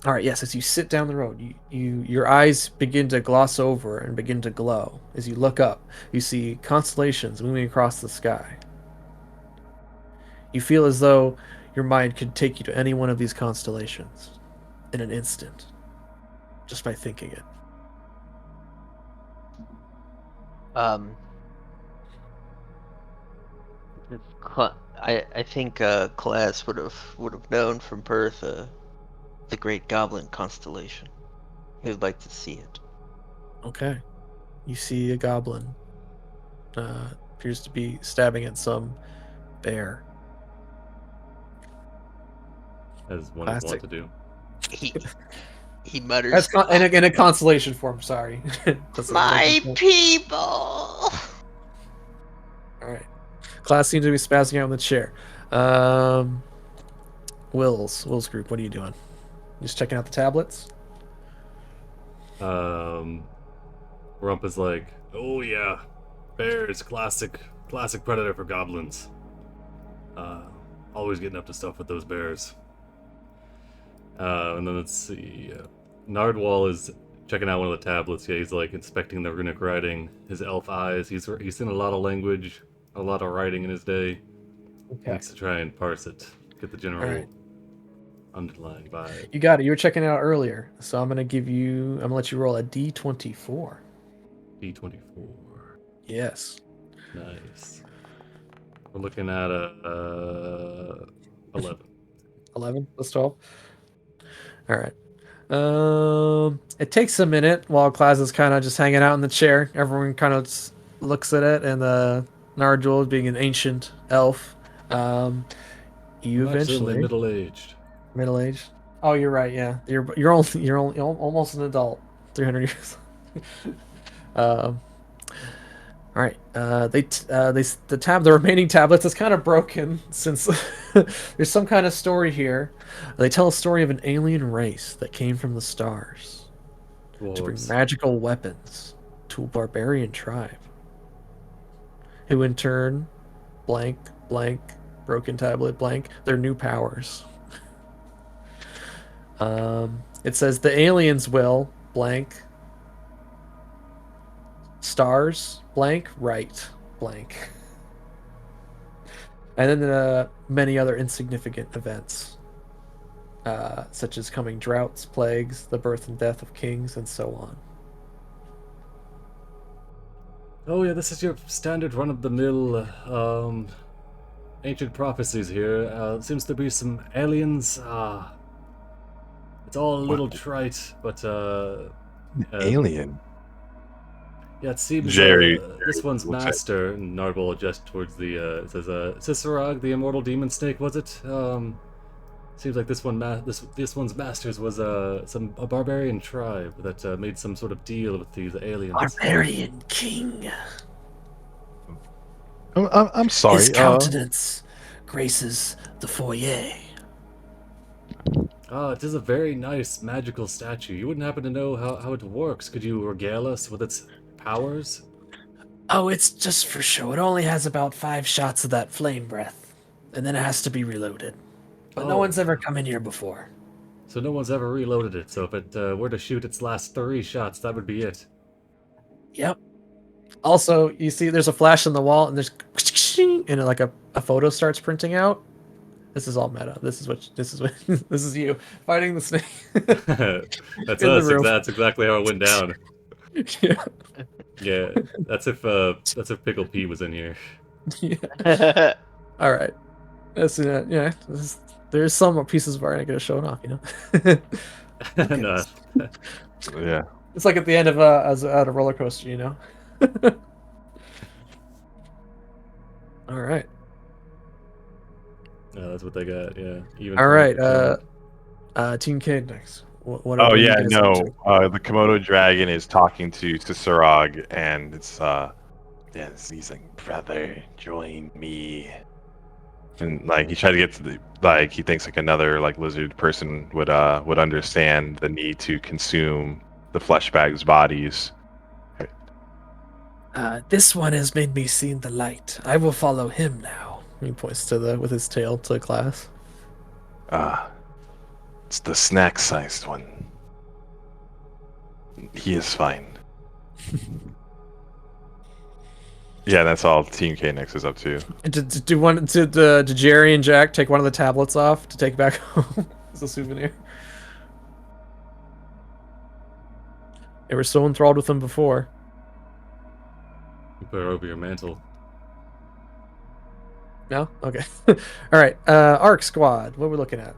All right. Yes. As you sit down the road, your eyes begin to gloss over and begin to glow. As you look up, you see constellations moving across the sky. You feel as though your mind could take you to any one of these constellations in an instant, just by thinking it. I think Class would have known from birth the Great Goblin constellation. He would like to see it. Okay. You see a goblin. Appears to be stabbing at some bear. As one is Classic. wont to do. He mutters, That's in a constellation form. Sorry. That's "My people." All right. Class seems to be spazzing out in the chair. Will's group. What are you doing? Just checking out the tablets. Rump is like, oh yeah, bears, classic predator for goblins. Always getting up to stuff with those bears. And then let's see, Nardwall is checking out one of the tablets. Yeah, he's like inspecting the runic writing. His elf eyes. He's seen a lot of language, a lot of writing in his day. Okay. Needs to try and parse it, get the general Alright. underlying vibe. You got it. You were checking it out earlier, so I'm gonna let you roll a D24. D24. Yes. Nice. We're looking at a 11. 11 plus 12. All right. It takes a minute while Klaz is kind of just hanging out in the chair. Everyone kind of looks at it, and Nardwall, being an ancient elf, you I'm eventually middle-aged. middle-aged. Oh, you're right. Yeah, you're only almost an adult. 300 years. All right. The remaining tablets is kind of broken since there's some kind of story here. They tell a story of an alien race that came from the stars to bring Dwarves. magical weapons to a barbarian tribe, who in turn, blank, broken tablet, blank, their new powers. It says the aliens will, blank, stars, blank, right, blank. And then many other insignificant events, such as coming droughts, plagues, the birth and death of kings, and so on. Oh yeah, this is your standard run-of-the-mill ancient prophecies here. Seems to be some aliens. It's all a little trite, but Alien. yeah, it seems Jerry this one's will check. master. And Nardwall adjusts towards the. It says, Cicerog, the immortal demon snake, was it? Seems like this one's masters was a barbarian tribe that made some sort of deal with these aliens. Barbarian king. I'm sorry. His countenance graces the foyer. It is a very nice magical statue. You wouldn't happen to know how it works. Could you regale us with its powers? Oh, it's just for show. It only has about 5 shots of that flame breath, and then it has to be reloaded. But no Oh. one's ever come in here before. So no one's ever reloaded it. So if it were to shoot its last 3 shots, that would be it. Yep. Also, you see there's a flash in the wall, and there's and like a photo starts printing out. This is all meta. This is you fighting the snake. That's In the us. room. That's exactly how it went down. Yeah. Yeah, that's if Pickle Pete was in here. Yeah. All right. That's yeah. There's some pieces of art I could have shown off, you know. Okay. No. Yeah. It's like at the end of as at a roller coaster, you know. All right. No, that's what they got. Yeah, even. All right. 20%. Team K next. What Oh are you yeah, guys up to? no. The Komodo dragon is talking to Cicerog, and it's yes, he's like, brother, join me. And like he tried to get to the like he thinks like another like lizard person would understand the need to consume the flesh bags' bodies. This one has made me see the light. I will follow him now. He points to with his tail to class. It's the snack-sized one. He is fine. Yeah, that's all Team K-Nix is up to. Did Jerry and Jack take one of the tablets off to take back home as a souvenir? They were so enthralled with them before. You put her over your mantle. No? Okay. All right. Arc Squad. What are we looking at?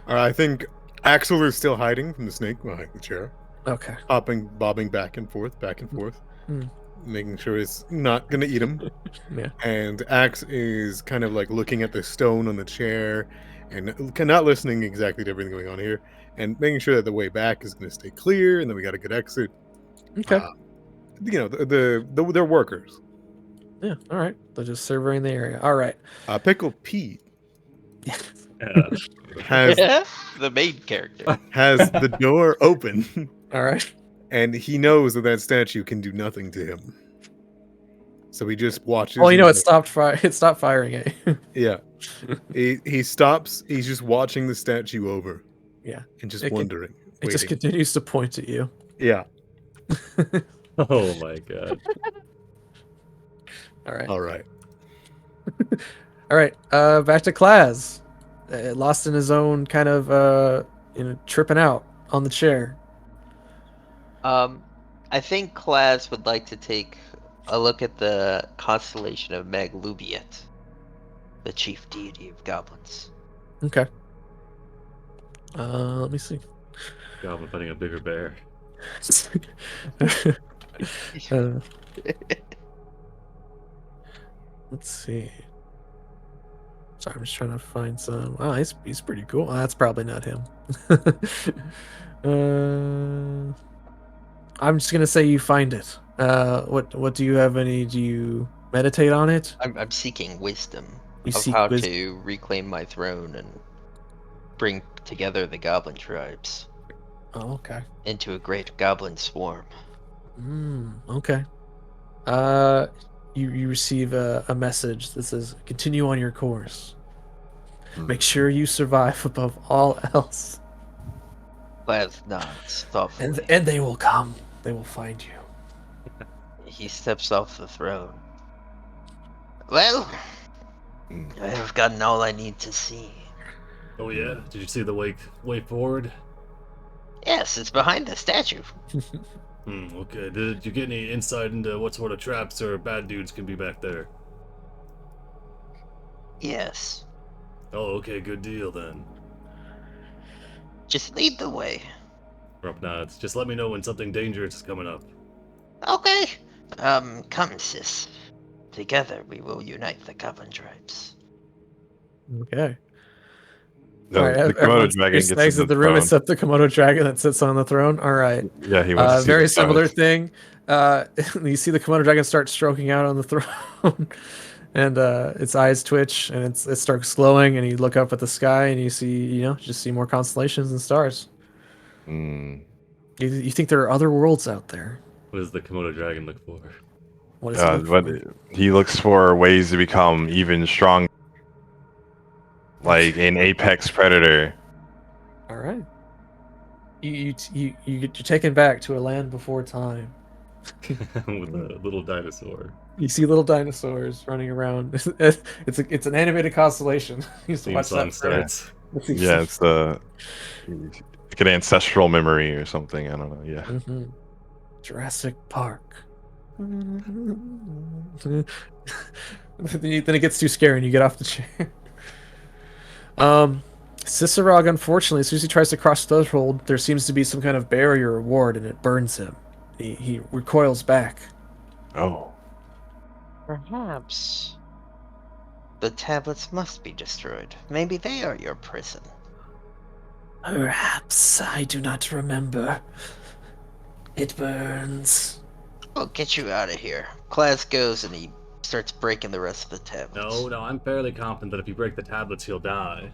I think Axel is still hiding from the snake behind the chair, Okay. bobbing back and forth, making sure it's not gonna eat him. Yeah. And Axe is kind of like looking at the stone on the chair and not listening exactly to everything going on here, and making sure that the way back is gonna stay clear, and then we got a good exit. Okay. You know, they're workers. Yeah. All right. They're just surveying the area. All right. Pickle Pete Yeah. has the main character. has the door open, All right. and he knows that statue can do nothing to him. So he just watches. Well, you know, it stopped firing at you. Yeah. He stops. He's just watching the statue over. Yeah. And just It wondering. It just waiting. continues to point at you. Yeah. Oh my god. All right. All right. All right. Back to Klaz. Lost in his own kind of tripping out on the chair. I think Klaz would like to take a look at the constellation of Maglubiet, the chief deity of goblins. Okay. Let me see. Goblin fighting a bigger bear. Let's see. Sorry, I'm just trying to find some. Oh, he's pretty cool. That's probably not him. I'm just gonna say you find it. What do you have any? Do you meditate on it? I'm seeking wisdom You of seek how wisdom. to reclaim my throne and bring together the goblin tribes Oh, okay. into a great goblin swarm. Okay. You receive a message that says, "Continue on your course. Make sure you survive above all else, Klaz nods thoughtfully. and they will come. They will find you." He steps off the throne. Well, I have gotten all I need to see. Oh yeah. Did you see the way forward? Yes, it's behind the statue. Okay. Did you get any insight into what sort of traps or bad dudes can be back there? Yes. Oh, okay. Good deal then. Just lead the way. Rump nods. Just let me know when something dangerous is coming up. Okay. Come, sis. Together we will unite the goblin tribes. Okay. The, All right, the Komodo everyone dragon gets exits to the room throne. except the Komodo dragon that sits on the throne. All right. Yeah, he wants to see Very the similar stars. thing. You see the Komodo dragon start stroking out on the throne, and its eyes twitch, and it starts glowing, and you look up at the sky, and you see, just see more constellations and stars. Mm. You think there are other worlds out there. What does the Komodo dragon look for? What is it? But he looks for ways to become even stronger, like an apex predator. All right. You're taken back to a land before time. With a little dinosaur. You see little dinosaurs running around. It's an animated constellation. You used to Theme watch song that forever. starts. Yeah, it's like an ancestral memory or something. I don't know. Yeah. Mm-hmm. Jurassic Park. Then it gets too scary and you get off the chair. Cicerog, unfortunately, as soon as he tries to cross the threshold, there seems to be some kind of barrier or ward, and it burns him. He recoils back. Oh. Perhaps the tablets must be destroyed. Maybe they are your prison. Perhaps I do not remember. It burns. I'll get you out of here. Class goes and he starts breaking the rest of the tablets. No, I'm fairly confident that if you break the tablets, he'll die.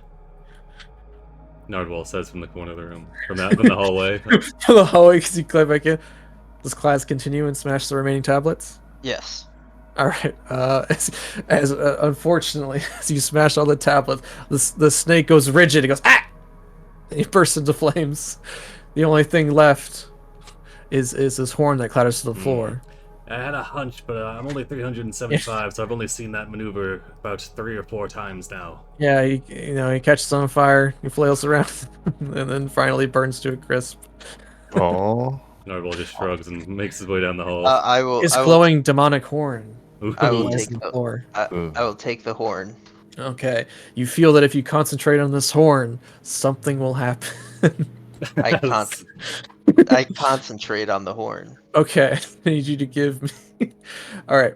Nardwall says from the corner of the room, from the hallway. From the hallway, because you climb back in. Does class continue and smash the remaining tablets? Yes. All right. As unfortunately, as you smash all the tablets, the snake goes rigid. It goes ah, and he bursts into flames. The only thing left is this horn that clatters to the floor. I had a hunch, but I'm only 375, so I've only seen that maneuver about 3 or 4 times now. Yeah, he catches on fire, he flails around, and then finally burns to a crisp. Oh. Nardwall just shrugs and makes his way down the hall. I will. His I will, glowing demonic horn I will Ooh. lies take on the the. floor. I will take the horn. Okay, you feel that if you concentrate on this horn, something will happen. I concentrate on the horn. Okay, I need you to give me. All right.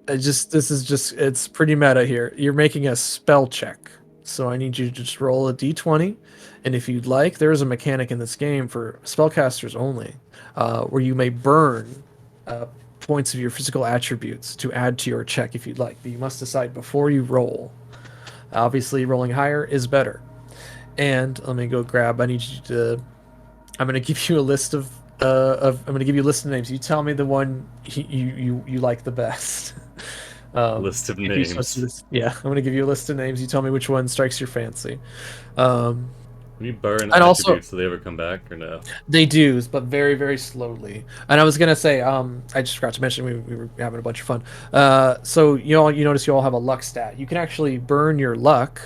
It's pretty meta here. You're making a spell check, so I need you to just roll a d20, and if you'd like, there is a mechanic in this game for spellcasters only, where you may burn points of your physical attributes to add to your check if you'd like, but you must decide before you roll. Obviously, rolling higher is better. And let me go grab. I need you to. I'm going to give you a list of. I'm going to give you a list of names. You tell me the one you like the best. List of if you're names. supposed to do yeah, I'm going to give you a list of names. You tell me which one strikes your fancy. Can you burn And attributes also- so they ever come back, or no? They do, but very, very slowly. And I was gonna say, I just forgot to mention we were having a bunch of fun. So you notice you all have a luck stat. You can actually burn your luck.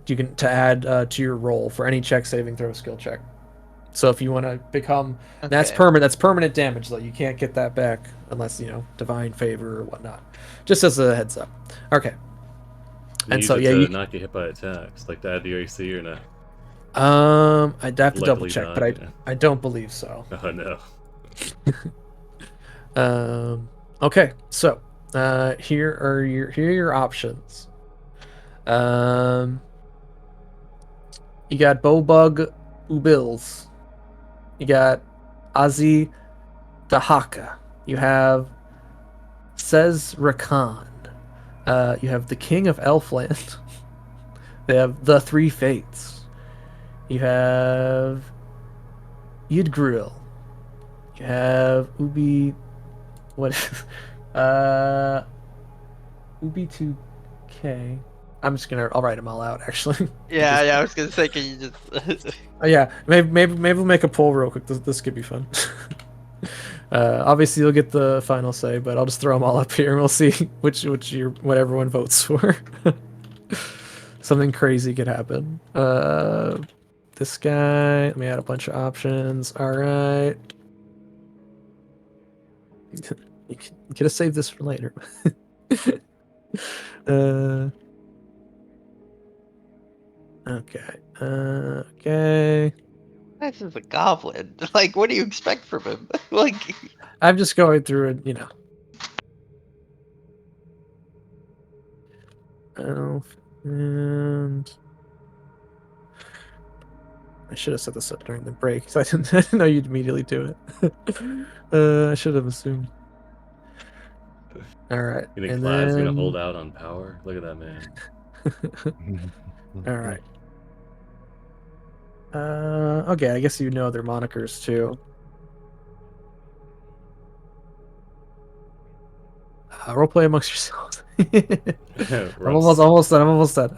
You can to add to your roll for any check, saving throw, skill check. So if you want to become, that's Okay. permanent. That's permanent damage though. You can't get that back unless divine favor or whatnot. Just as a heads up. Okay. You And use so it yeah, to you not get hit by attacks, like to add to your AC or no? I'd have to double Likely check, not, but yeah. I don't believe so. Oh no. Okay, so here are your options. You got Bowbug Ubils. You got Azi Dahaka. You have Says Rakan. You have the King of Elfland. They have the Three Fates. You have Yidgril. You have Ubi. What? Ubi 2K. I'll write them all out actually. Yeah, I was gonna say, can you just? Yeah, maybe we'll make a poll real quick. This could be fun. Obviously you'll get the final say, but I'll just throw them all up here and we'll see what everyone votes for. Something crazy could happen. This guy. Let me add a bunch of options. All right. You could have saved this for later. Okay. Okay. This is a goblin. Like, what do you expect from him? Like, I'm just going through it, And I should have set this up during the break because I didn't know you'd immediately do it. I should have assumed. All right. You think And Clyde's then... gonna hold out on power? Look at that man. All right. Okay, I guess you know their monikers too. Roleplay amongst yourselves. I'm almost done.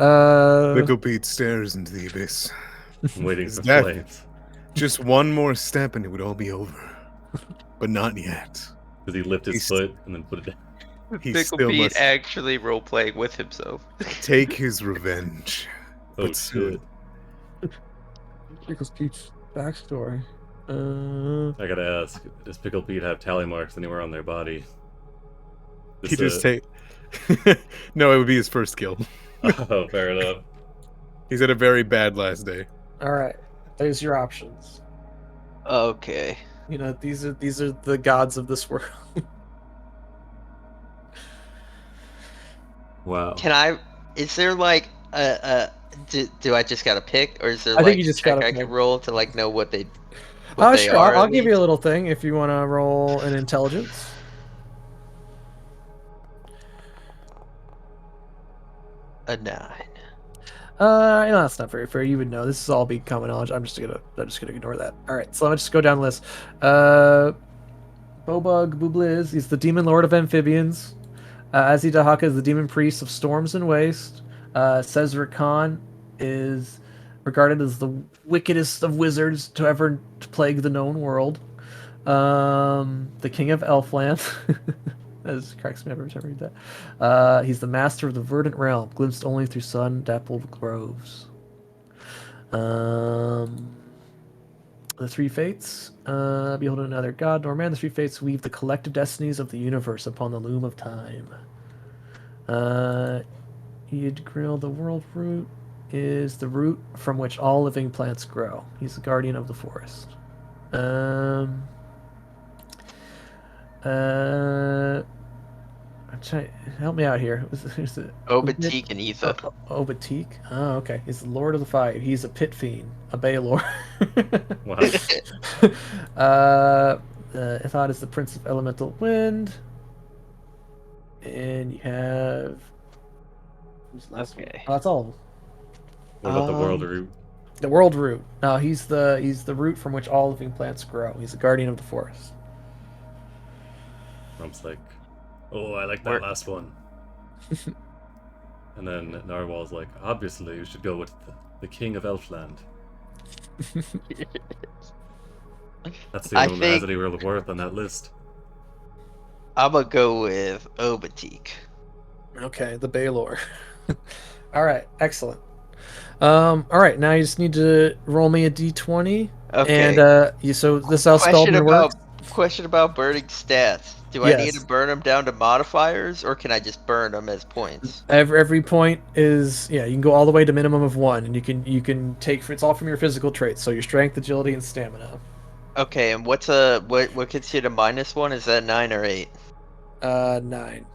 Little Pete stares into the abyss. I'm waiting Is for that- flames. Just one more step and it would all be over. But not yet. Does he lift his He's- foot and then put it down? He Pickle still Pete must actually role playing with himself. take his revenge. Oh But soon. shit. Pickles Pete's backstory. I gotta ask, does Pickle Pete have tally marks anywhere on their body? He This, just take. No, it would be his first kill. Oh, fair enough. He's had a very bad last day. All right, there's your options. Okay. You know, these are the gods of this world. Wow. Can I? Is there like a do I just gotta pick, or is there I think like you a just check gotta I pick. can roll to like know what they Sure, are I'll at give you a least? little thing if you want to roll an intelligence. A 9. No, that's not very fair. You would know. This is all be common knowledge. I'm just gonna ignore that. All right, so let's just go down the list. Bobug Bubliz, he's the demon lord of amphibians. Azidahaka is the demon priest of storms and waste. Cesar Khan is regarded as the wickedest of wizards to ever plague the known world. The king of Elfland. That cracks me up every time I read that. He's the master of the verdant realm, glimpsed only through sun-dappled groves. The three fates. Behold another god nor man. The three fates weave the collective destinies of the universe upon the loom of time. Yidgril, the world root, is the root from which all living plants grow. He's the guardian of the forest. Help me out here. Who's the Obatik and Etha. Obatik? Oh, okay. He's the Lord of the Fight. He's a pit fiend, a Baylor. Wow. Ithad is the Prince of Elemental Wind. And you have. Who's the last one? Okay. Oh, that's all of them. What about the world root? The World Root. No, he's the root from which all living plants grow. He's the guardian of the forest. Rump's like, oh, I like that Where- last one. And then Narwhal's like, obviously you should go with the king of Elfland. That's the I only one that has think- any real worth on that list. I'm gonna go with Obatik. Okay, the Baylor. All right, excellent. All right, now you just need to roll me a d20. Okay. And so this is how Spellman works. Question about burning stats. Do I need Yes. to burn them down to modifiers, or can I just burn them as points? Every point is you can go all the way to minimum of 1, and you can take it's all from your physical traits, so your strength, agility, and stamina. Okay, and what considered a -1? Is that 9 or 8? 9.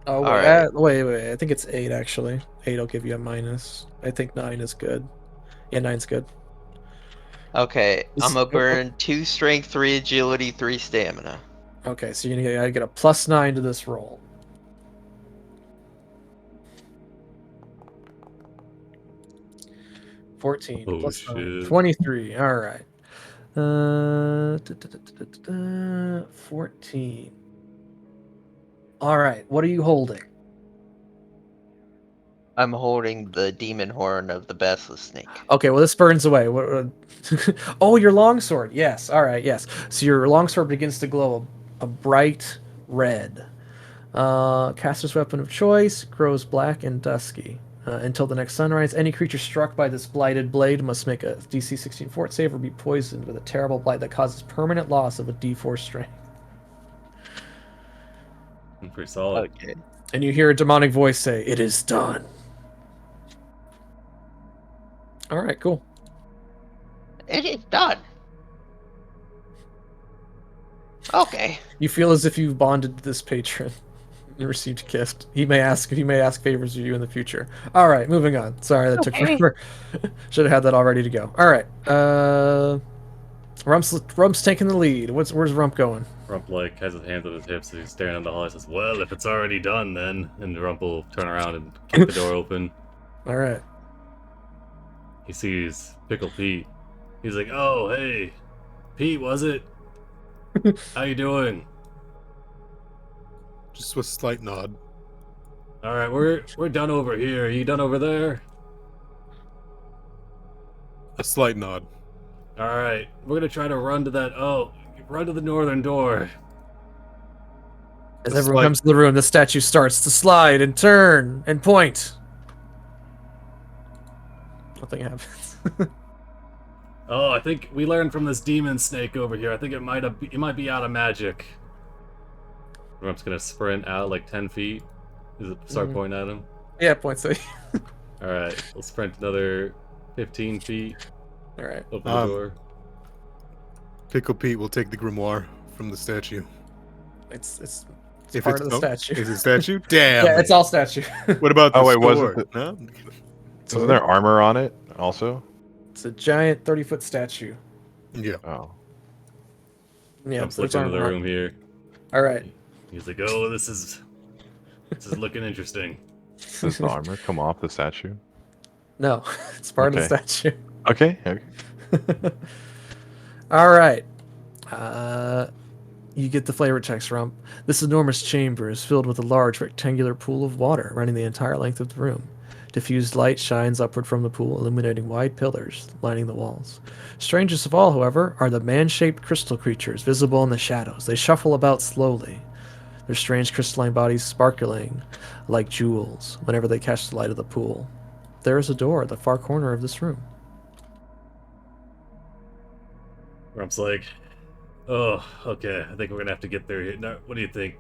Oh All wait, right. wait. I think it's 8 actually. 8 will give you a minus. I think 9 is good. Yeah, 9's good. Okay, This- I'm gonna burn 2 strength, 3 agility, 3 stamina. Okay, so you're gonna get a +9 to this roll. $14 Oh, plus 9, shit. 23. All right. 14. All right. What are you holding? I'm holding the demon horn of the Basilisk Snake. Okay, well this burns away. Oh, your longsword. Yes. All right. Yes. So your longsword begins to glow a bright red. Caster's weapon of choice grows black and dusky until the next sunrise. Any creature struck by this blighted blade must make a DC 16 fort save or be poisoned with a terrible blight that causes permanent loss of a D4 strength. Pretty solid. Okay. And you hear a demonic voice say, "It is done." All right, cool. It is done. Okay. You feel as if you've bonded to this patron and received a gift. He may ask favors of you in the future. All right, moving on. Sorry, that took forever. Should have had that all ready to go. All right. Rump's taking the lead. Where's Rump going? Rump like has his hands on his hips and he's staring at the hall and says, well, if it's already done then. And Rump will turn around and kick the door open. All right. He sees Pickle Pete. He's like, oh, hey, Pete, was it? How you doing? Just a slight nod. All right, we're done over here. Are you done over there? A slight nod. All right, we're gonna try to run to the northern door. As The everyone slide- comes to the room, the statue starts to slide and turn and point. Nothing happens. Oh, I think we learned from this demon snake over here. I think it might be out of magic. I'm just gonna sprint out like 10 feet. Start pointing at him? Yeah, points at you. Alright, we'll sprint another 15 feet. Alright. Open the door. Pickle Pete will take the grimoire from the statue. It's If part of the statue. Is it statue? Damn. Yeah, it's all statue. What about the Oh, wait, sword? wasn't No? Wasn't there armor on it also? It's a giant 30-foot statue. Yeah. Oh. Yeah, I'm looking into the room here. Alright. He's like, oh, this is looking interesting. Does the armor come off the statue? No, it's part of the Okay. statue. Okay. All right. You get the flavor text, Rump. This enormous chamber is filled with a large rectangular pool of water running the entire length of the room. Diffused light shines upward from the pool, illuminating wide pillars lining the walls. Strangest of all, however, are the man-shaped crystal creatures visible in the shadows. They shuffle about slowly, their strange crystalline bodies sparkling like jewels whenever they catch the light of the pool. There is a door at the far corner of this room. Rump's like, oh, okay, I think we're gonna have to get there here. What do you think,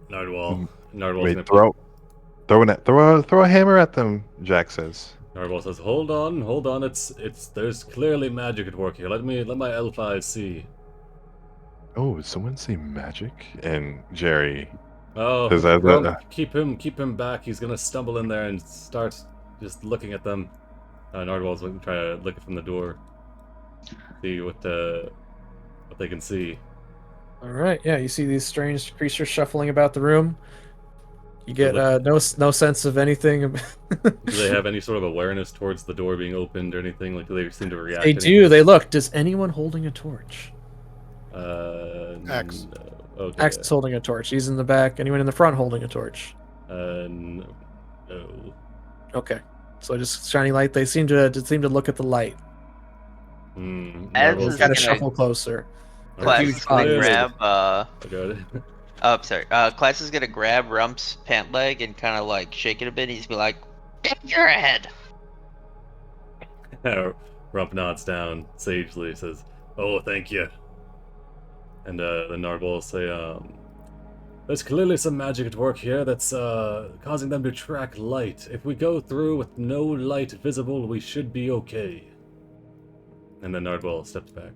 Nardwal? Nardwal's Wait, gonna throw a hammer at them, Jack says. Nardwal says, hold on, there's clearly magic at work here. Let my elf eyes see. Oh, did someone say magic? And Jerry. Oh, Is that- Rump, keep him back. He's gonna stumble in there and start just looking at them. Nardwal's gonna try to look from the door, see what they can see. All right, yeah, you see these strange creatures shuffling about the room. You get no sense of anything. Do they have any sort of awareness towards the door being opened or anything? Like, do they seem to react? They to do. anything? They look. Does anyone holding a torch? Axe. No. Okay. Axe is holding a torch. He's in the back. Anyone in the front holding a torch? No. Okay. So just shining light. They seem to look at the light. As Nardwal's is Got to gonna- shuffle closer. Class huge is gonna bodies. grab. Okay. Sorry. Class is gonna grab Rump's pant leg and kind of like shake it a bit. He's gonna be like, "Get your head." Rump nods down sagely, says, "Oh, thank you." And the Nardwal will say, "There's clearly some magic at work here that's causing them to track light. If we go through with no light visible, we should be okay." And then Nardwal steps back.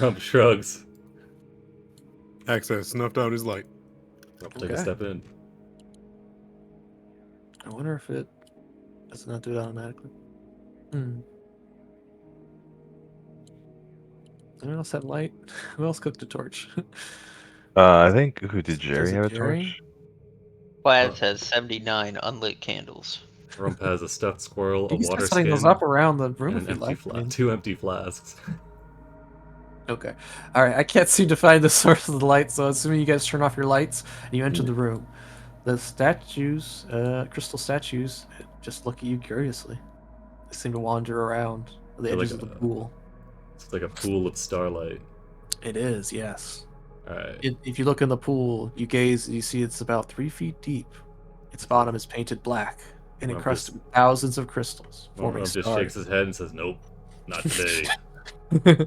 Rump shrugs. Axe has snuffed out his light. Rump take a Okay. step in. I wonder if it does not do it automatically. Anyone else have light? Who else cooked a torch? I think, who did Jerry Does it have a Jerry? torch? Class has 79 unlit candles. Rump has a stuffed squirrel, a You can water start setting skin, those up around the room and if an you'd empty like. I mean, two empty flasks. okay. All right. I can't seem to find the source of the light, so assuming you guys turn off your lights and you enter the room, the statues, crystal statues, just look at you curiously. They seem to wander around the They're edges like of the pool. It's like a pool of starlight. It is, yes. Alright. If you look in the pool, you gaze, you see it's about 3 feet deep. Its bottom is painted black and Well, encrusted with thousands of crystals, forming Rump just stars. shakes his head and says, "Nope, not today."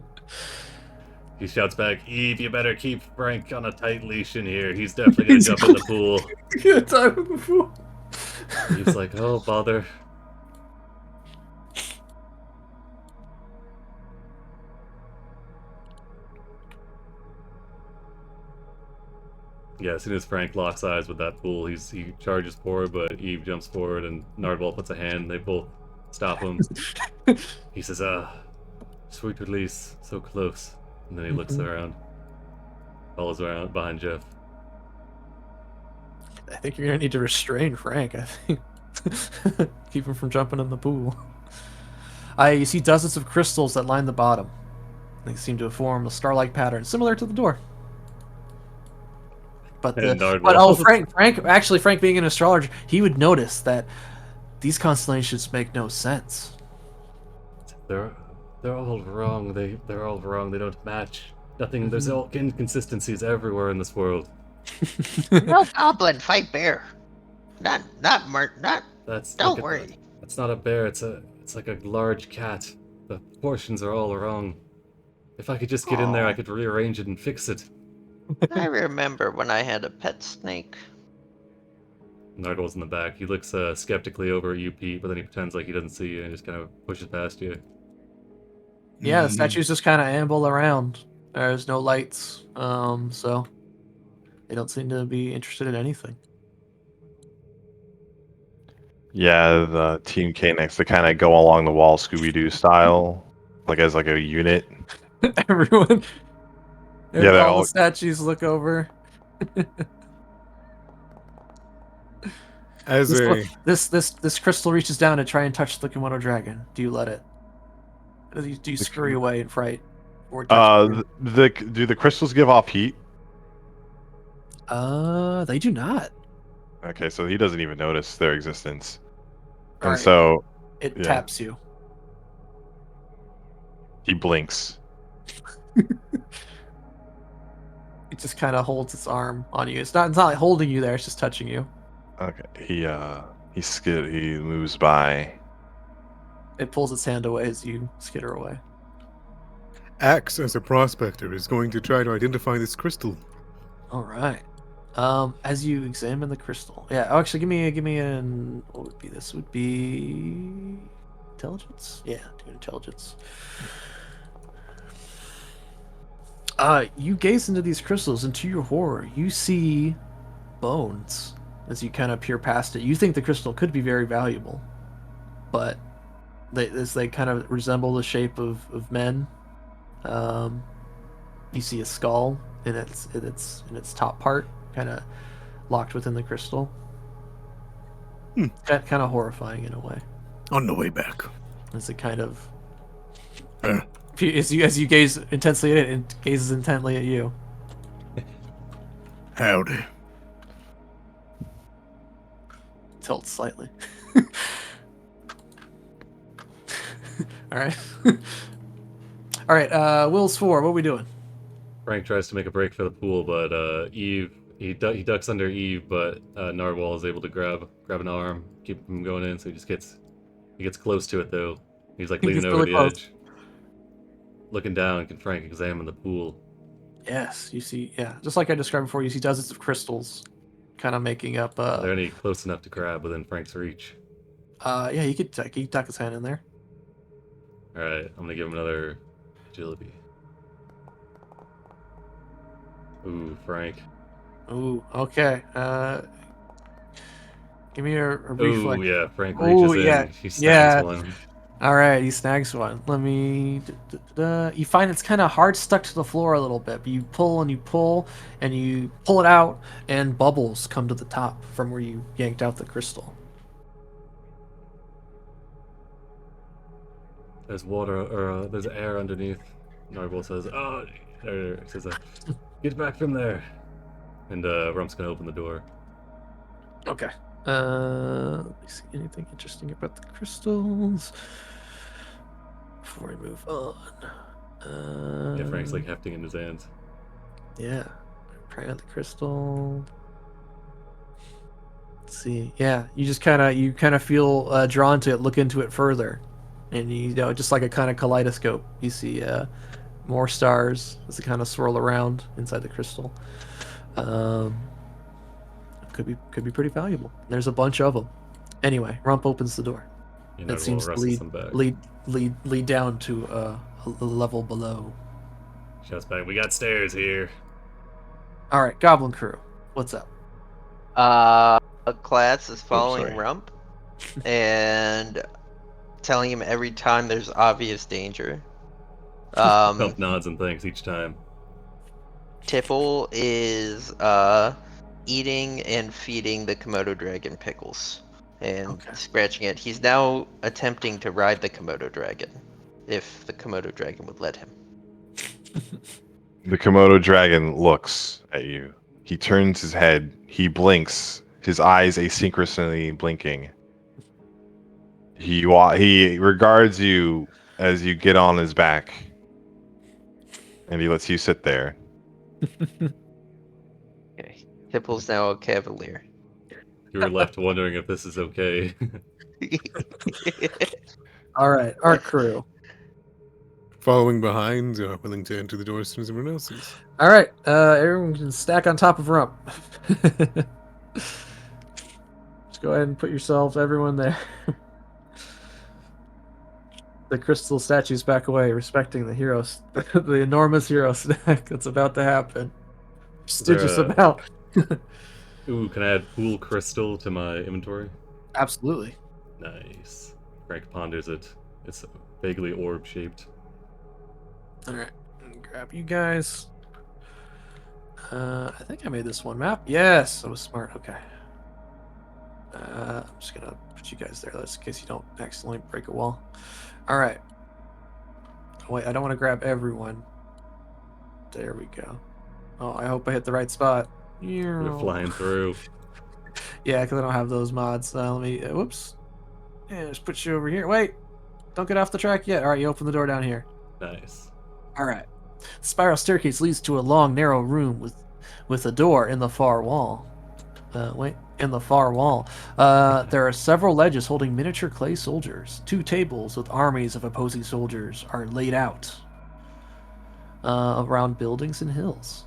He shouts back, "Eve, you better keep Frank on a tight leash in here. He's definitely gonna jump in the pool." Good time in the pool. He's like, "Oh, bother." Yeah, as soon as Frank locks eyes with that pool, he charges forward, but Eve jumps forward and Nardwal puts a hand. They both stop him. He says, sweet release, so close." And then he looks around, follows around behind Jeff. I think you're gonna need to restrain Frank. I think keep him from jumping in the pool. You see dozens of crystals that line the bottom. They seem to form a star-like pattern, similar to the door. But Frank being an astrologer, he would notice that these constellations make no sense. They're all wrong. They're all wrong. They don't match. Nothing. There's all inconsistencies everywhere in this world. No goblin fight bear. Not. That's Don't look at worry. that. It's not a bear. It's like a large cat. The proportions are all wrong. If I could just get in there, I Aw. could rearrange it and fix it. I remember when I had a pet snake. Nargle's in the back. He looks skeptically over at you, Pete, but then he pretends like he doesn't see you and just kind of pushes past you. Yeah, the Mm, statues just kind of amble around. There's no lights, so they don't seem to be interested in anything. Yeah, the Team K-Nex, they kind of go along the wall Scooby-Doo style, like as like a unit. Everyone, Yeah, they all the all. statues look over. As This, a this crystal reaches down to try and touch the Komodo dragon. Do you let it? Or do you scurry away in fright? Or touch you? Do the crystals give off heat? They do not. Okay, so he doesn't even notice their existence, All and right, so it yeah, taps you. he blinks. It just kind of holds its arm on you. It's not like holding you there. It's just touching you. Okay, he moves by. It pulls its hand away as you skitter away. Axe, as a prospector, is going to try to identify this crystal. All right. As you examine the crystal, yeah. Oh, actually, give me an what would be this? Would be intelligence. Yeah, do intelligence. You gaze into these crystals, and to your horror, you see bones as you kind of peer past it. You think the crystal could be very valuable, but they kind of resemble the shape of men. Um, you see a skull in its top part, kind of locked within the crystal. Kind of horrifying in a way. On the way back. As it kind of Uh, as you gaze intensely at it, it gazes intently at you. howdy. Tilts slightly. All right. All right. Will's 4. What are we doing? Frank tries to make a break for the pool, but Eve he ducks under Eve, but Narwhal is able to grab an arm, keep him going in. So he gets close to it though. He's like He leaning gets over really the close. edge, looking down. Can Frank examine the pool? Yes, you see. Yeah, just like I described before, you see dozens of crystals, kind of making up. Are there any close enough to grab within Frank's reach? Yeah, you could tuck his hand in there. All right, I'm gonna give him another agility. Ooh, Frank. Ooh, okay. Give me a Ooh, reflex. yeah, Frank Ooh, reaches in. yeah, He snags yeah. one. All right, he snags one. Let me. You find it's kind of hard stuck to the floor a little bit, but you pull and you pull and you pull it out, and bubbles come to the top from where you yanked out the crystal. There's water, or there's air underneath. Narwhal says, "Oh," or says, "Get back from there." And Rump's gonna open the door. Okay. Let me see anything interesting about the crystals before we move on. Yeah, Frank's like hefting in his hands. Yeah. Pray on the crystal. Let's see. Yeah, you just kind of feel drawn to it, look into it further, and you know, just like a kind of kaleidoscope, you see more stars as they kind of swirl around inside the crystal. Could be pretty valuable. There's a bunch of them. Anyway, Rump opens the door. You It know, seems to wrestles him back. lead down to a level below. Shouts back, "We got stairs here." All right, Goblin Crew, what's up? A class is following sorry. Rump and telling him every time there's obvious danger. Rump nods and thanks each time. Tipple is eating and feeding the Komodo dragon pickles and Okay. scratching it. He's now attempting to ride the Komodo dragon, if the Komodo dragon would let him. The Komodo dragon looks at you. He turns his head. He blinks. His eyes asynchronously blinking. He regards you as you get on his back, and he lets you sit there. Okay. Tipple's now a cavalier. You were left wondering if this is okay. All right, our crew. Following behind, willing to enter the door as soon as everyone else is. All right, everyone can stack on top of Rump. Just go ahead and put yourselves, everyone there. The crystal statues back away, respecting the heroes, the enormous hero stack that's about to happen. Is there Prestigious a... amount. Ooh, can I add pool crystal to my inventory? Absolutely. Nice. Frank ponders it. It's vaguely orb shaped. All right, grab you guys. I think I made this one map. Yes, I was smart. Okay. I'm just gonna put you guys there, just in case you don't accidentally break a wall. All right. Oh, wait, I don't want to grab everyone. There we go. Oh, I hope I hit the right spot. They're flying through. Yeah, because I don't have those mods. Let me. Whoops. Yeah, just put you over here. Wait, don't get off the track yet. All right, you open the door down here. Nice. All right. The spiral staircase leads to a long, narrow room with a door in the far wall. In the far wall. There are several ledges holding miniature clay soldiers. 2 tables with armies of opposing soldiers are laid out around buildings and hills.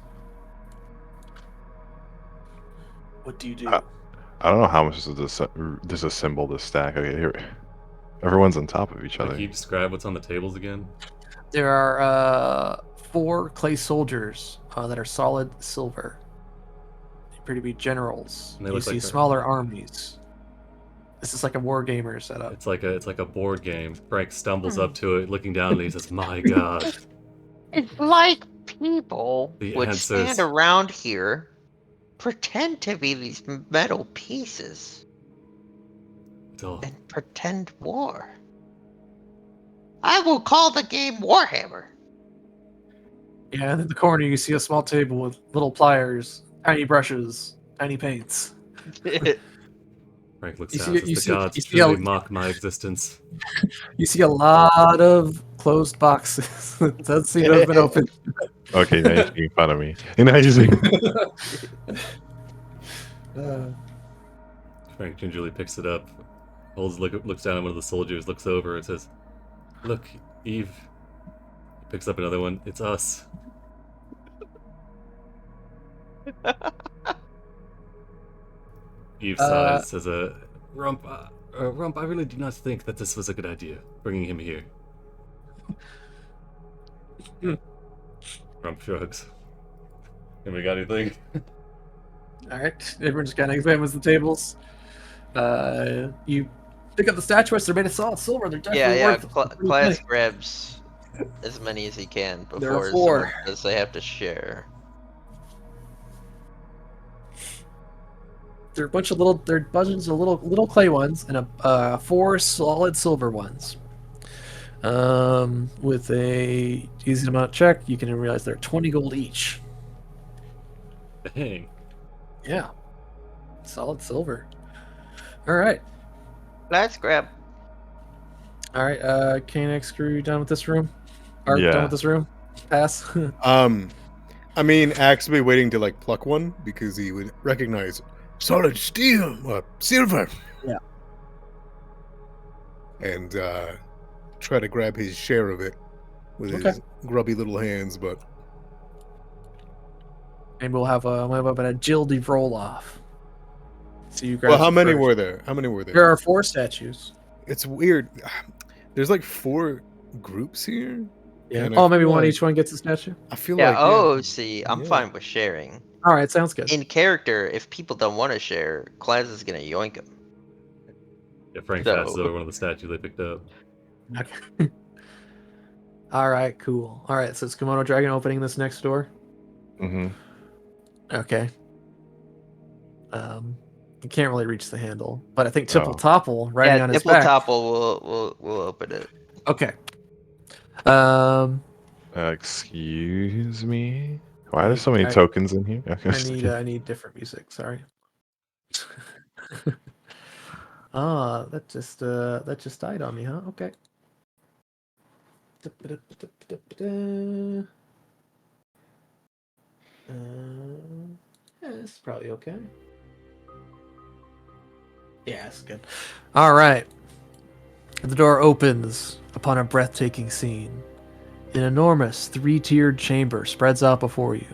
What do you do? I don't know how much to disassemble this stack. Okay, here. Everyone's on top of each Can other. you describe what's on the tables again? There are 4 clay soldiers that are solid silver. They appear to be generals. And they You look see like smaller armies. This is like a war gamer setup. it's like a board game. Frank stumbles up to it, looking down, and he says, "My God, It's like people the would answers." stand around here, pretend to be these metal pieces, Oh, and pretend war. I will call the game Warhammer. Yeah, and in the corner you see a small table with little pliers, tiny brushes, tiny paints. Frank looks You down see, and says, you "The see, gods you see, a, truly mock my existence." you see a lot of closed boxes that doesn't seem to have been opened. Okay, now you're making fun of me. And now you're saying, Frank gingerly picks it up, looks down at one of the soldiers, looks over, and says, "Look, Eve." He picks up another one. It's us. Eve sighs, says, Rump, Rump, I really do not think that this was a good idea, bringing him here." Rump shrugs. Anybody got anything? All right, everyone just kind of examines the tables. You pick up the statuettes. They're made of solid silver. They're definitely Yeah. worth pretty Class money. grabs as many as he can There are before 4. someone says they have to share. They're a bunch of little clay ones and 4 solid silver ones. With a easy amount check, you can realize they're 20 gold each. Dang. Yeah, solid silver. All right, Class grab. all right. KNX crew done with this room? Art done yeah. with this room? Pass. I mean, actually waiting to like pluck one because he would recognize solid steel or silver. Yeah. And try to grab his share of it with his grubby little hands, but And we'll have an agility roll off. So you grab. well, how many first. were there? How many were there? There are 4 statues. It's weird. There's like 4 groups here. Yeah. and I Oh, maybe feel one like- each one gets a statue. I feel Yeah. like Oh, see, I'm Yeah. fine with sharing. All right, sounds good. In character, if people don't want to share, Class is gonna yoink them. Yeah, Frank So- passes over one of the statues they picked up. Okay. All right, cool. All right, so it's Kimono Dragon opening this next door. Mm-hmm. Okay. You can't really reach the handle, but I think Tipple Oh. Topple riding Yeah, on his Nipple back. Topple will open it. Okay. Excuse me? Why are there so many I- tokens in here? Okay. I need different music. Sorry. That just died on me, huh? Okay. Yeah, this is probably okay. Yeah, it's good. All right. The door opens upon a breathtaking scene. An enormous, three-tiered chamber spreads out before you.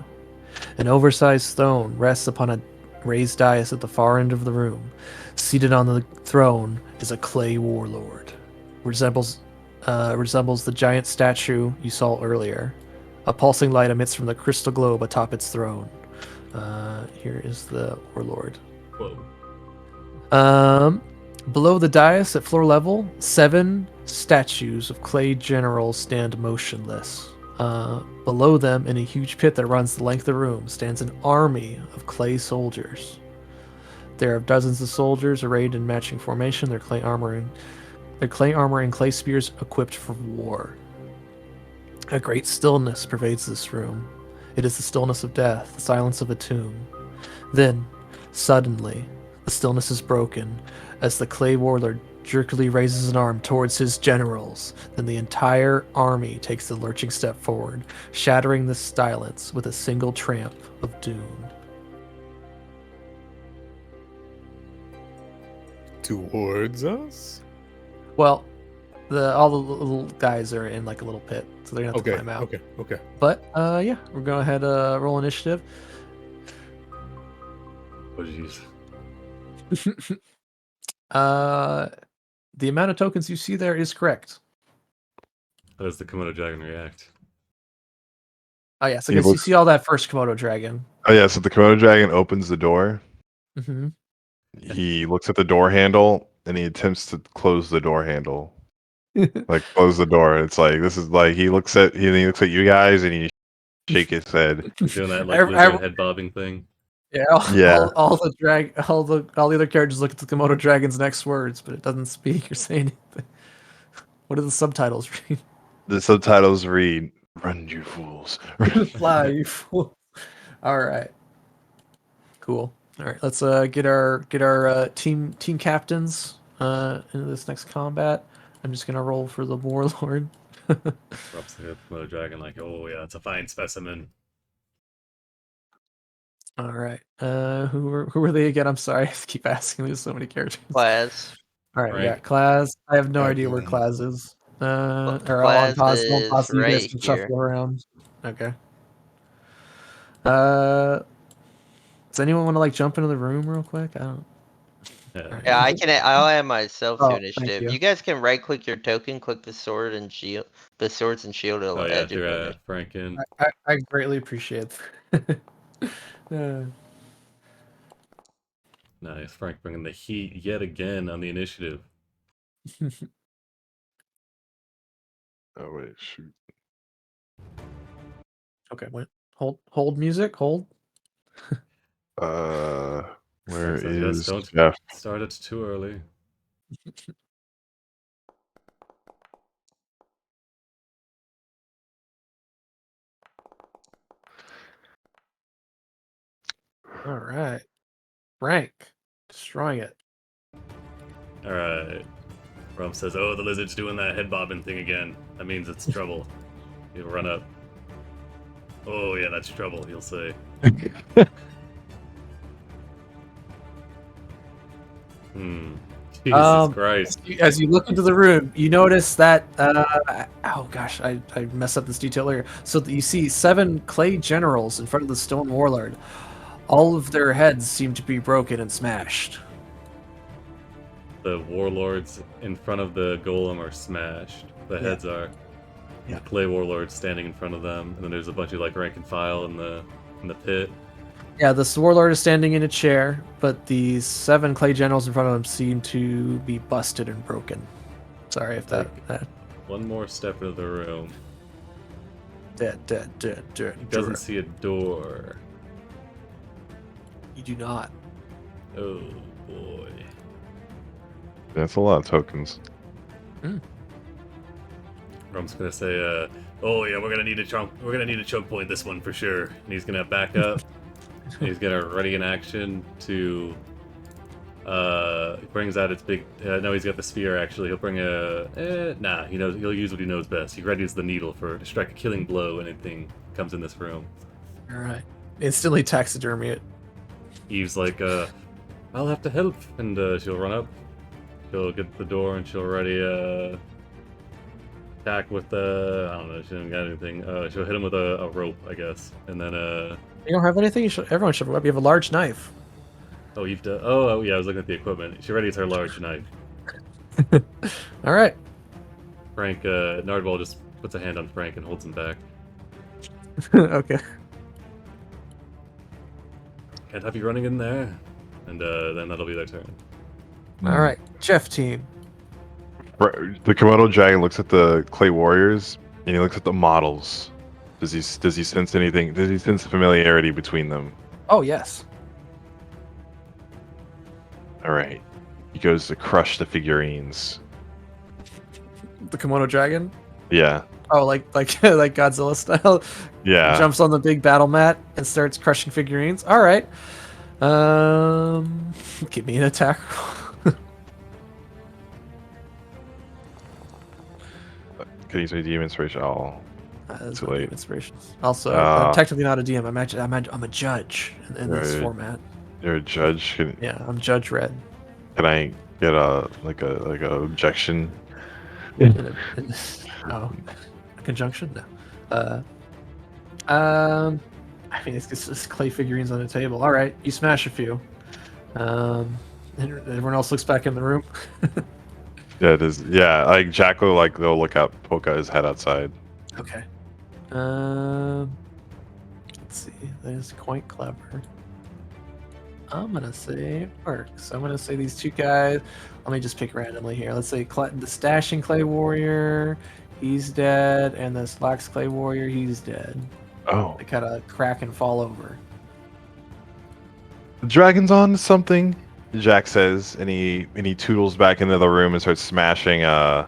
An oversized throne rests upon a raised dais at the far end of the room. Seated on the throne is a clay warlord. Resembles the giant statue you saw earlier. A pulsing light emits from the crystal globe atop its throne. Here is the warlord. Whoa. Below the dais at floor level, 7 statues of clay generals stand motionless. Below them, in a huge pit that runs the length of the room, stands an army of clay soldiers. There are dozens of soldiers arrayed in matching formation, their clay armor and clay spears equipped for war. A great stillness pervades this room. It is the stillness of death, the silence of a tomb. Then, suddenly, the stillness is broken as the clay warlord jerkily raises an arm towards his generals. Then the entire army takes a lurching step forward, shattering the silence with a single tramp of doom. Towards us? Well, all the little guys are in like a little pit, so they're gonna have to climb out. Okay. But yeah, we're going ahead roll initiative. Oh, jeez. The amount of tokens you see there is correct. How does the Komodo dragon react? Oh yes, I He guess you looks- see all that first Komodo dragon. Oh yeah, so the Komodo dragon opens the door. Mm-hmm. He looks at the door handle and he attempts to close the door handle. Like close the door. It's like this is like he looks at you guys and he shake his head. He's doing that like I- lizard head bobbing thing. Yeah, Yeah. all the other characters look at the Komodo dragon's next words, but it doesn't speak or say anything. What do the subtitles read? The subtitles read, "Run, you fools." Fly, you fool. All right. Cool. All right, let's get our team captains into this next combat. I'm just gonna roll for the warlord. Drops the Komodo dragon like, oh yeah, it's a fine specimen. All right. Who were they again? I'm sorry, I keep asking. There's so many characters. Class. All right, we got Rank. Class. I have no Got idea where one. Class is. Or Class I'll pause. Don't is pause. So you guys right can here. shuffle around. Okay. Does anyone want to like jump into the room real quick? I don't. Yeah. Yeah, I'll add myself Oh, to thank initiative. you. You guys can right click your token, click the sword and shield, the swords and shield Oh yeah, edge of through it. Frank in. I greatly appreciate that. Nice, Frank bringing the heat yet again on the initiative. Oh wait, shoot. Okay, wait. Hold music. Hold. Where So just is don't Jeff? start it too early. All right. Frank, destroying it. All right. Rum says, "Oh, the lizard's doing that head bobbing thing again. That means it's trouble." He'll run up. Oh yeah, that's trouble. He'll say. Jesus Christ. As you look into the room, you notice that. Oh gosh, I messed up this detail earlier. So you see 7 clay generals in front of the stone warlord. All of their heads seem to be broken and smashed. The warlords in front of the golem are smashed. The heads are. Yeah. The clay warlords standing in front of them, and then there's a bunch of like rank and file in the pit. Yeah, the warlord is standing in a chair, but the 7 clay generals in front of him seem to be busted and broken. Sorry if that. One more step into the room. Dead. He doesn't see a door. You do not. Oh boy. That's a lot of tokens. Rum's gonna say, "Oh yeah, we're gonna need a choke point this one for sure." And he's gonna back up. He's gonna ready in action to. He brings out its big. No, he's got the spear. Actually, he'll bring a. Nah, he knows. He'll use what he knows best. He readies the needle to strike a killing blow. Anything comes in this room. All right. Instantly taxidermy it. Eve's like, "I'll have to help," and she'll run up. go get the door, and she'll already attack with the. I don't know. She doesn't got anything. She'll hit him with a rope, I guess, and then You don't have anything? Everyone should. You have a large knife. Oh, you've done. Oh, yeah. I was looking at the equipment. She readies her large knife. All right. Frank, Nardwall just puts a hand on Frank and holds him back. Okay. Can't have you running in there, and then that'll be their turn. All right. Jeff team. The Komodo dragon looks at the clay warriors and he looks at the models. Does he sense anything? Does he sense familiarity between them? Oh yes. All right. He goes to crush the figurines. The Komodo dragon. Yeah. Oh, like Godzilla style. Yeah. Jumps on the big battle mat and starts crushing figurines. All right. Give me an attack. Could you say DM inspiration? Oh, That's too my late. inspirations. Also, Ah. I'm technically not a DM. I'm a judge in this Right. format. You're a judge. Yeah, I'm Judge Red. Can I get a objection? Oh, a conjunction? No. I mean, it's just clay figurines on the table. All right, you smash a few. And everyone else looks back in the room. Yeah, it is. Yeah, like Jacko, like they'll look out, poke out his head outside. Okay. Let's see. That is quite clever. I'm gonna say it works. I'm gonna say these two guys. Let me just pick randomly here. Let's say the stashing clay warrior, he's dead, and the slacks clay warrior, he's dead. Oh, They kind of crack and fall over. the dragon's on to something. Jack says, and he toodles back into the room and starts smashing clay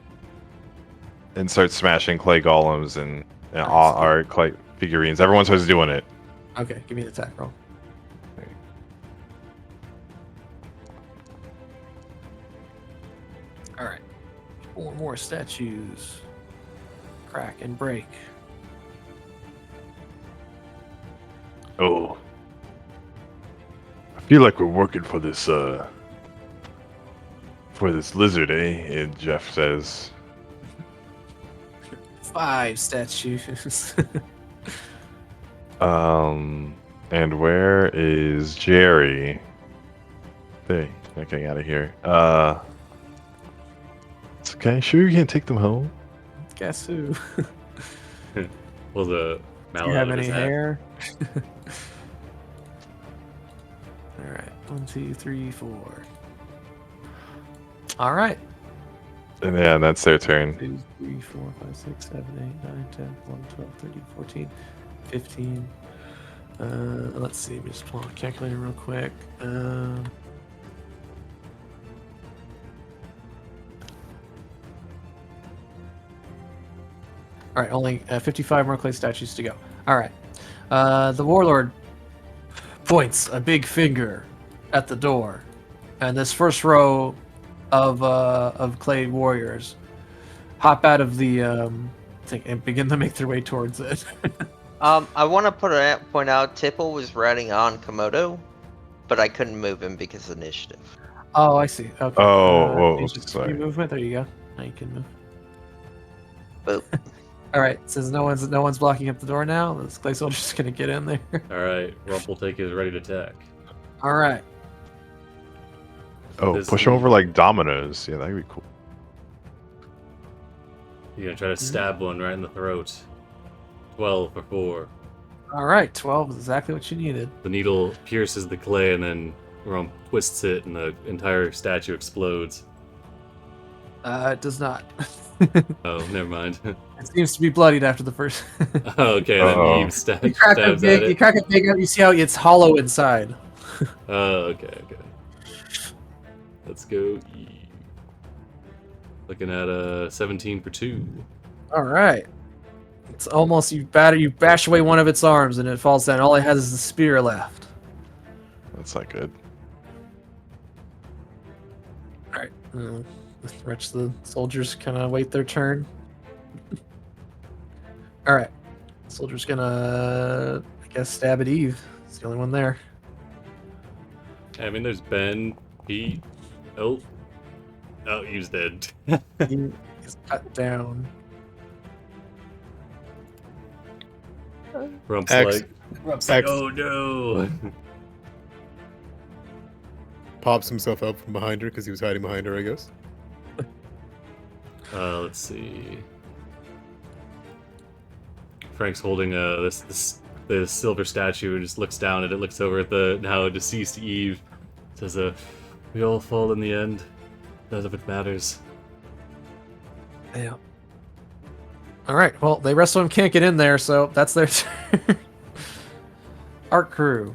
golems and all our clay figurines. Everyone starts doing it. Okay, give me an attack roll. All right, 4 more statues. Crack and break. Oh, I feel like we're working for this lizard, eh? And Jeff says, 5 statues. and where is Jerry? Hey, getting out of here. It's okay. Sure, you can't take them home. Guess who? Well, the Do mallet you have out of any his hat. hair? All right, 1, 2, 3, 4. All right. And yeah, that's their turn. 2, 3, 4, 5, 6, 7, 8, 9, 10, 11, 12, 13, 14, 15. Let's see. Let me just pull out a calculator real quick. All right, only 55 more clay statues to go. All right. The warlord points a big finger at the door, and this first row of clay warriors hop out of the thing and begin to make their way towards it. I want to point out Tipple was riding on Komodo, but I couldn't move him because of initiative. Oh, I see. Okay. Oh, ancient sorry. movement. There you go. Now you can move. Boop. All right. Since no one's blocking up the door now, this clay soldier's just gonna get in there. All right, Rumpeltake is ready to attack. All right. Oh, This push them is- over like dominoes. Yeah, that'd be cool. You're gonna try to stab one right in the throat. 12 for 4. All right. 12 is exactly what you needed. The needle pierces the clay, and then Rump twists it, and the entire statue explodes. It does not. Oh, never mind. It seems to be bloodied after the first. Okay, then Uh-oh. Eve you stabs crack at you it. crack it big up. You see how it's hollow inside. Oh, okay. Let's go Eve. Looking at 17 for 2. All right. It's almost you bash away one of its arms and it falls down. All it has is the spear left. That's not good. All right. The rest of the soldiers kind of wait their turn. All right. Soldier's gonna, I guess, stab at Eve. It's the only one there. I mean, there's Ben, Pete, Oh, he's dead. He is cut down. Rump's Axe. like, Axe oh no. pops himself up from behind her because he was hiding behind her, I guess. Let's see. Frank's holding the silver statue and just looks down at it, looks over at the now deceased Eve, says, "We all fall in the end. None of it matters." Yeah. All right. Well, the rest of them can't get in there, so that's their turn. Art crew.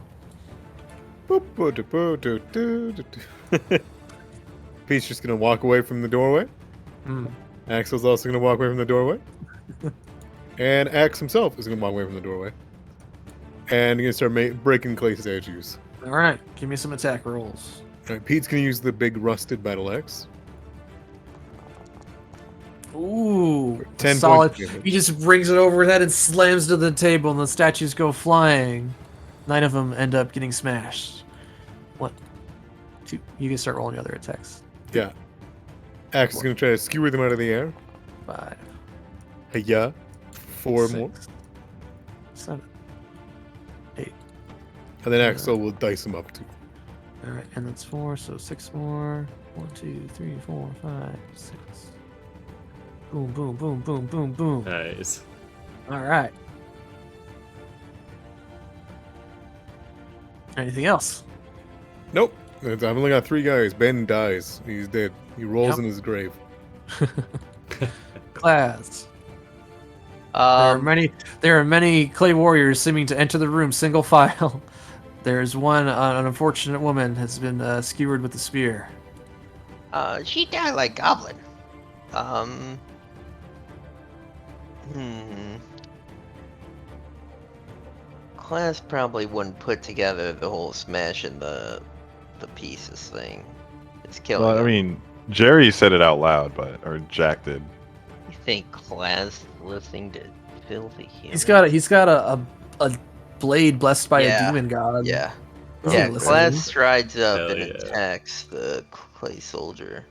Pete's just gonna walk away from the doorway. Hmm. Axel's also gonna walk away from the doorway. And Axe himself is gonna walk away from the doorway. And he's gonna start breaking clay statues. All right. Give me some attack rolls. Alright, Pete's gonna use the big rusted battle axe. Ooh, 10 solid. points of damage. He just brings it over his head and slams to the table, and the statues go flying. 9 of them end up getting smashed. 1, 2. You can start rolling the other attacks. Yeah. Axe is gonna try to skewer them out of the air. 5, Hey-ya. 4 more. 6, 7, 8. And then Axel will dice them up too. All right, and that's 4, so 6 more. 1, 2, 3, 4, 5, 6. Boom, boom, boom, boom, boom, boom. Nice. All right. Anything else? Nope. I've only got 3 guys. Ben dies. He's dead. He rolls Yep. in his grave. Class. There are Um, many clay warriors seeming to enter the room single file. There's one, an unfortunate woman has been skewered with a spear. she died like goblin. Um. Hmm. Class probably wouldn't put together the whole smashing the pieces thing. It's killing. Well, I him. mean, Jerry said it out loud, or Jack did. You think Class listening to filthy human? He's got a blade blessed by Yeah, a demon god. Yeah. He's Yeah, not Class listening. strides up Hell and yeah. attacks the clay soldier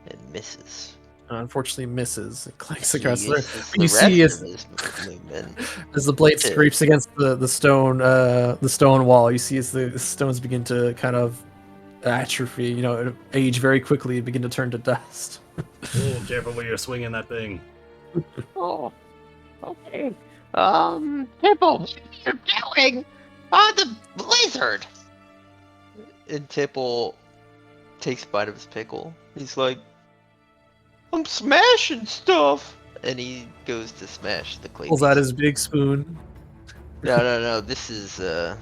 and misses. Unfortunately, misses. It clanks He across the room. uses But you the see rest as, of his movement. as the blade to- scrapes against the stone wall, you see as the stones begin to kind of atrophy, age very quickly and begin to turn to dust. Oh, careful where you're swinging that thing. Oh, okay. Tipple, what are you doing? The blizzard! And Tipple takes a bite of his pickle. He's like, I'm smashing stuff! And he goes to smash the clay Pulls out piece. his big spoon. No, this is a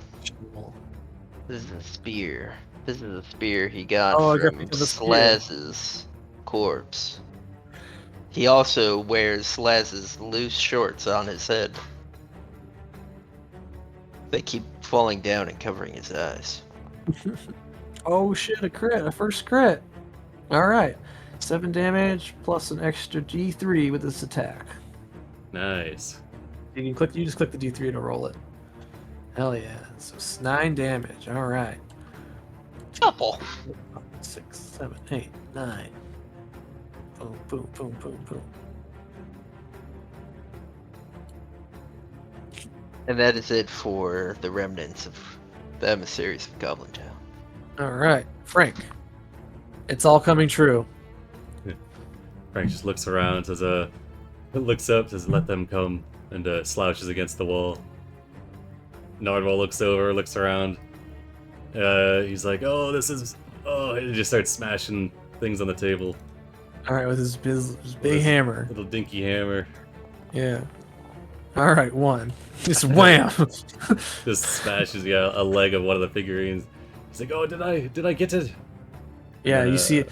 spear. This is a spear he got Oh, I got from picked up a spear. Slaz's corpse. He also wears Slaz's loose shorts on his head. They keep falling down and covering his eyes. Oh shit, a crit, a first crit. Alright. 7 damage plus an extra D3 with this attack. Nice. You just click the D3 to roll it. Hell yeah. So it's 9 damage. Alright. Couple. 6, 7, 8, 9. Boom, boom, boom, boom, boom. And that is it for the remnants of the emissaries of Goblin Town. Alright. Frank. It's all coming true. Frank just looks around, looks up, says, "Let them come," and slouches against the wall. Nardwall looks over, looks around. He's like, "Oh, this is." Oh, he just starts smashing things on the table. Alright, with his big his hammer. Little dinky hammer. Yeah. Alright, 1. Just wham! Just smashes a leg of one of the figurines. He's like, "Oh, did I get it?" Yeah, you see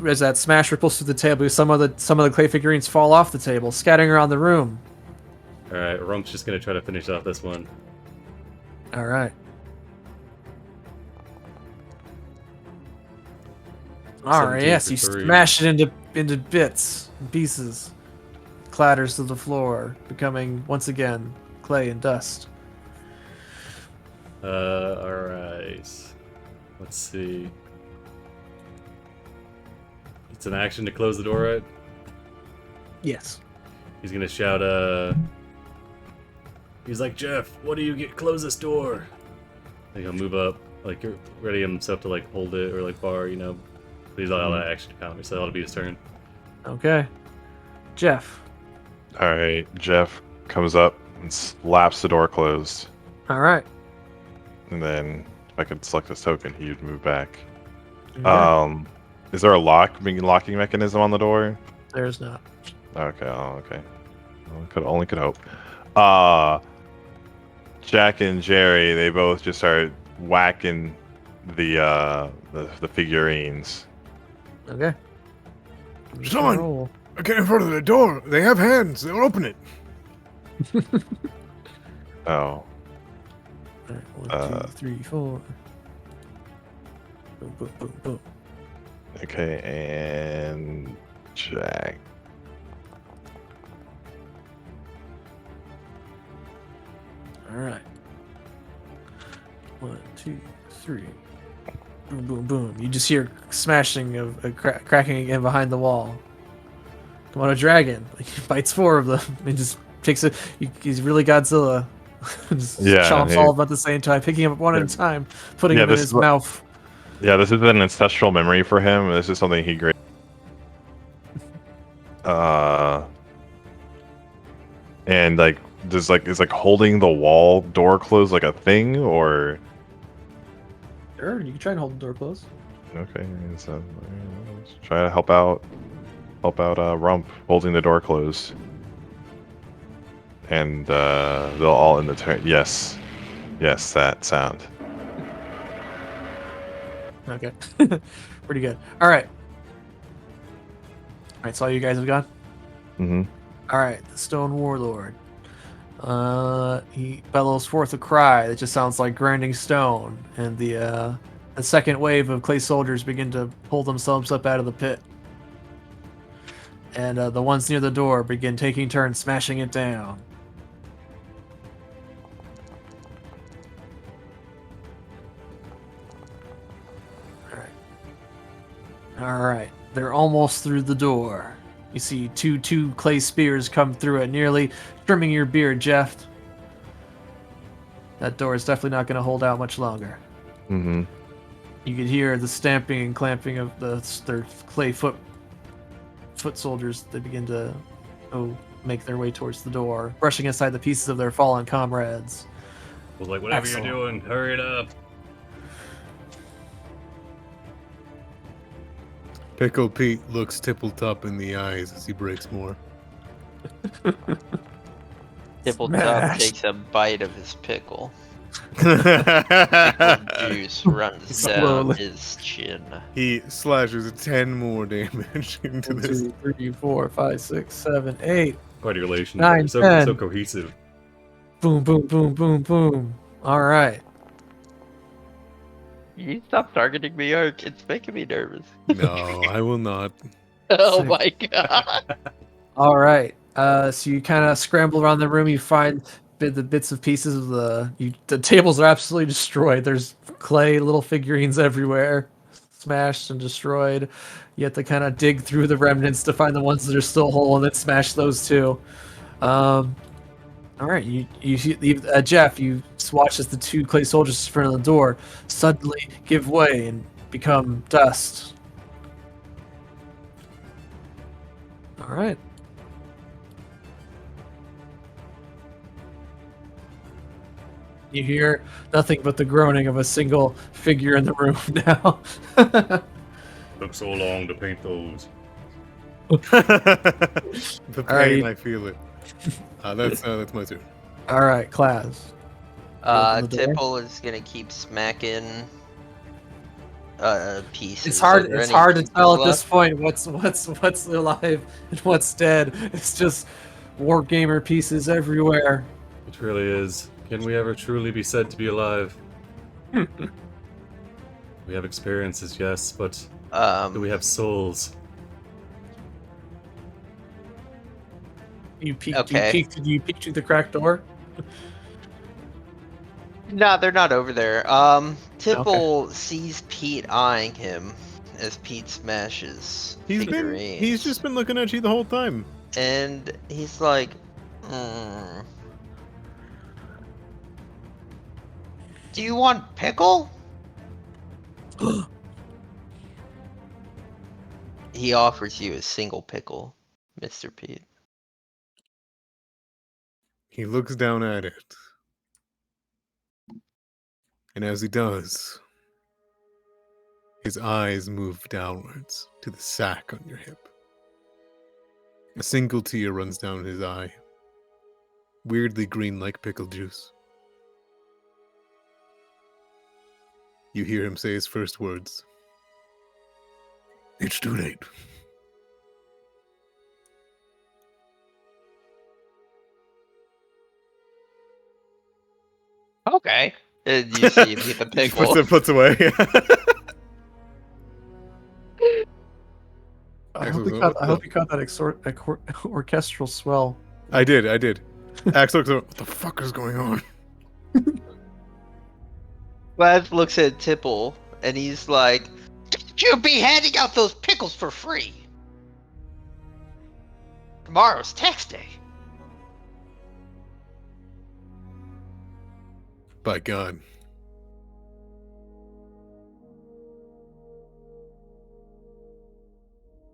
as that smash ripples through the table, some of the clay figurines fall off the table, scattering around the room. All right, Rump's just gonna try to finish off this one. All right. All right. 17 Yes, for you 3. smash it into bits, and pieces, clatters to the floor, becoming once again clay and dust. All right. Let's see. It's an action to close the door, right? Yes. He's gonna shout, he's like, Jeff, what do you get? Close this door. And he'll move up, like, ready himself to, like, hold it or, like, bar, you know. But he's all out of action counter, so that'll be his turn. Okay. Jeff. All right, Jeff comes up and slaps the door closed. All right. And then if I could select this token, he would move back. Okay. Is there a locking mechanism on the door? There's not. Okay, okay. Only could hope. Jack and Jerry, they both just start whacking the figurines. Okay. Someone! Roll. Get in front of the door. They have hands. They'll open it. Oh. All right, 1, 2, 3, 4. Boom, boom, boom, boom. Okay, and Jack. All right. 1, 2, 3. Boom, boom, boom. You just hear smashing of cracking again behind the wall. Come on, a dragon! He bites 4 of them and just takes it. He's really Godzilla. Just chomps all of them at the same time, picking them up one at a time, putting them in his mouth. Yeah, this is an ancestral memory for him. This is something he great. And like, is like holding the wall door closed like a thing, or? Sure, you can try and hold the door closed. Okay, so let's try to help out Rump holding the door closed. And they'll all in the turn. Yes, that sound. Okay. Pretty good. All right. All right, so all you guys have gone? Mm-hmm. All right, the Stone Warlord. He bellows forth a cry that just sounds like grinding stone, and the second wave of clay soldiers begin to pull themselves up out of the pit. And the ones near the door begin taking turns smashing it down. All right, they're almost through the door. You see two clay spears come through it, nearly trimming your beard, Jeff. That door is definitely not going to hold out much longer. Mm-hmm. You could hear the stamping and clamping of their clay foot soldiers. They begin to make their way towards the door, brushing aside the pieces of their fallen comrades. Well, like, whatever Excellent. you're doing, hurry it up. Pickle Pete looks Tippletop in the eyes as he breaks more. Tippletop Smash. takes a bite of his pickle. He Juice runs down Slowly. his chin. slashes 10 more damage into 1, this. 2, 3, 4, 5, 6, 7, 8. Quite a relation. 9, so 10. cohesive. Boom, boom, boom, boom, boom. All right. You stop targeting me, Ark. It's making me nervous. No, I will not. Oh Sick. my god. All right. So you kind of scramble around the room. You find the bits of pieces of the tables are absolutely destroyed. There's clay little figurines everywhere, smashed and destroyed. You have to kind of dig through the remnants to find the ones that are still whole, and then smash those too. All right, Jeff, you watch as the 2 clay soldiers in front of the door suddenly give way and become dust. All right. You hear nothing but the groaning of a single figure in the room now. Took so long to paint those. The pain, Alright. I feel it. That's my turn. All right, class. Open the door. Tipple is gonna keep smacking pieces. It's Are hard. there It's any hard to pieces tell at this left? point what's alive and what's dead. It's just war gamer pieces everywhere. It really is. Can we ever truly be said to be alive? We have experiences, yes, but do we have souls? You peek. Okay. Do you peek through the cracked door? No, they're not over there. Tipple sees Pete eyeing him, as Pete smashes He's figurines. just been looking at you the whole time. And he's like, "Hmm. Do you want pickle?" He offers you a single pickle, Mr. Pete. He looks down at it. And as he does, his eyes move downwards to the sack on your hip. A single tear runs down his eye, weirdly green like pickle juice. You hear him say his first words. It's too late. Okay. And you see him eat the pickle. Puts away. I hope you caught that orchestral swell. I did. Axe looks over, what the fuck is going on? Glad looks at Tipple, and he's like, "You'll be handing out those pickles for free. Tomorrow's tax day." By God.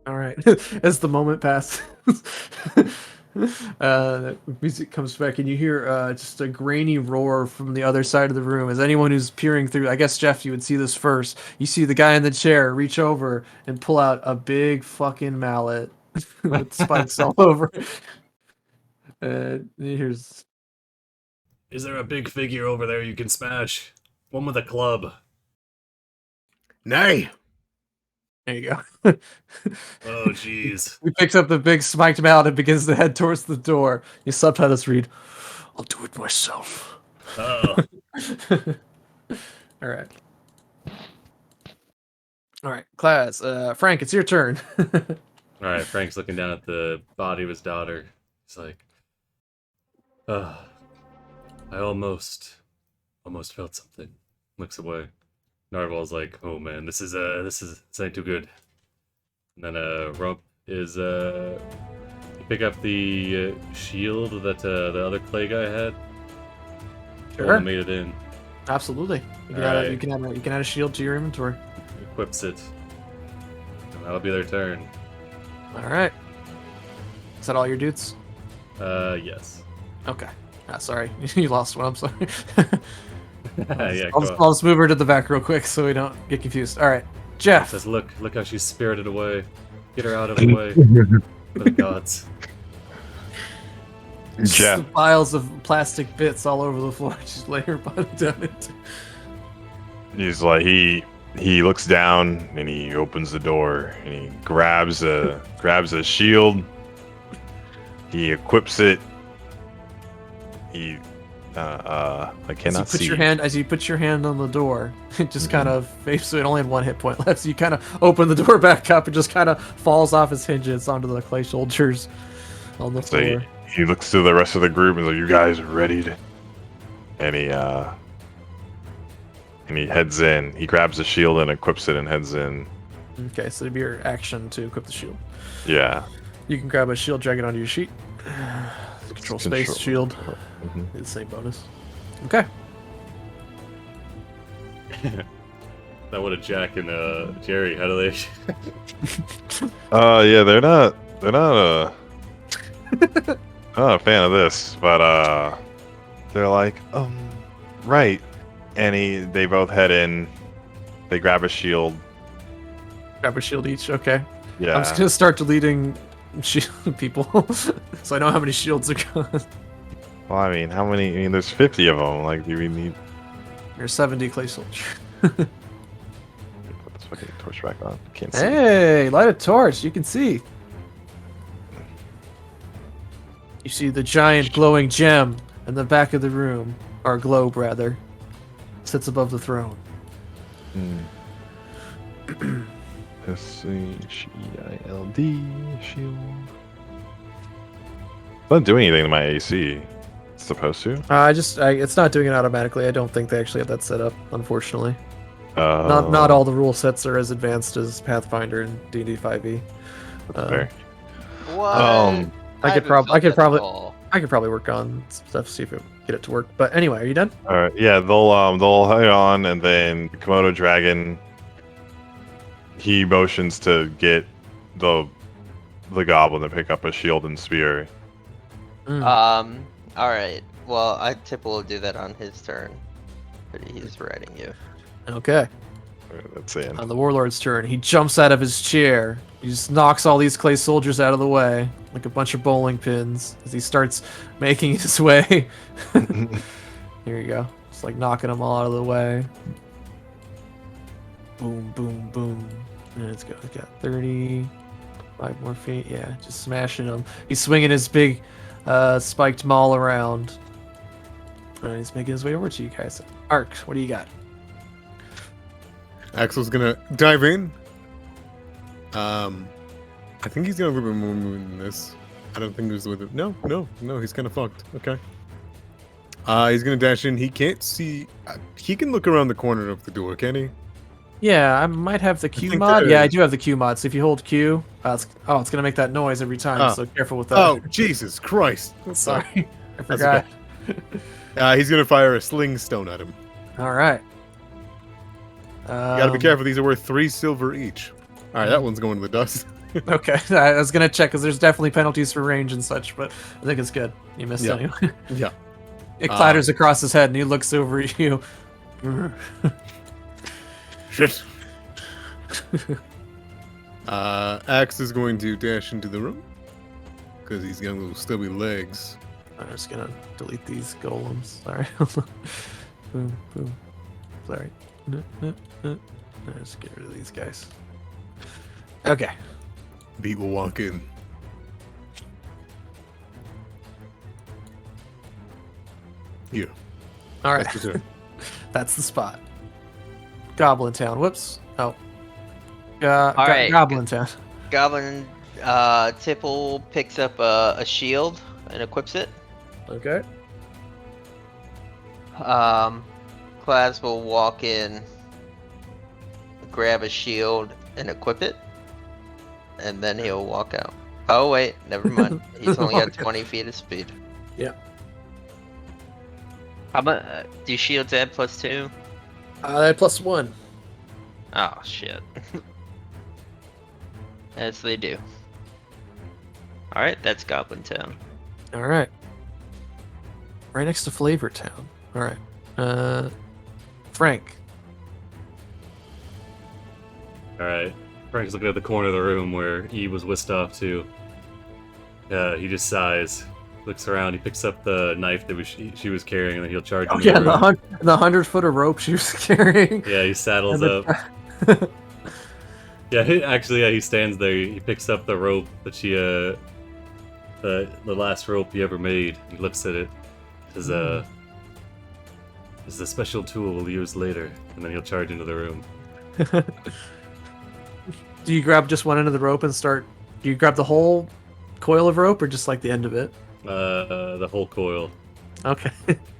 All right. As the moment passes, music comes back, and you hear just a grainy roar from the other side of the room. As anyone who's peering through, I guess Jeff, you would see this first. You see the guy in the chair reach over and pull out a big fucking mallet with spikes all over. Here's. Is there a big figure over there you can smash? One with a club. Nay. There you go. Oh, jeez. He picks up the big spiked mallet and begins to head towards the door. Your subtitles read, "I'll do it myself." Oh. All right. All right, class. Frank, it's your turn. All right, Frank's looking down at the body of his daughter. He's like, I almost felt something. Looks away. Narwhal's like, oh man, this ain't too good. And then Rump is you pick up the shield that the other clay guy had. Sure. Made it in. Absolutely. You can add a shield to your inventory. Equips it. And that'll be their turn. All right. Is that all your dudes? Yes. Okay. Sorry, you lost one. I'm sorry. Yeah, I'll just move her to the back real quick so we don't get confused. All right, Jeff. Says, look how she's spirited away. Get her out of the way. For the gods. Jeff. Just piles of plastic bits all over the floor. Just lay her body down into. He's like he looks down and he opens the door and he grabs a shield. He equips it. He I cannot see. As you put your hand on the door, it just kind of fades. So it only had one hit point left. So you kind of open the door back up. It just kind of falls off its hinges onto the clay soldiers on the So floor. he looks to the rest of the group and is like, "You guys ready to?" And he heads in. He grabs the shield and equips it and heads in. Okay, so it'd be your action to equip the shield. Yeah. You can grab a shield, drag it onto your sheet. Control space, Control. shield. Mhm. The same bonus. Okay. That would have Jack and Jerry. How do they? Yeah, they're not a fan of this, but they're like, right. And they both head in. They grab a shield. Grab a shield each. Okay. Yeah. I'm just gonna start deleting shield people, so I know how many shields are gone. Well, I mean, how many? I mean, there's 50 of them. Like, do we need? There's 70 clay soldiers. Put this fucking torch back on. Can't see. Hey, light a torch. You can see. You see the giant glowing gem in the back of the room, or globe rather, sits above the throne. SHIELD shield. It's not doing anything to my AC. It's supposed to. It's not doing it automatically. I don't think they actually have that set up, unfortunately. Not all the rule sets are as advanced as Pathfinder and D&D 5e. Fair. What? I could haven't felt that at probably all. work on some stuff, see if we get it to work. But anyway, are you done? All right, yeah, they'll hang on, and then the Komodo dragon. He motions to get the goblin to pick up a shield and spear. Mm. All right. Well, Tipple will do that on his turn, but he's riding you. Okay. That's it. On the warlord's turn, he jumps out of his chair. He just knocks all these clay soldiers out of the way, like a bunch of bowling pins, as he starts making his way. Here you go. Just like knocking them all out of the way. Boom, boom, boom. And let's go. He's got 35 more feet. Yeah, just smashing them. He's swinging his big spiked maul around. And he's making his way over to you guys. Ark, what do you got? Axel's gonna dive in. I think he's gonna have a bit more movement than this. I don't think there's with it. No, he's kind of fucked. Okay. He's gonna dash in. He can't see. He can look around the corner of the door, can he? Yeah, I might have the Q think mod. that Yeah, I is- do have the Q mod. So if you hold Q, it's gonna make that noise every time. Oh. So careful with that. Oh, Jesus Christ! sorry, I That's forgot. okay. He's gonna fire a sling stone at him. All right. You gotta be careful. These are worth 3 silver each. All right, that one's going to the dust. Okay, I was gonna check because there's definitely penalties for range and such, but I think it's good. You missed Yeah. anyway. Yeah. It clatters across his head, and he looks over at you. Shit. Axe is going to dash into the room because he's got little stubby legs. I'm just gonna delete these golems. Sorry. Boom, boom. Sorry. Let's get rid of these guys. Okay. Beat will walk in. Here. All right. That's your turn. That's the spot. Goblin Town. Whoops. Oh. right. Goblin Town. Goblin Tipple picks up a shield and equips it. Okay. Class will walk in, grab a shield, and equip it, and then he'll walk out. Oh wait, never mind. He's only got 20 feet of speed. Yep. How about do shields add +2? +1. Oh shit. As they do. All right, that's Goblin Town. All right. Right next to Flavor Town. All right. Frank. Alright. Frank's looking at the corner of the room where Eve was whisked off to. He just sighs, looks around, he picks up the knife that she was carrying, and then he'll charge into Yeah, the room. the 100-foot of rope she was carrying. Yeah, he saddles And up. Yeah, he stands there. He picks up the rope that she, the last rope he ever made. He looks at it. Says, "This is a special tool we'll use later." And then he'll charge into the room. Do you grab just one end of the rope and start? Do you grab the whole coil of rope or just like the end of it? The whole coil. Okay.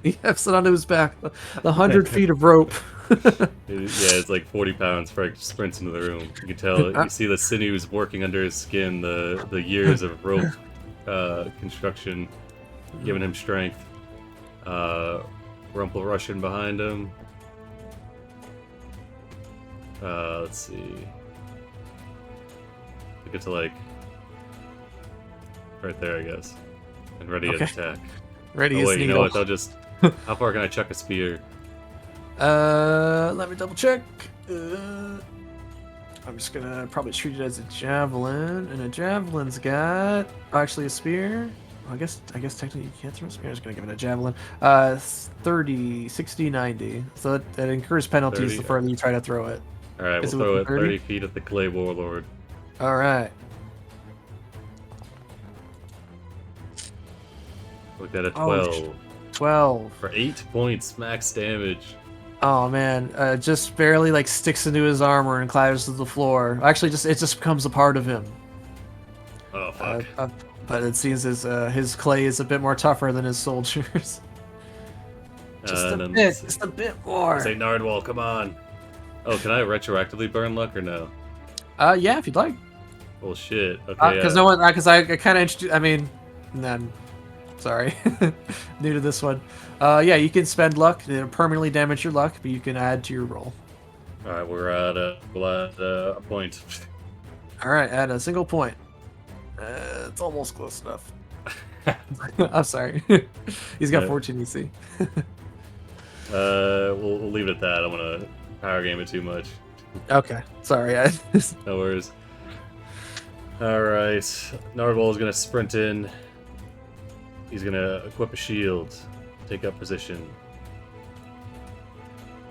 He hefts it onto his back. The 100 feet of rope. Yeah, it's like 40 pounds. Frank sprints into the room. You can tell, you see the sinews working under his skin, the years of rope construction giving him strength. Rumple rushing behind him. Let's see. We get to like right there, I guess, and ready to attack. Ready Oh as wait, you an know eagle. what? I'll just. How far can I chuck a spear? Let me double check. I'm just gonna probably treat it as a javelin, and a javelin's got actually a spear. I guess technically you can't throw a spear. I'm just gonna give it a javelin. 30, 60, 90. So that incurs penalties 30. the further you try to throw it. All right, Is we'll it throw within it 30? 30 feet at the clay warlord. All right. Look at a Oh, 12 12. for 8 points max damage. Oh man, just barely like sticks into his armor and clatters to the floor. Actually, it just becomes a part of him. Oh fuck! But it seems his clay is a bit more tougher than his soldiers. Just And a then bit, let's see. just a bit more. Say Nardwall, come on. Oh, can I retroactively burn luck or no? Yeah, if you'd like. Well, shit. Okay. Because no one, because I kind of introduced. I mean, none. Sorry, new to this one. Yeah, you can spend luck to permanently damage your luck, but you can add to your roll. All right, we're at a point. All right, add a single point. It's almost close enough. I'm sorry. He's got Yeah. 14 EC. We'll leave it at that. I don't want to power game it too much. Okay, sorry. No worries. All right, Narwhal is gonna sprint in. He's gonna equip a shield, take up position,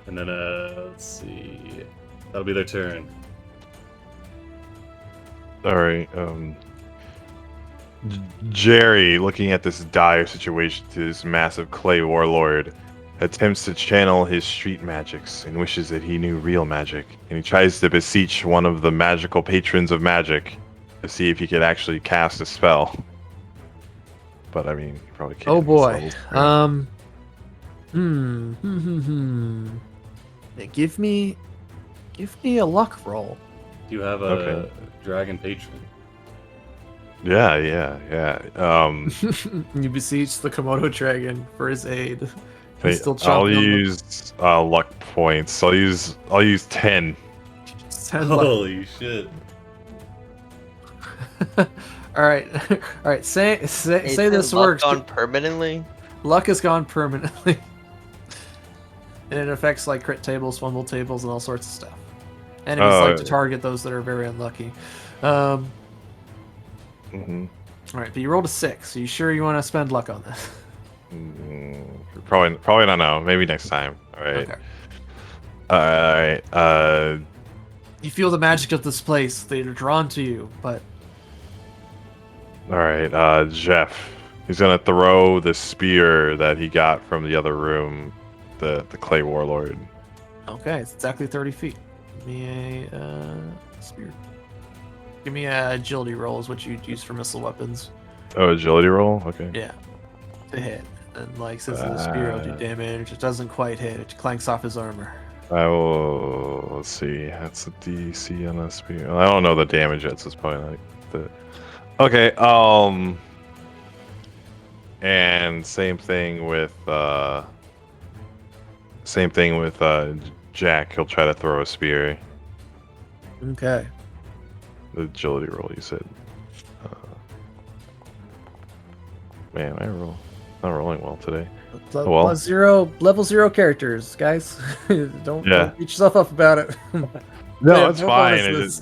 and then let's see. That'll be their turn. All right. Jerry, looking at this dire situation to this massive clay warlord, attempts to channel his street magics and wishes that he knew real magic. And he tries to beseech one of the magical patrons of magic to see if he could actually cast a spell. But I mean, he probably can't. Oh He's boy. level 3. Yeah, give me a luck roll. Do you have a Okay. dragon patron? Yeah. You beseech the Komodo dragon for his aid. He's Hey, still I'll chomping on the use luck points. I'll use 10. 10 luck. Holy shit! All right, all right. Say this luck works. on permanently. Luck is gone permanently, and it affects like crit tables, fumble tables, and all sorts of stuff. Enemies like to target those that are very unlucky. Mhm. All right, but you rolled a 6. Are you sure you want to spend luck on this? Probably not now. Maybe next time. All right. Okay. All right. You feel the magic of this place. They are drawn to you, but All right. Jeff. He's gonna throw the spear that he got from the other room, the clay warlord. okay, it's exactly 30 feet. Give me a spear. Give me a agility roll is what you'd use for missile weapons. Oh, agility roll. Okay. Yeah, to hit. And like since the spear will do damage, it doesn't quite hit. It clanks off his armor. I will. Let's see. That's a DC on a spear. I don't know the damage at this point. Like the. Okay. And same thing with Jack. He'll try to throw a spear. Okay. The agility roll, you said. Man, not rolling well today. Well. Plus 0, level 0 characters, guys. don't beat yourself up about it. No, it's no fine. bonuses.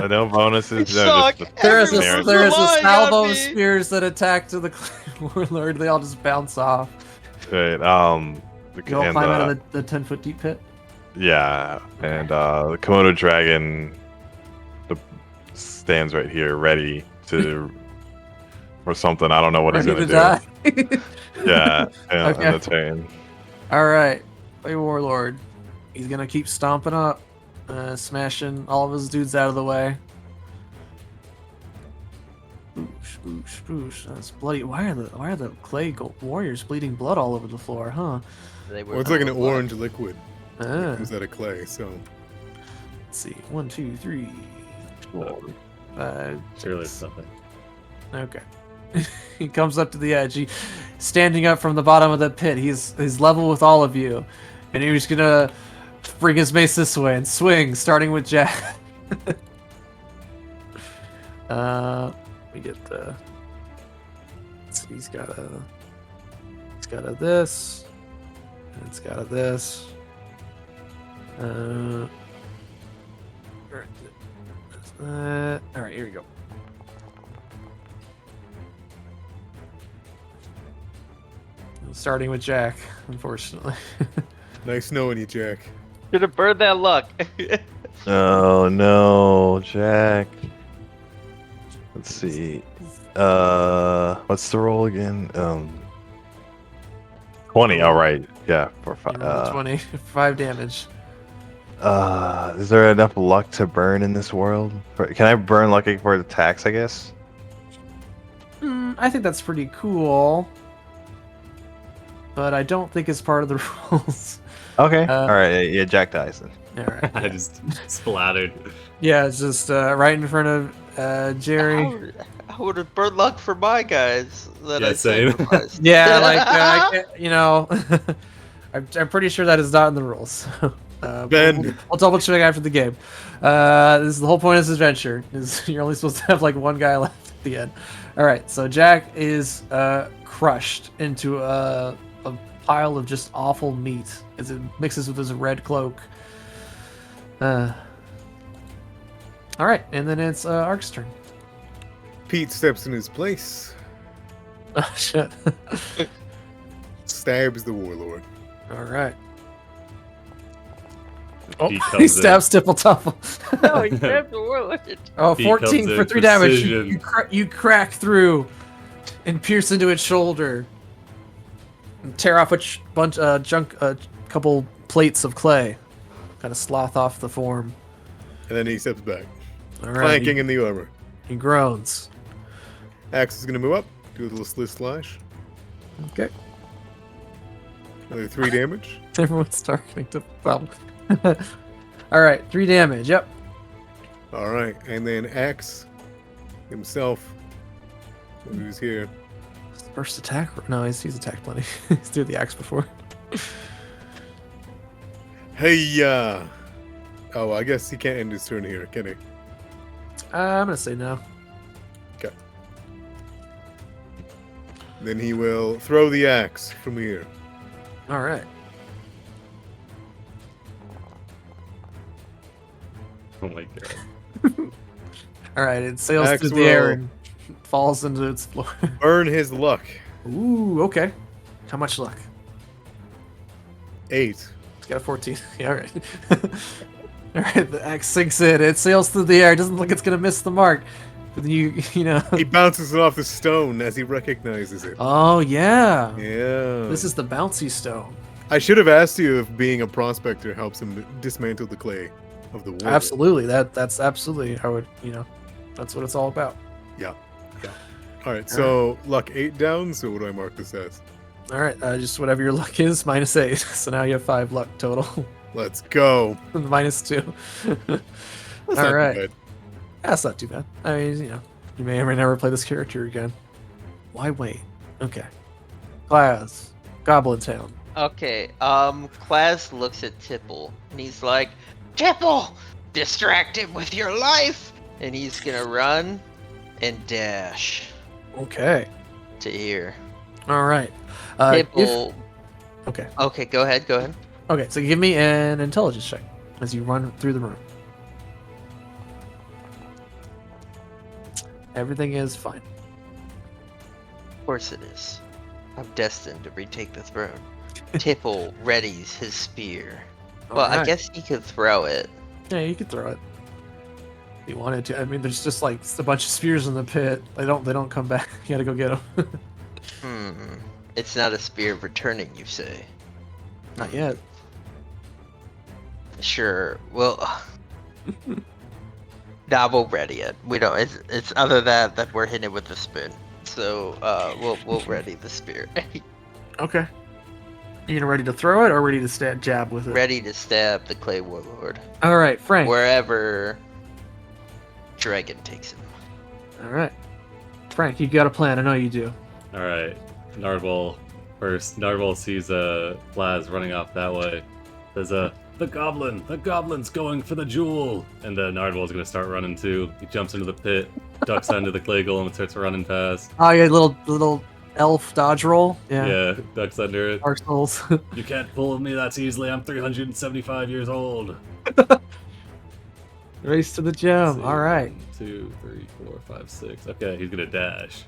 No bonuses. You No, suck. just There is Everyone's there is a relying salvo on of me. spears that attack to the warlord. They all just bounce off. right. You all climb out of the 10-foot deep pit. Yeah, and the Komodo dragon stands right here, ready to for something. I don't know what Ready he's to gonna do. die. Yeah, Okay. in the turn. All right, play warlord. He's gonna keep stomping up, smashing all of his dudes out of the way. Boosh, boosh, boosh. That's bloody. Why are the clay warriors bleeding blood all over the floor, huh? They were Well, it's like an orange liquid. It Ah, comes out of clay, so let's see. 1, 2, 3, 4, 5. Surely it's nothing. Okay. He comes up to the edge. He standing up from the bottom of the pit. He's level with all of you, and he's gonna bring his mace this way and swing, starting with Jack. We get the. Let's see, he's got a this, and it's got a this. All right, here we go. Starting with Jack, unfortunately. nice knowing you, Jack. Should have burned that luck. Oh no, Jack. Let's see. What's the roll again? 20. All right. Yeah, for You rolled a 20, 5 damage. Is there enough luck to burn in this world? Can I burn lucky for attacks? I guess. I think that's pretty cool. but I don't think it's part of the rules. Okay. Uh, All right. Yeah, Jack dies then. All right. I Yeah, just splattered. yeah it's just right in front of Jerry. I would have burnt luck for my guys that Yeah, I same. sacrificed. Yeah, like I can't, you know, I'm pretty sure that is not in the rules. Ben. We'll double check after the game. This is the whole point of this adventure. Is you're only supposed to have like one guy left at the end. All right, so Jack is crushed into a pile of just awful meat as it mixes with his red cloak. All right, and then it's Ark's turn. Pete steps in his place, Oh shit! stabs the warlord. All right. Oh, He he comes stabs Tipple Topple. No, he grabbed the warlord. Oh, He 14 comes for in 3 damage. precision. You crack through and pierce into its shoulder. And tear off a couple plates of clay. Kind of sloth off the form. And then he steps back, All right. clanking in the armor. He groans. Axe is going to move up, do a little slit slash. Okay. Another 3 damage. Everyone's targeting to problem. All right, 3 damage. Yep. All right, and then Axe himself, who's here. First attack? No, he's attacked plenty. He's through the axe before. Hey, oh, I guess he can't end his turn here, can he? I'm gonna say no. Okay. Then he will throw the axe from here. All right. Oh my god. All right. It sails Axe through the air will- and falls into its floor. Burn his luck. Ooh. Okay. How much luck? 8. It's got a 14. Yeah. All right. All right. The axe sinks in. It sails through the air. It doesn't look like it's gonna miss the mark. But then you know. He bounces it off the stone as he recognizes it. Oh yeah. Yeah. This is the bouncy stone. I should have asked you if being a prospector helps him dismantle the clay of the war. Absolutely. That's absolutely. I would. You know. That's what it's all about. Yeah. Yeah. All right. So luck 8 down. So what do I mark this as? All right. Just whatever your luck is, -8. So now you have 5 luck total. Let's go. -2. That's All not too right. bad. That's not too bad. I mean, you know, you may or may never play this character again. Why wait? Okay. Class. Goblin Town. Okay, Class looks at Tipple and he's like, Tipple, distract him with your life! And he's gonna run and dash Okay. to here. All right. Tipple. Okay. Okay, go ahead, go ahead. Okay, so give me an intelligence check as you run through the room. Everything is fine. Of course it is. I'm destined to retake the throne. Tipple readies his spear. Well, I Alright. guess he could throw it. Yeah, you could throw it. If you wanted to. I mean, there's just like a bunch of spears in the pit. They don't come back. You gotta go get them. It's not a spear of returning, you say? Not yet. Sure. Well, nah, we'll ready it. We don't. It's other that we're hitting it with the spoon. So we'll ready the spear. Okay. You ready to throw it or ready to jab with it? Ready to stab the clay warlord All right, Frank. wherever dragon takes him. All right. Frank, you got a plan. I know you do. Alright. Nardwall first. Nardwall sees Plaz running off that way. Says, the goblin's going for the jewel! And Nardwall's gonna start running too. He jumps into the pit, ducks onto the clay golem, and starts running past. Oh, yeah, little elf dodge roll. Yeah. Yeah, ducks under it. Dark Souls. You can't fool me that easily, I'm 375 years old. Race to the gem. See, All right. 1, 2, 3, 4, 5, 6. Okay, he's gonna dash.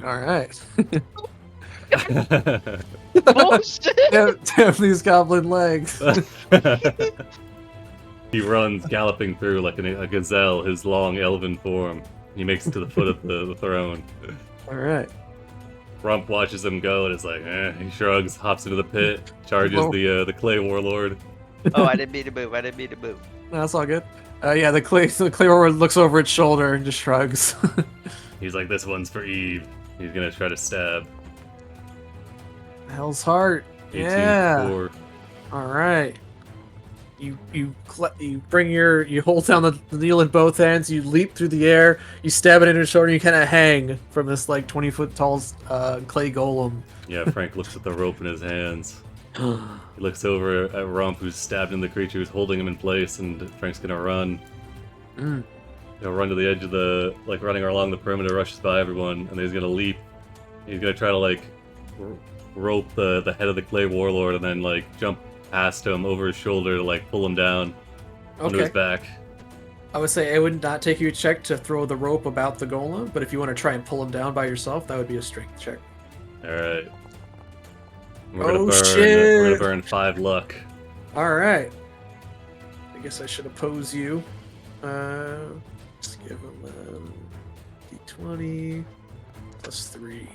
All right. Bullshit! Damn these goblin legs. He runs galloping through like a gazelle, his long elven form. He makes it to the foot of the throne. All right. Rump watches him go and is like, he shrugs, hops into the pit, charges the clay warlord. Oh, I didn't mean to move. I didn't mean to move. No, that's all good. Yeah, the clay warlord looks over its shoulder and just shrugs. He's like, this one's for Eve. He's gonna try to stab. Hell's Heart. 18 Yeah. 4. All right. You you hold down the needle in both hands. You leap through the air. You stab it into his shoulder. And you kind of hang from this like 20-foot tall clay golem. Yeah, Frank looks at the rope in his hands. He looks over at Rump, who's stabbed in the creature, who's holding him in place, and Frank's gonna run. He'll run to the edge of the, like, running along the perimeter, rushes by everyone, and then he's gonna leap. He's gonna try to, like, rope the head of the clay warlord, and then, like, jump past him over his shoulder to, like, pull him down onto his back. I would say it would not take you a check to throw the rope about the golem, but if you want to try and pull him down by yourself, that would be a strength check. Alright. Oh, We're shit! gonna burn 5 luck. Alright. I guess I should oppose you. Just give him d20 plus 3.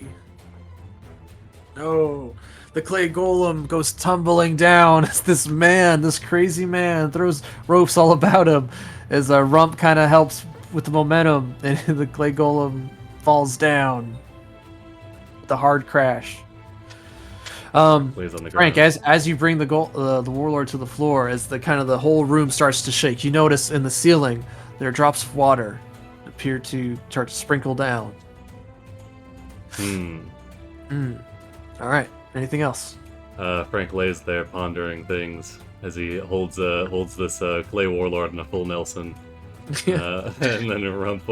No! The clay golem goes tumbling down as this crazy man, throws ropes all about him as Rump kind of helps with the momentum, and the clay golem falls down with a hard crash. Plays on the Frank, ground. as you bring the warlord to the floor, as the whole room starts to shake, you notice in the ceiling there are drops of water appear to start to sprinkle down. All right. Anything else? Frank lays there pondering things as he holds this clay warlord in a full Nelson. And then Rump,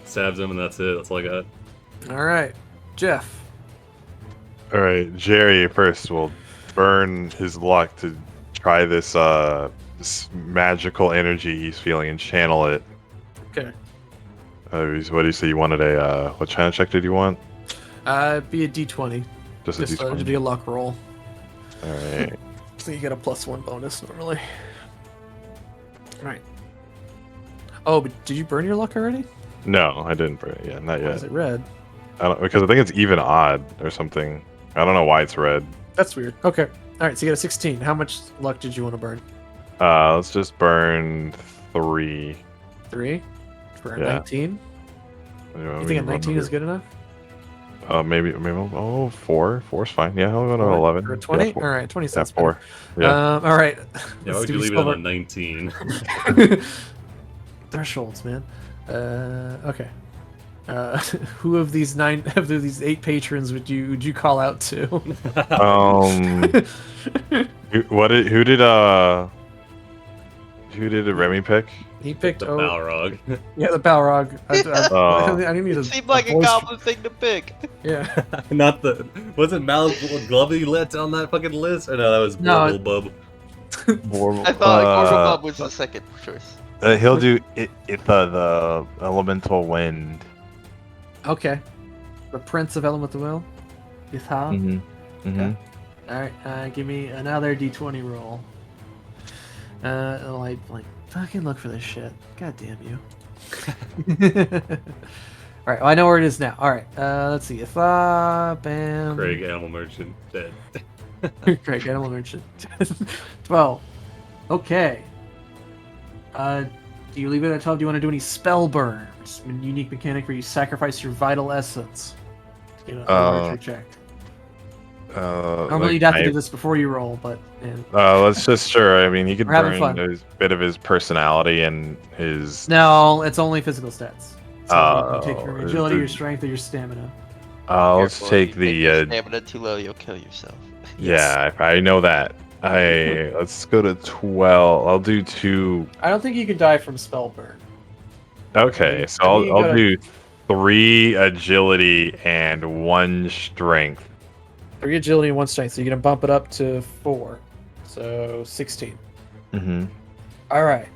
stabs him, and that's it. That's all I got. All right, Jeff. All right, Jerry first will burn his luck to try this this magical energy he's feeling and channel it. Okay. What do you say you wanted what kind of check did you want? Be a d20. Just a Just D20. to be a luck roll. All right. So you get a +1 bonus normally. All right. Oh, but did you burn your luck already? No, I didn't burn it yet. Not Why yet. is it red? Because I think it's even odd or something. I don't know why it's red. That's weird. Okay. All right. So you got a 16. How much luck did you want to burn? Let's just burn 3. 3 for a Yeah. 19. You You think a 19 is good enough? Maybe 4. 4's fine. Yeah, I'll go to 11. Or a 20? Yeah, 4. All right, 20 Yeah, cents. 4. Yeah. All right. Yeah, why Let's would do you leave it silver. on a 19? Thresholds, man. Okay. Who of these 8 patrons would you call out to? Who did Remy pick? He picked The Balrog. Yeah, the Balrog. I need It seemed like a voice- goblin thing to pick. Yeah. Not the. Wasn't Mal Glovey let on that fucking list? Or no, that was No, Bub. I thought Gorgobub was the second choice. He'll do the elemental wind. Okay. The Prince of Elemental Will. Ythal. Mm-hmm. All right. Give me another d20 roll. Like fucking look for this shit. God damn you. All right. Well, I know where it is now. All right. Let's see. Bam. Craig, Animal Merchant, dead. Craig, Animal Merchant. 12. Okay. Do you leave it at 12? Do you want to do any spell burns? A unique mechanic where you sacrifice your vital essence. You know, larger check. Normally you'd have to do this before you roll, but let's just sure. I mean, he could We're having burn fun. a bit of his personality and his. no, it's only physical stats. So you can take your Oh, agility, the- your strength, or your stamina. Let's Careful, take if you make your the. stamina too low, you'll kill yourself. Yeah, I know that. Let's go to 12. I'll do 2. I don't think you can die from spell burn. Okay, so I mean, you I'll gotta- do 3 agility and 1 strength. 3 agility and 1 strength, so you're gonna bump it up to 4. So 16. Mm-hmm. All right.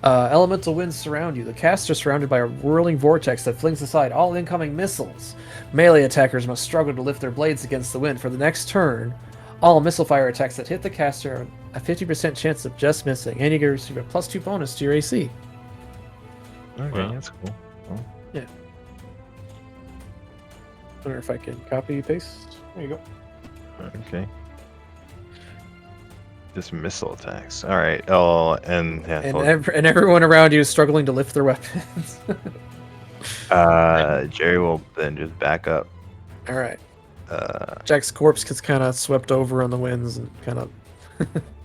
Elemental winds surround you. The casts are surrounded by a whirling vortex that flings aside all incoming missiles. Melee attackers must struggle to lift their blades against the wind. For the next turn, all missile fire attacks that hit the caster have a 50% chance of just missing, and you get receive a +2 bonus to your AC. Okay, Wow. that's cool. Wonder if I can copy paste. There you go. Okay. Just missile attacks. All right. Oh, and yeah. And everyone around you is struggling to lift their weapons. Jerry will then just back up. All right. Jack's corpse gets kind of swept over on the winds and kind of.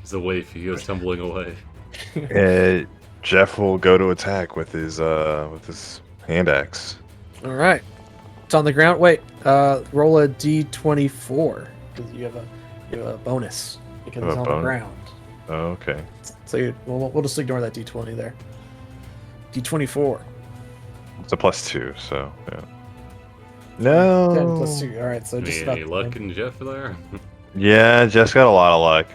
He's a waif. He goes tumbling away. Jeff will go to attack with his hand axe. All right. It's on the ground. Wait. Roll a d24 because you have a bonus because it's on the ground. Oh, okay. So we'll just ignore that d20 there. d24. It's a +2, so yeah. No. 10 plus 2. All right. So just Any luck in Jeff there? Yeah, Jeff's got a lot of luck.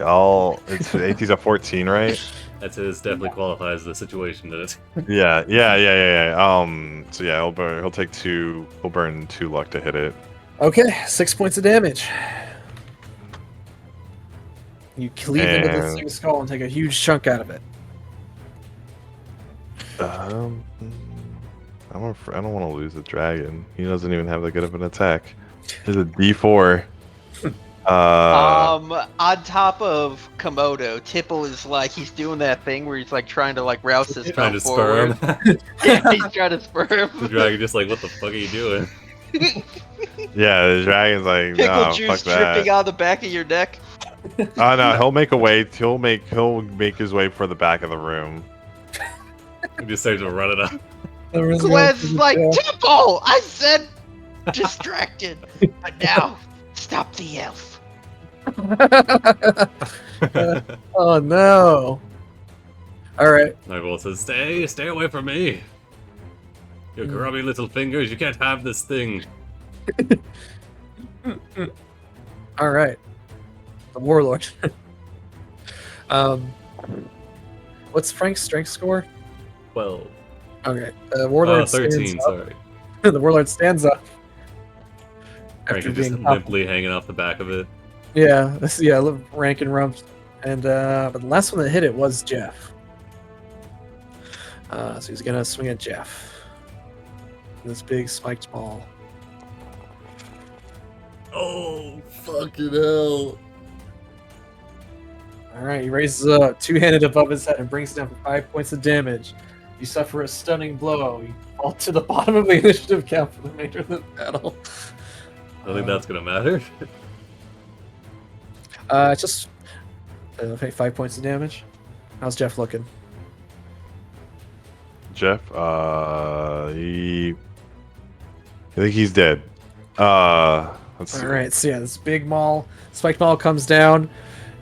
It's AT's a 14, right? That's his. Definitely qualifies the situation that it's. Yeah. So yeah, he'll take 2. He'll burn 2 luck to hit it. Okay. 6 points of damage. You cleave into this thing's skull and take a huge chunk out of it. I don't want to lose the dragon. He doesn't even have that good of an attack. There's a D4. On top of Komodo, Tipple is like he's doing that thing where he's like trying to like rouse his Trying to mouth spur forward. him. Yeah, he's trying to spur him. The dragon just like, what the fuck are you doing? Yeah, the dragon's like, Pickle no, juice fuck that. dripping out the back of your neck. Oh no, he'll make a way. He'll make his way for the back of the room. He just starts to run it up. Glenn's like, Tipple! I said distracted, but now stop the elf. Oh no! All right. Nigel says, "Stay away from me. Your grubby little fingers. You can't have this thing." All right. The warlord. What's Frank's strength score? 12. Okay. The warlord 13. stands up. Sorry. The warlord stands up. Frank After is just being limply hanging off the back of it. Yeah, rank and rump. And but the last one that hit it was Jeff. So he's gonna swing at Jeff. This big spiked ball. Oh, fucking hell. Alright, he raises up, two-handed above his head and brings it down for 5 points of damage. You suffer a stunning blow. You fall to the bottom of the initiative count for the remainder of the battle. I think that's gonna matter. Just 5 points of damage. How's Jeff looking? Jeff, I think he's dead. Let's see. All right, so yeah, this big spiked maul comes down.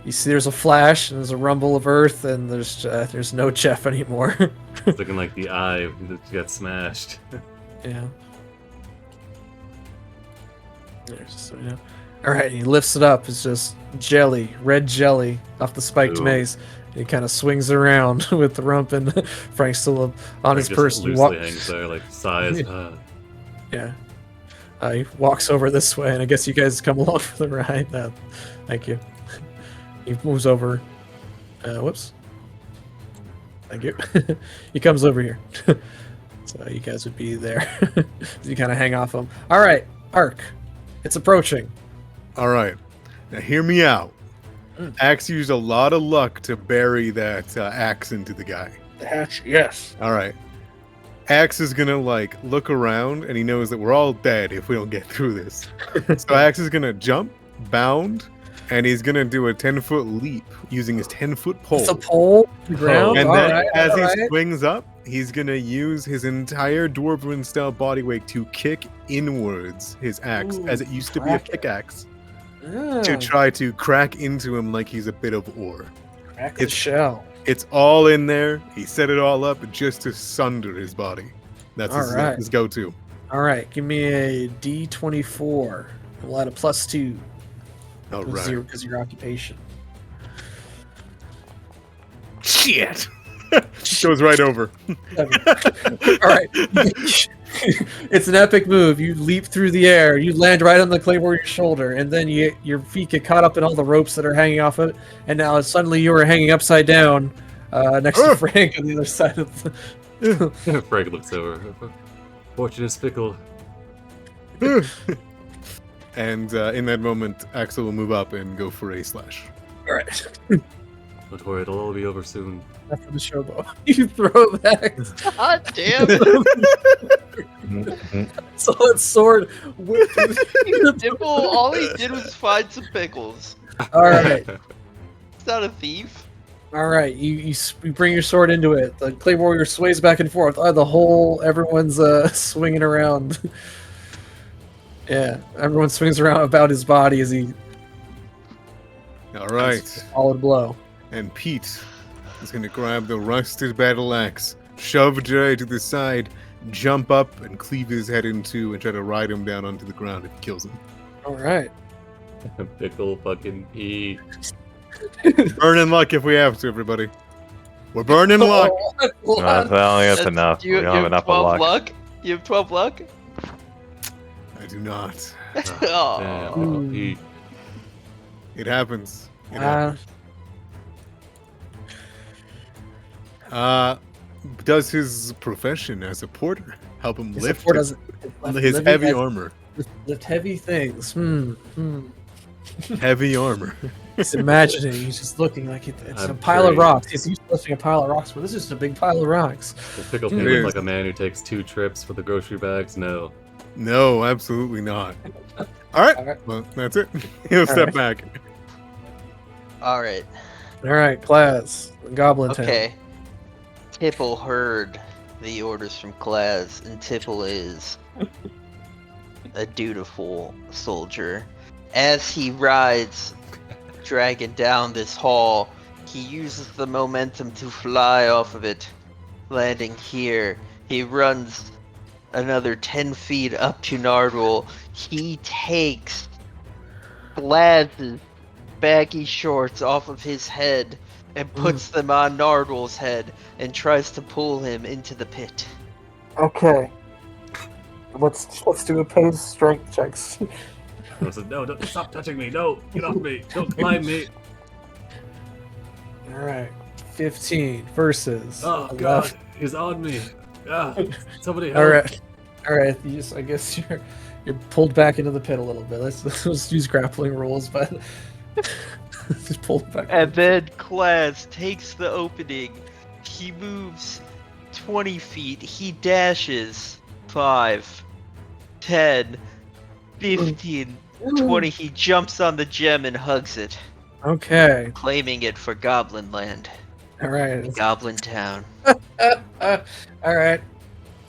You see, there's a flash and there's a rumble of earth, and there's no Jeff anymore. It's looking like the eye that got smashed. Yeah. All right, he lifts it up. It's just red jelly off the spiked Ooh. mace. He kind of swings around with the rump, and Frank's still on his Just person. loosely hangs there, like sighs. Yeah. He walks over this way, and I guess you guys come along for the ride. Thank you. He moves over. Whoops. Thank you. He comes over here. So you guys would be there. You kind of hang off him. All right, Ark. It's approaching. All right. Now hear me out. Axe used a lot of luck to bury that axe into the guy. The hatch, yes. All right. Axe is gonna look around, and he knows that we're all dead if we don't get through this. So Axe is gonna jump, bound, and he's gonna do a 10-foot leap using his 10-foot pole. It's a pole to the ground. And All then right, as all he right. swings up, he's gonna use his entire dwarven style body weight to kick inwards his axe, Ooh, as it used to be a crack it. pickaxe, Ah, to try to crack into him like he's a bit of ore. crack the it's- shell. It's all in there. He set it all up just to sunder his body. That's his, All right. his go-to. All right, give me a D24. We'll add a +2. All right. Because of your occupation. Shit. Goes right over. All right. It's an epic move. You leap through the air. You land right on the claymore your shoulder, and then your feet get caught up in all the ropes that are hanging off it. And now suddenly you are hanging upside down next to Frank on the other side of the. Frank looks over. Fortune is fickle. And in that moment, Axel will move up and go for a slash. All right. Don't worry, it'll all be over soon. After the showboat, you throw that God damn! solid sword. Whip through the- Dimple, all he did was find some pickles. All right, He's not a thief. all right. You bring your sword into it. The clay warrior sways back and forth. Everyone's swinging around. Yeah, everyone swings around about his body as he All right. solid blow. And Pete is going to grab the rusted battle axe, shove Jay to the side, jump up and cleave his head in two and try to ride him down onto the ground if he kills him. All right. Pickle fucking E. Burning luck if we have to, everybody. We're burning luck. Hold No, on. that's enough. You, We don't you have have enough of 12 luck. You have 12 luck? I do not. Oh. Damn, E. It happens. It happens. Does his profession as a porter help him lift his heavy armor? Lift heavy things. Heavy armor. He's imagining. He's just looking like it's a I'm pile of great. rocks. He's used to lifting a pile of rocks, but this is just a big pile of rocks. Does Pickle It look is. like a man who takes 2 trips for the grocery bags? No. No, absolutely not. All right. All right. Well, that's it. He'll step right. back. Alright. All right, class. Goblin Town. Okay. Tipple heard the orders from Claz, and Tipple is a dutiful soldier. As he rides Dragon down this hall, he uses the momentum to fly off of it, landing here. He runs another 10 feet up to Nardwull. He takes Glaz's baggy shorts off of his head and puts them on Nardwull's head and tries to pull him into the pit. Okay. Let's do opposed strength checks. I said, no, don't stop touching me. No, get off me. Don't climb me. All right. 15 versus. Oh, 11. God. He's on me. Ah, somebody help. All right. All right. I guess you're pulled back into the pit a little bit. Let's use grappling rules, but just pulled back. And then Claz takes the opening. He moves 20 feet. He dashes 5, 10, 15, 20. He jumps on the gem and hugs it, Okay. claiming it for Goblin Land, All right. Goblin Town. All right.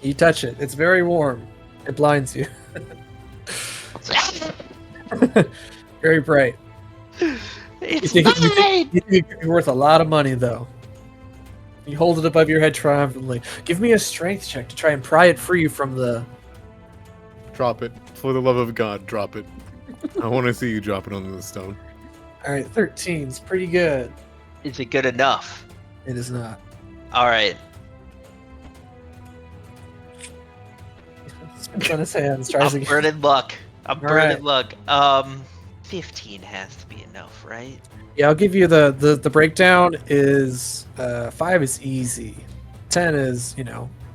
You touch it. It's very warm. It blinds you. Very bright. It's You mine! think it could be worth a lot of money, though. You hold it above your head triumphantly. Give me a strength check to try and pry it free from the. Drop it. For the love of God, drop it. I want to see you drop it onto the stone. All right, 13's pretty good. Is it good enough? It is not. Alright. Spits on his hands. Tries I'm again. burning luck. I'm Alright. burning luck. 15 has to be enough, right? Yeah, I'll give you the breakdown. Is 5 is easy, 10 is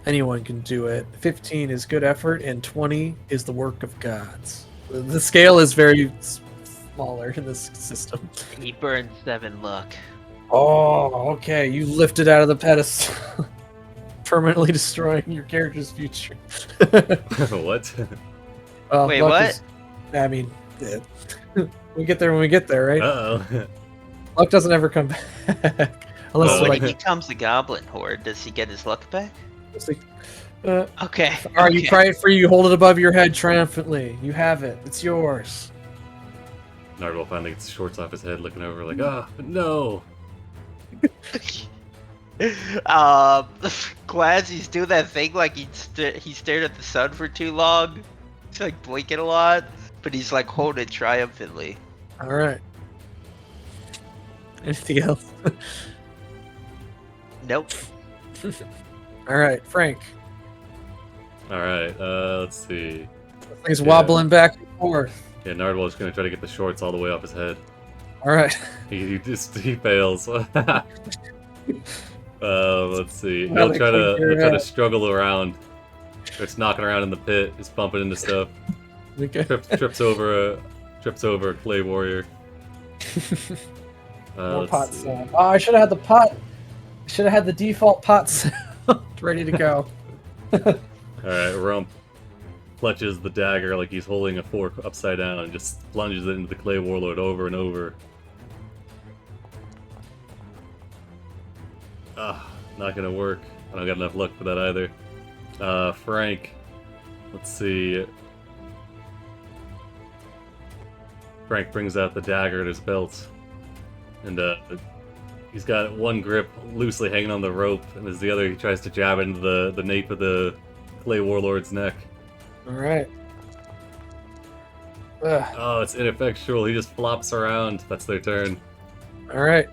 anyone can do it, 15 is good effort, and 20 is the work of gods. The scale is very smaller in this system. He burned 7 luck. Oh, okay. You lift it out of the pedestal, permanently destroying your character's future. What? Wait, luck what? is- I mean, we get there when we get there, right? Uh-oh. Luck doesn't ever come back unless Oh, When like he becomes a goblin horde, does he get his luck back? it's like, Okay. all right, you okay. pry it free. You hold it above your head triumphantly. You have it. It's yours. Nardwull finally gets shorts off his head, looking over like, no. Glad he's doing that thing like he stared at the sun for too long. He's like blinking a lot, but he's like holding it triumphantly. All right. Anything else? Nope. All right, Frank. All right, let's see. Thing's Yeah. wobbling back and forth. Yeah, Nardwull's gonna try to get the shorts all the way off his head. All right. He fails. Let's see. Well, He'll try to they clean your struggle around. Starts knocking around in the pit. He's bumping into stuff. Okay. Trips over a clay warrior. More let's pot see. sound. Oh, I should have had the pot. I should have had the default pot sound ready to go. Alright, Rump clutches the dagger like he's holding a fork upside down and just plunges it into the clay warlord over and over. Not gonna work. I don't got enough luck for that either. Frank. Let's see. Frank brings out the dagger at his belt. And he's got one grip loosely hanging on the rope, and as the other he tries to jab into the nape of the clay warlord's neck. Alright. Ugh. Oh, it's ineffectual. He just flops around. That's their turn. Alright.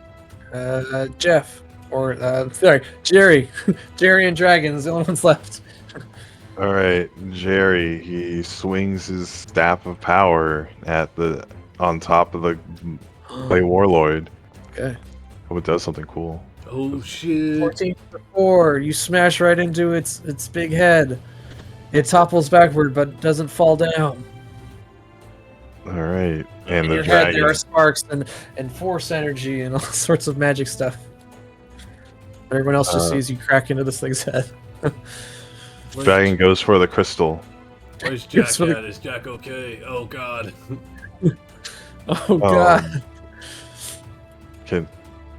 Jeff. Or, sorry, Jerry. Jerry and Dragons, the only ones left. All right, Jerry. He swings his staff of power on top of the clay warlord. Okay. Hope it does something cool. Oh shit. 14 for 4. You smash right into its big head. It topples backward but doesn't fall down. All right, and In the your head there dragon. are sparks and force energy and all sorts of magic stuff. Everyone else just sees you crack into this thing's head. Dragon goes for the crystal. Where's Jack It's really- at? Is Jack okay? Oh god. Oh god. Can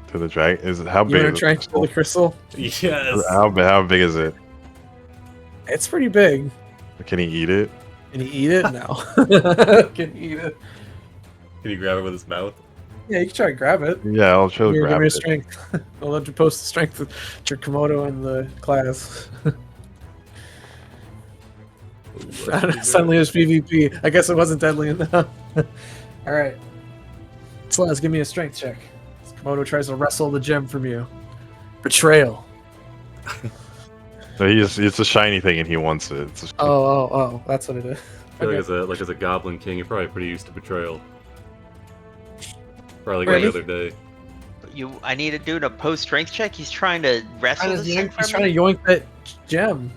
to the dragon? Is it how You big? want Is to try and kill the crystal? Yes. How big is it? It's pretty big. Can he eat it? Can he eat it? No. Can he eat it? Can you grab it with his mouth? Yeah, you can try to grab it. Yeah, I'll try to Give grab me a it. strength. I'll let you post the strength of your Komodo in the class. Suddenly there's PvP. I guess it wasn't deadly enough. Alright. Slaz, give me a strength check. This Komodo tries to wrestle the gem from you. Betrayal. No, it's a shiny thing and he wants it. It's a Oh, that's what it is. I feel like as a goblin king, you're probably pretty used to betrayal. Probably like Really? every other day. I need to do a post strength check. He's trying to wrestle this thing He's from trying me. to yoink that gem.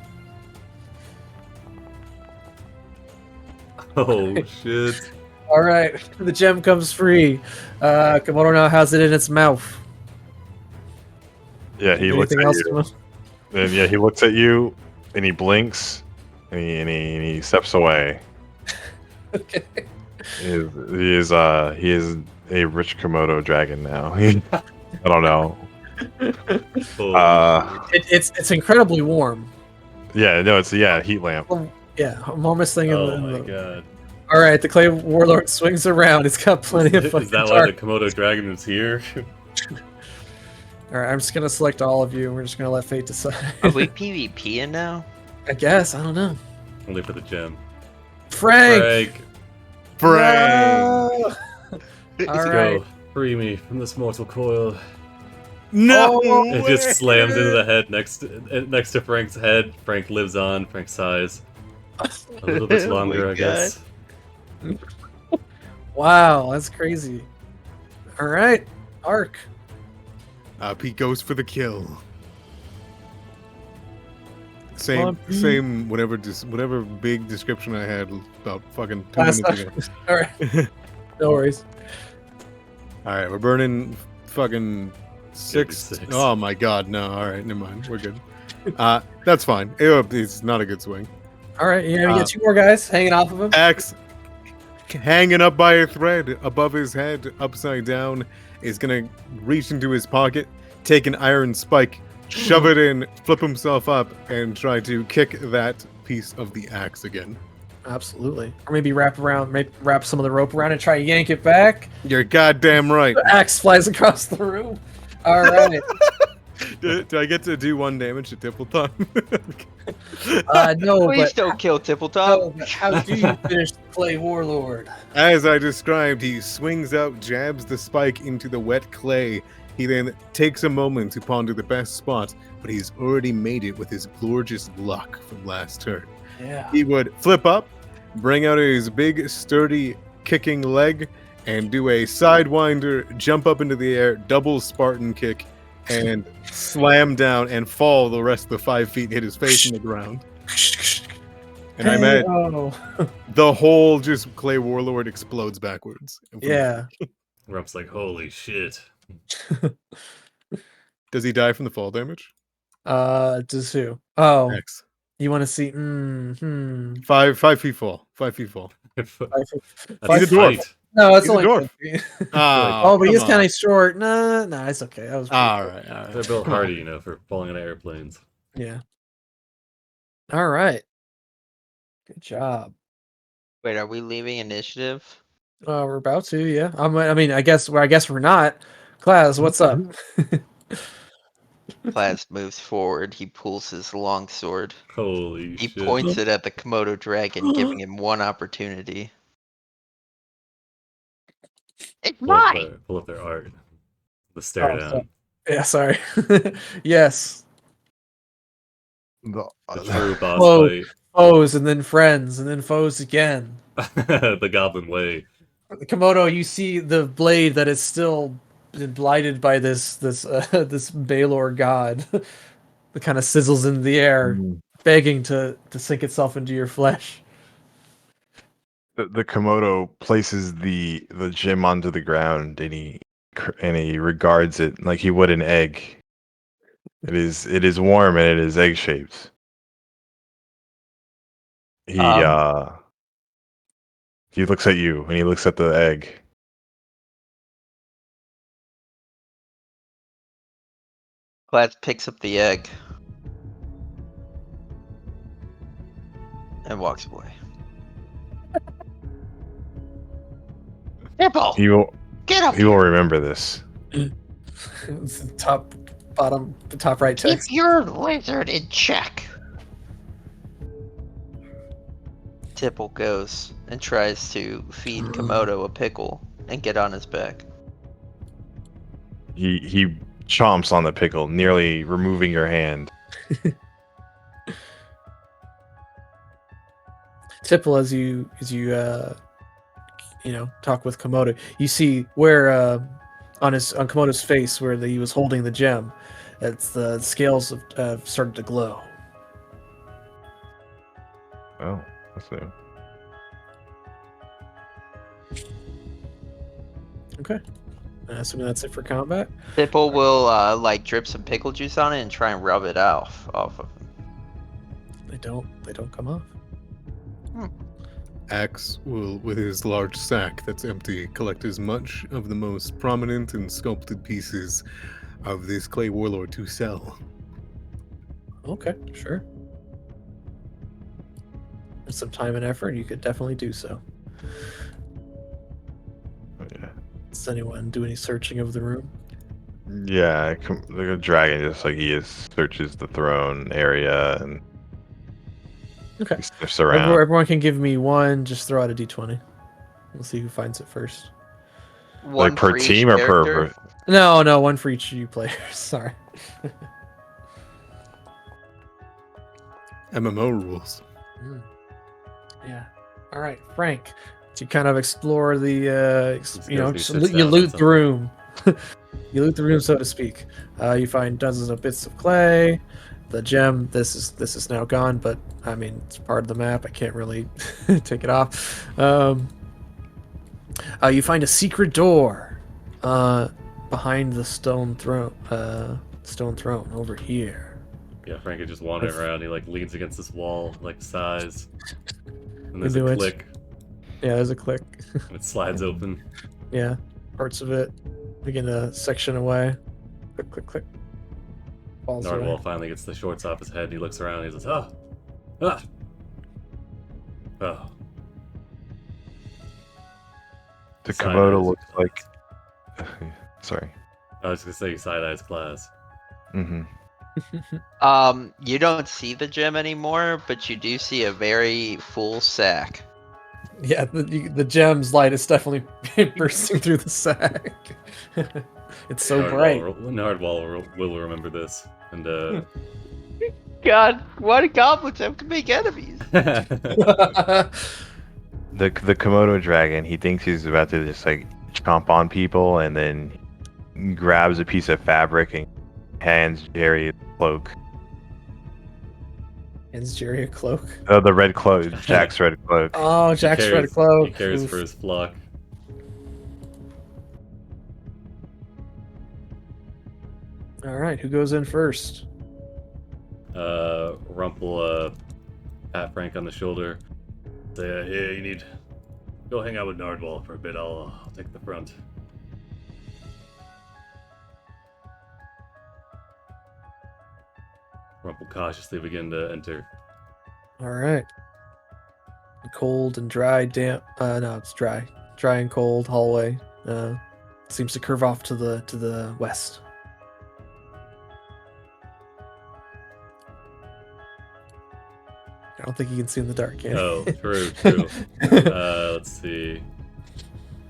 Oh shit. Alright, the gem comes free. Komodo now has it in its mouth. Yeah, he looks Anything at else? you. Komodo? And yeah, he looks at you and he blinks and he steps away. Okay. He is a rich Komodo dragon now. I don't know. Oh, It's incredibly warm. Yeah, no, it's heat lamp. Yeah, warmest thing in oh the. my god. All right, the clay warlord swings around. It's got plenty of fucking Is that why dark. the Komodo dragon is here? All right, I'm just gonna select all of you. And we're just gonna let fate decide. Are we PvPing now? I guess I don't know. Only for the gem. Frank. Frank! No! Let's All right. go. Free me from this mortal coil. No, Oh, It just way! slams into the head next to Frank's head. Frank lives on. Frank sighs. A little bit Oh my longer, I guess. Wow, that's crazy. All right, Ark. Pete goes for the kill. Come on, Pete. Same whatever big description I had about fucking 2 Last minutes ago. All right, no worries. All right, we're burning fucking 6. 56. Oh my god, no. All right, never mind. We're good. That's fine. It's not a good swing. All right, you get 2 more guys hanging off of him. Axe hanging up by a thread above his head, upside down, is gonna reach into his pocket, take an iron spike, shove it in, flip himself up, and try to kick that piece of the axe again. Absolutely. Or maybe wrap some of the rope around and try to yank it back. You're goddamn right. The axe flies across the room. All right. Do I get to do 1 damage to Tipple Time? No, Please but don't kill Tippletop. how do you finish the clay warlord? As I described, he swings out, jabs the spike into the wet clay. He then takes a moment to ponder the best spot, but he's already made it with his gorgeous luck from last turn. Yeah. He would flip up, bring out his big, sturdy, kicking leg, and do a sidewinder, jump up into the air, double Spartan kick, and slam down and fall the rest of the 5 feet and hit his face in the ground. And I meant Oh. the whole just clay warlord explodes backwards. Yeah. Rump's like, holy shit. Does he die from the fall damage? Does who? Oh, X. you want to see? 5 feet fall. 5 feet fall. That's Five He's a dwarf. tight. No, it's He's a only dwarf. 50. Oh, Oh, but come he's kind on. of short. Nah, it's okay. That was pretty All good. right, all right. They're built Come on. hardy, for falling out of airplanes. Yeah. All right. Good job. Wait, are we leaving initiative? We're about to, yeah. I mean, I guess we're not. Class, what's up? Plaz moves forward. He pulls his long sword. Holy He shit. points it at the Komodo dragon, giving him one opportunity. It's mine! Pull up their art. The stare down. Yeah, sorry. Yes. The true boss Whoa. fight. Foes and then friends and then foes again. The goblin way. Komodo, you see the blade that is still been blighted by this Balor god. That kind of sizzles in the air, begging to sink itself into your flesh. The Komodo places the gem onto the ground, and he regards it like he would an egg. It is warm and it is egg shaped. He looks at you and he looks at the egg. Plaz picks up the egg and walks away. Nipple! He will Get up! he will remember this. It's the top right Keep text. your lizard in check. Tipple goes and tries to feed Komodo a pickle and get on his back. He chomps on the pickle, nearly removing your hand. Tipple, as you talk with Komodo, you see where on Komodo's face where he was holding the gem, it's the scales have started to glow. Oh, that's new. Okay. Assuming that's it for combat. Tipple will drip some pickle juice on it and try and rub it off of him. They don't come off. Axe will, with his large sack that's empty, collect as much of the most prominent and sculpted pieces of this clay warlord to sell. Okay, sure. With some time and effort, you could definitely do so. Oh, yeah. Does anyone do any searching of the room? Yeah, the dragon just like he is searches the throne area and Okay. he sniffs around. Everyone can give me one. Just throw out a d20. We'll see who finds it first. One Like per for each team or character. per? No, one for each of you players. Sorry. MMO rules. Yeah. All right, Frank. To kind of explore the, sits you down loot on the room. You loot the room, so to speak. You find dozens of bits of clay. The gem. This is now gone, but I mean it's part of the map. I can't really take it off. You find a secret door behind the stone throne. Stone throne over here. Yeah, Frank is just wandering around. He leans against this wall, sighs, and there's Into a it. click, Yeah, there's a click. and it slides open. Yeah, parts of it begin to section away. Click, click, click. Falls away. Nardwall finally gets the shorts off his head. And he looks around. And he says, "Oh. The Side Komodo eyes. looks like. Sorry. I was gonna say side eyes class." Mm-hmm. You don't see the gem anymore, but you do see a very full sack. Yeah, the gem's light is definitely bursting through the sack. It's so bright. Nardwall will remember this, and God, why do goblins have to make enemies? The Komodo dragon, he thinks he's about to just chomp on people, and then grabs a piece of fabric and hands Jerry a cloak. Hands Jerry a cloak. Oh, the red cloak, Jack's red cloak. Oh, Jack's red cloak. He cares Oof. for his flock. All right, who goes in first? Rump will pat Frank on the shoulder. Say, "Here, you need go hang out with Nardwall for a bit. I'll take the front." Rump will cautiously begin to enter. All right. A cold and dry, damp. No, it's dry. Dry and cold hallway. Seems to curve off to the west. I don't think you can see in the dark yet. Oh, true. Let's see.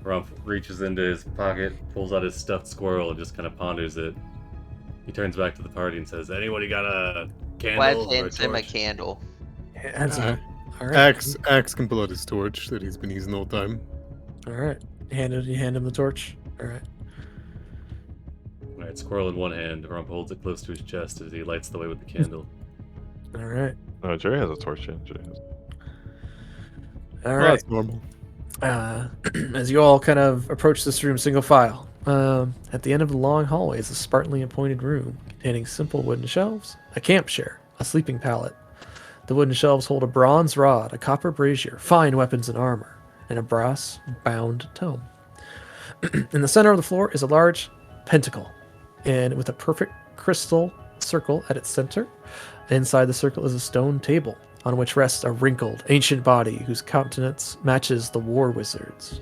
Rump reaches into his pocket, pulls out his stuffed squirrel, and just kind of ponders it. He turns back to the party and says, "Anybody got a candle Wes or a hands him a torch?" candle. Hands Uh, all right. Axe can pull out his torch that he's been using the whole time. All right. You hand him the torch. All right. All right, squirrel in one hand. Rump holds it close to his chest as he lights the way with the candle. All right. Oh, Jerry has a torch. Yeah, Jerry has. All Well, right. that's normal. As you all kind of approach this room single file, at the end of the long hallway is a spartanly appointed room containing simple wooden shelves, a camp chair, a sleeping pallet. The wooden shelves hold a bronze rod, a copper brazier, fine weapons and armor, and a brass-bound tome. In the center of the floor is a large pentacle, and with a perfect crystal circle at its center. Inside the circle is a stone table on which rests a wrinkled, ancient body whose countenance matches the war wizard's.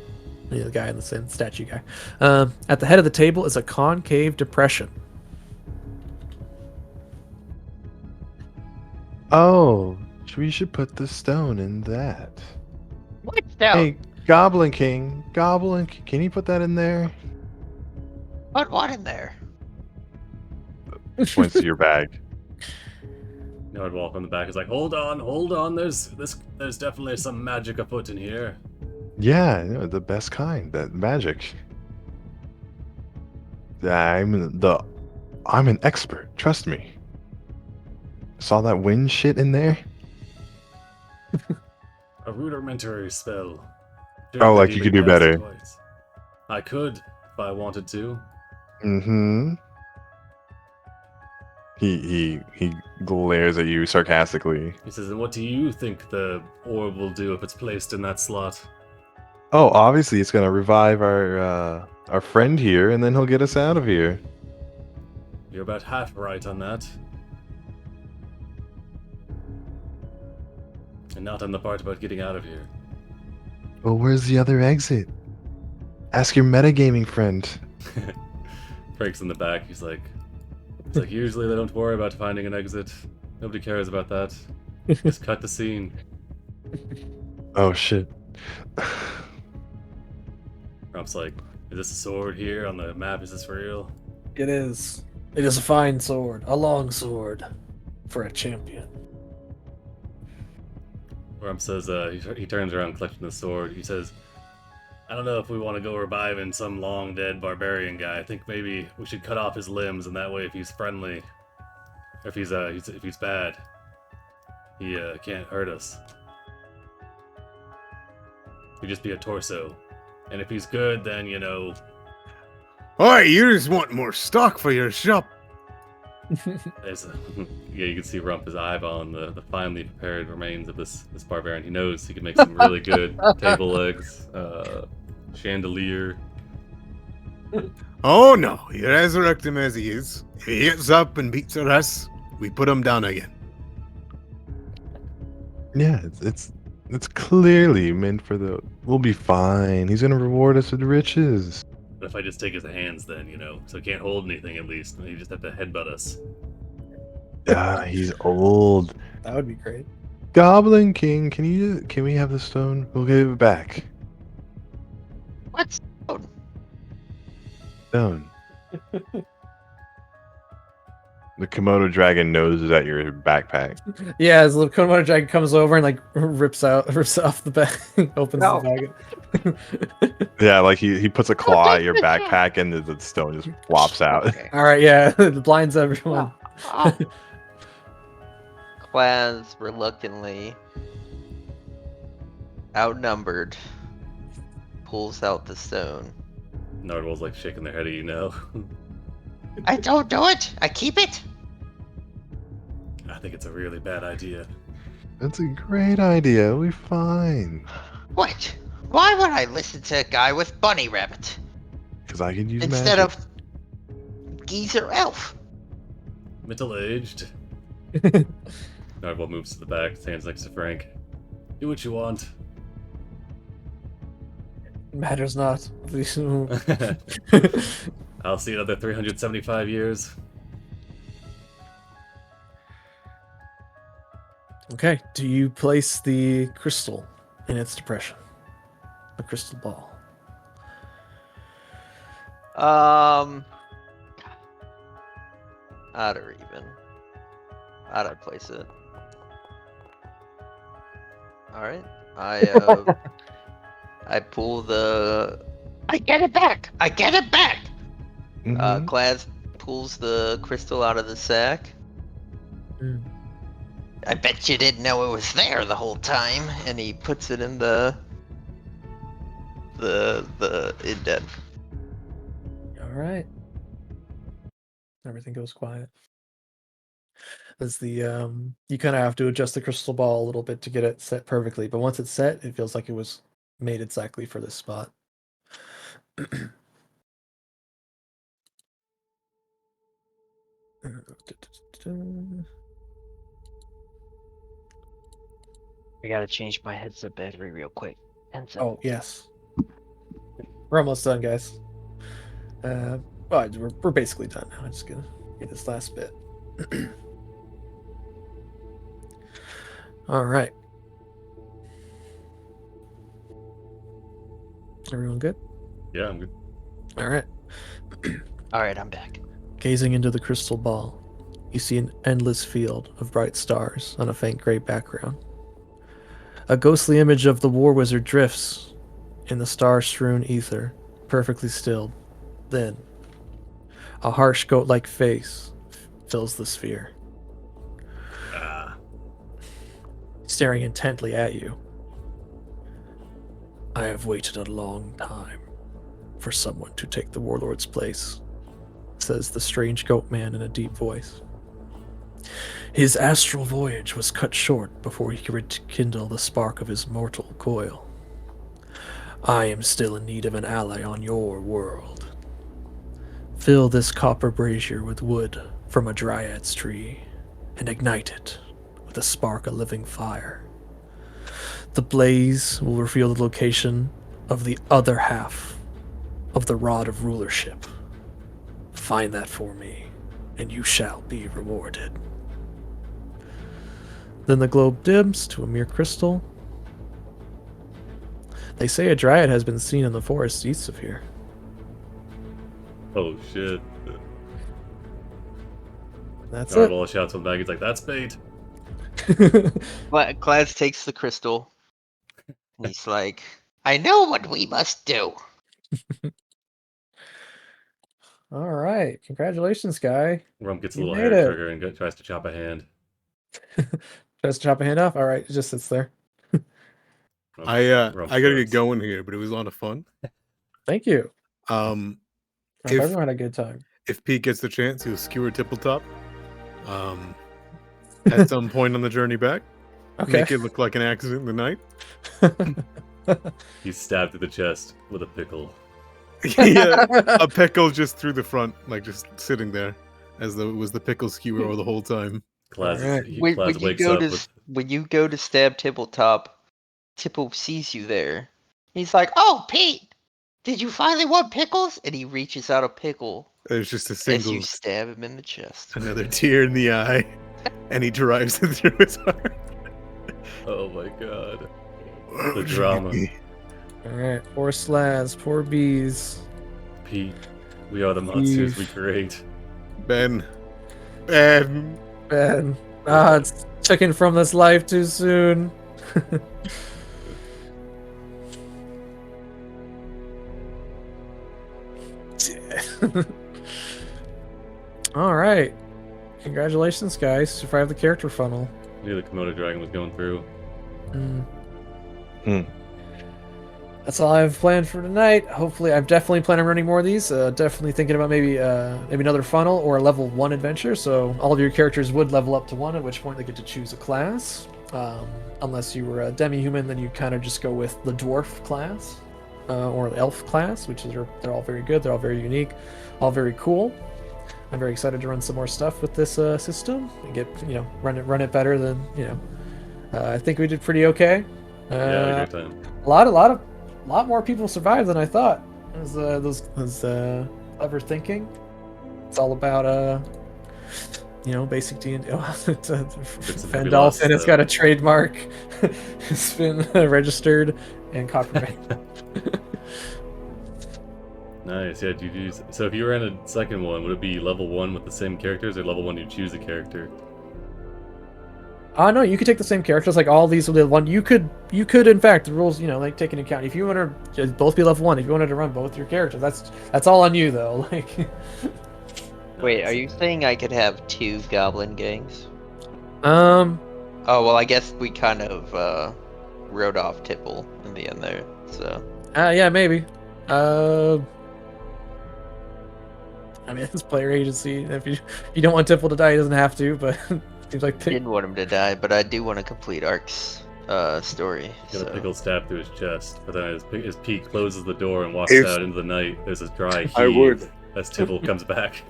The guy in the same statue guy. At the head of the table is a concave depression. Oh, we should put the stone in that. What's down? Hey, Goblin King, can you put that in there? Put what in there? Points to your bag. Nardwall from the back is like, hold on, there's definitely some magic afoot in here. Yeah, you know, the best kind, that magic. I'm an expert, trust me. Saw that wind shit in there? A rudimentary spell. Oh, like you could do better. Twice. I could, if I wanted to. Mm-hmm. He glares at you sarcastically. He says, and what do you think the orb will do if it's placed in that slot? Oh, obviously it's gonna revive our friend here, and then he'll get us out of here. You're about half right on that. And not on the part about getting out of here. Well, where's the other exit? Ask your metagaming friend. Frank's in the back. He's like, usually they don't worry about finding an exit. Nobody cares about that. Just cut the scene. Oh shit. Rump's like, is this a sword here on the map? Is this real? It is. It is a fine sword, a long sword, for a champion. Rump says, he turns around collecting the sword. He says, I don't know if we want to go reviving some long dead barbarian guy. I think maybe we should cut off his limbs, and that way if he's friendly, or if he's bad, he can't hurt us. He'd just be a torso. And if he's good, then, you know... Alright, you just want more stock for your shop. Yeah, you can see Rump is eyeballing the finely prepared remains of this barbarian. He knows he can make some really good table legs, chandelier. Oh no, you resurrect him as he is. If he gets up and beats our ass, we put him down again. Yeah, it's clearly meant for the. We'll be fine. He's gonna reward us with riches. But if I just take his hands, then, you know, so he can't hold anything at least, and he just have to headbutt us. Ah, he's old. That would be great. Goblin King, can we have the stone? We'll give it back. What's Stone. The Komodo dragon noses at your backpack. Yeah, as the little Komodo dragon comes over and like rips off the bag, opens the bag. Yeah, like he puts a claw at your backpack and the stone just flops out. Okay. All right, yeah, it blinds everyone. Clans reluctantly, outnumbered, pulls out the stone. Nardwall's like shaking their head at you now. I don't do it. I keep it. I think it's a really bad idea. That's a great idea. We're fine. What? Why would I listen to a guy with bunny rabbit Because I can use instead magic. of geezer elf? Middle-aged. Narwhal moves to the back, stands next to Frank. Do what you want. Matters not. I'll see another 375 years. Okay, do you place the crystal in its depression? The crystal ball. Odd or even. How'd I place it? Alright. I pull the. I get it back! I get it back! Mhm. Claz pulls the crystal out of the sack. Mm. I bet you didn't know it was there the whole time. And he puts it in the indent. All right. Everything goes quiet. As the you kind of have to adjust the crystal ball a little bit to get it set perfectly, but once it's set, it feels like it was made exactly for this spot. I gotta change my headset battery real quick. Headset. Oh yes, we're almost done, guys. Well, we're basically done now. I'm just gonna get this last bit. All right. Everyone good? Yeah, I'm good. All right. Alright, I'm back. Gazing into the crystal ball, you see an endless field of bright stars on a faint gray background. A ghostly image of the war wizard drifts in the star-strewn ether, perfectly stilled. Then, a harsh goat-like face fills the sphere, Ah, staring intently at you. I have waited a long time for someone to take the warlord's place, says the strange goat man in a deep voice. His astral voyage was cut short before he could rekindle the spark of his mortal coil. I am still in need of an ally on your world. Fill this copper brazier with wood from a dryad's tree and ignite it with a spark of living fire. The blaze will reveal the location of the other half of the rod of rulership. Find that for me, and you shall be rewarded. Then the globe dims to a mere crystal. They say a dryad has been seen in the forest east of here. oh shit. That's Narwhal shouts one back. He's like, "That's bait." it. Claz takes the crystal. And he's like, I know what we must do. All right, congratulations, guy. Rump gets a You little made hair it. trigger and tries to chop a hand. Tries to chop a hand off. All right, it just sits there. Rump- I Rump gotta shrugs. get going here, but it was a lot of fun. Thank you. Um, I hope If- everyone had a good time. if Pete gets the chance, he'll skewer Tippletop. At some point on the journey back, Okay. make it look like an accident in the night. He's stabbed through the chest with a pickle. Yeah, a pickle just through the front, like just sitting there, as though it was the pickle skewer the whole time. Claz, Alright. Claz wakes up with When you go to stab Tippletop, Tipple sees you there. He's like, "Oh, Pete, did you finally want pickles?" And he reaches out a pickle There's just a as single, you stab him in the chest. another tear in the eye, and he drives it through his heart. oh my god. The drama. All right, poor Slaz, poor bees. Pete, we are the monsters we create. Ben. Ben, it's taken from this life too soon. All right, congratulations, guys! Survived the character funnel. Knew the Komodo dragon was going through. That's all I have planned for tonight. Hopefully, I'm definitely planning on running more of these. Definitely thinking about maybe another funnel or a level 1 adventure. So all of your characters would level up to 1, at which point they get to choose a class. Unless you were a demi-human, then you kind of just go with the dwarf class or the elf class, which is they're all very good. They're all very unique, all very cool. I'm very excited to run some more stuff with this system and get run it better than I think we did pretty okay. Yeah, great time. A lot more people survived than I thought. It was those clever thinking. It's all about basic D&D. Fandolphin has got a trademark. It's been registered and copyrighted. Nice. Yeah. So if you ran a second one, would it be level 1 with the same characters, or level 1 you choose a character? No, you could take the same characters. Like all these will be one. You could in fact the rules like take into account. If you want to both be level 1, if you wanted to run both your characters, that's all on you though. Like. Wait, are you saying I could have 2 goblin gangs? Um. Oh well, I guess we kind of wrote off Tipple in the end there. So. Yeah, maybe. I mean, it's player agency. If you don't want Tipple to die, he doesn't have to. But seems like I didn't want him to die, but I do want to complete Ark's story. Get a So. pickle stab through his chest, but then as Pete closes the door and walks If- out into the night, there's this dry heave I would. as Tibble comes back.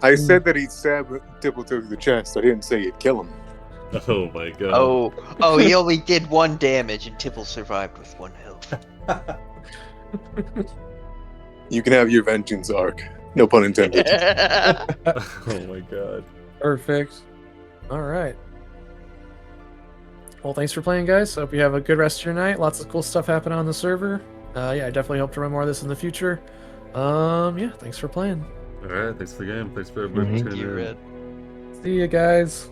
I said that he'd stab Dibble through the chest. I didn't say he'd kill him. Oh my god. Oh, he only did 1 damage, and Tipple survived with 1 health. You can have your vengeance, Ark. No pun intended. Oh my god. Perfect. All right. Well, thanks for playing, guys. Hope you have a good rest of your night. Lots of cool stuff happening on the server. Yeah, I definitely hope to run more of this in the future. Yeah, thanks for playing. Alright, thanks for the game. Thanks for everybody Mhm. tuning You in. Red. See you guys.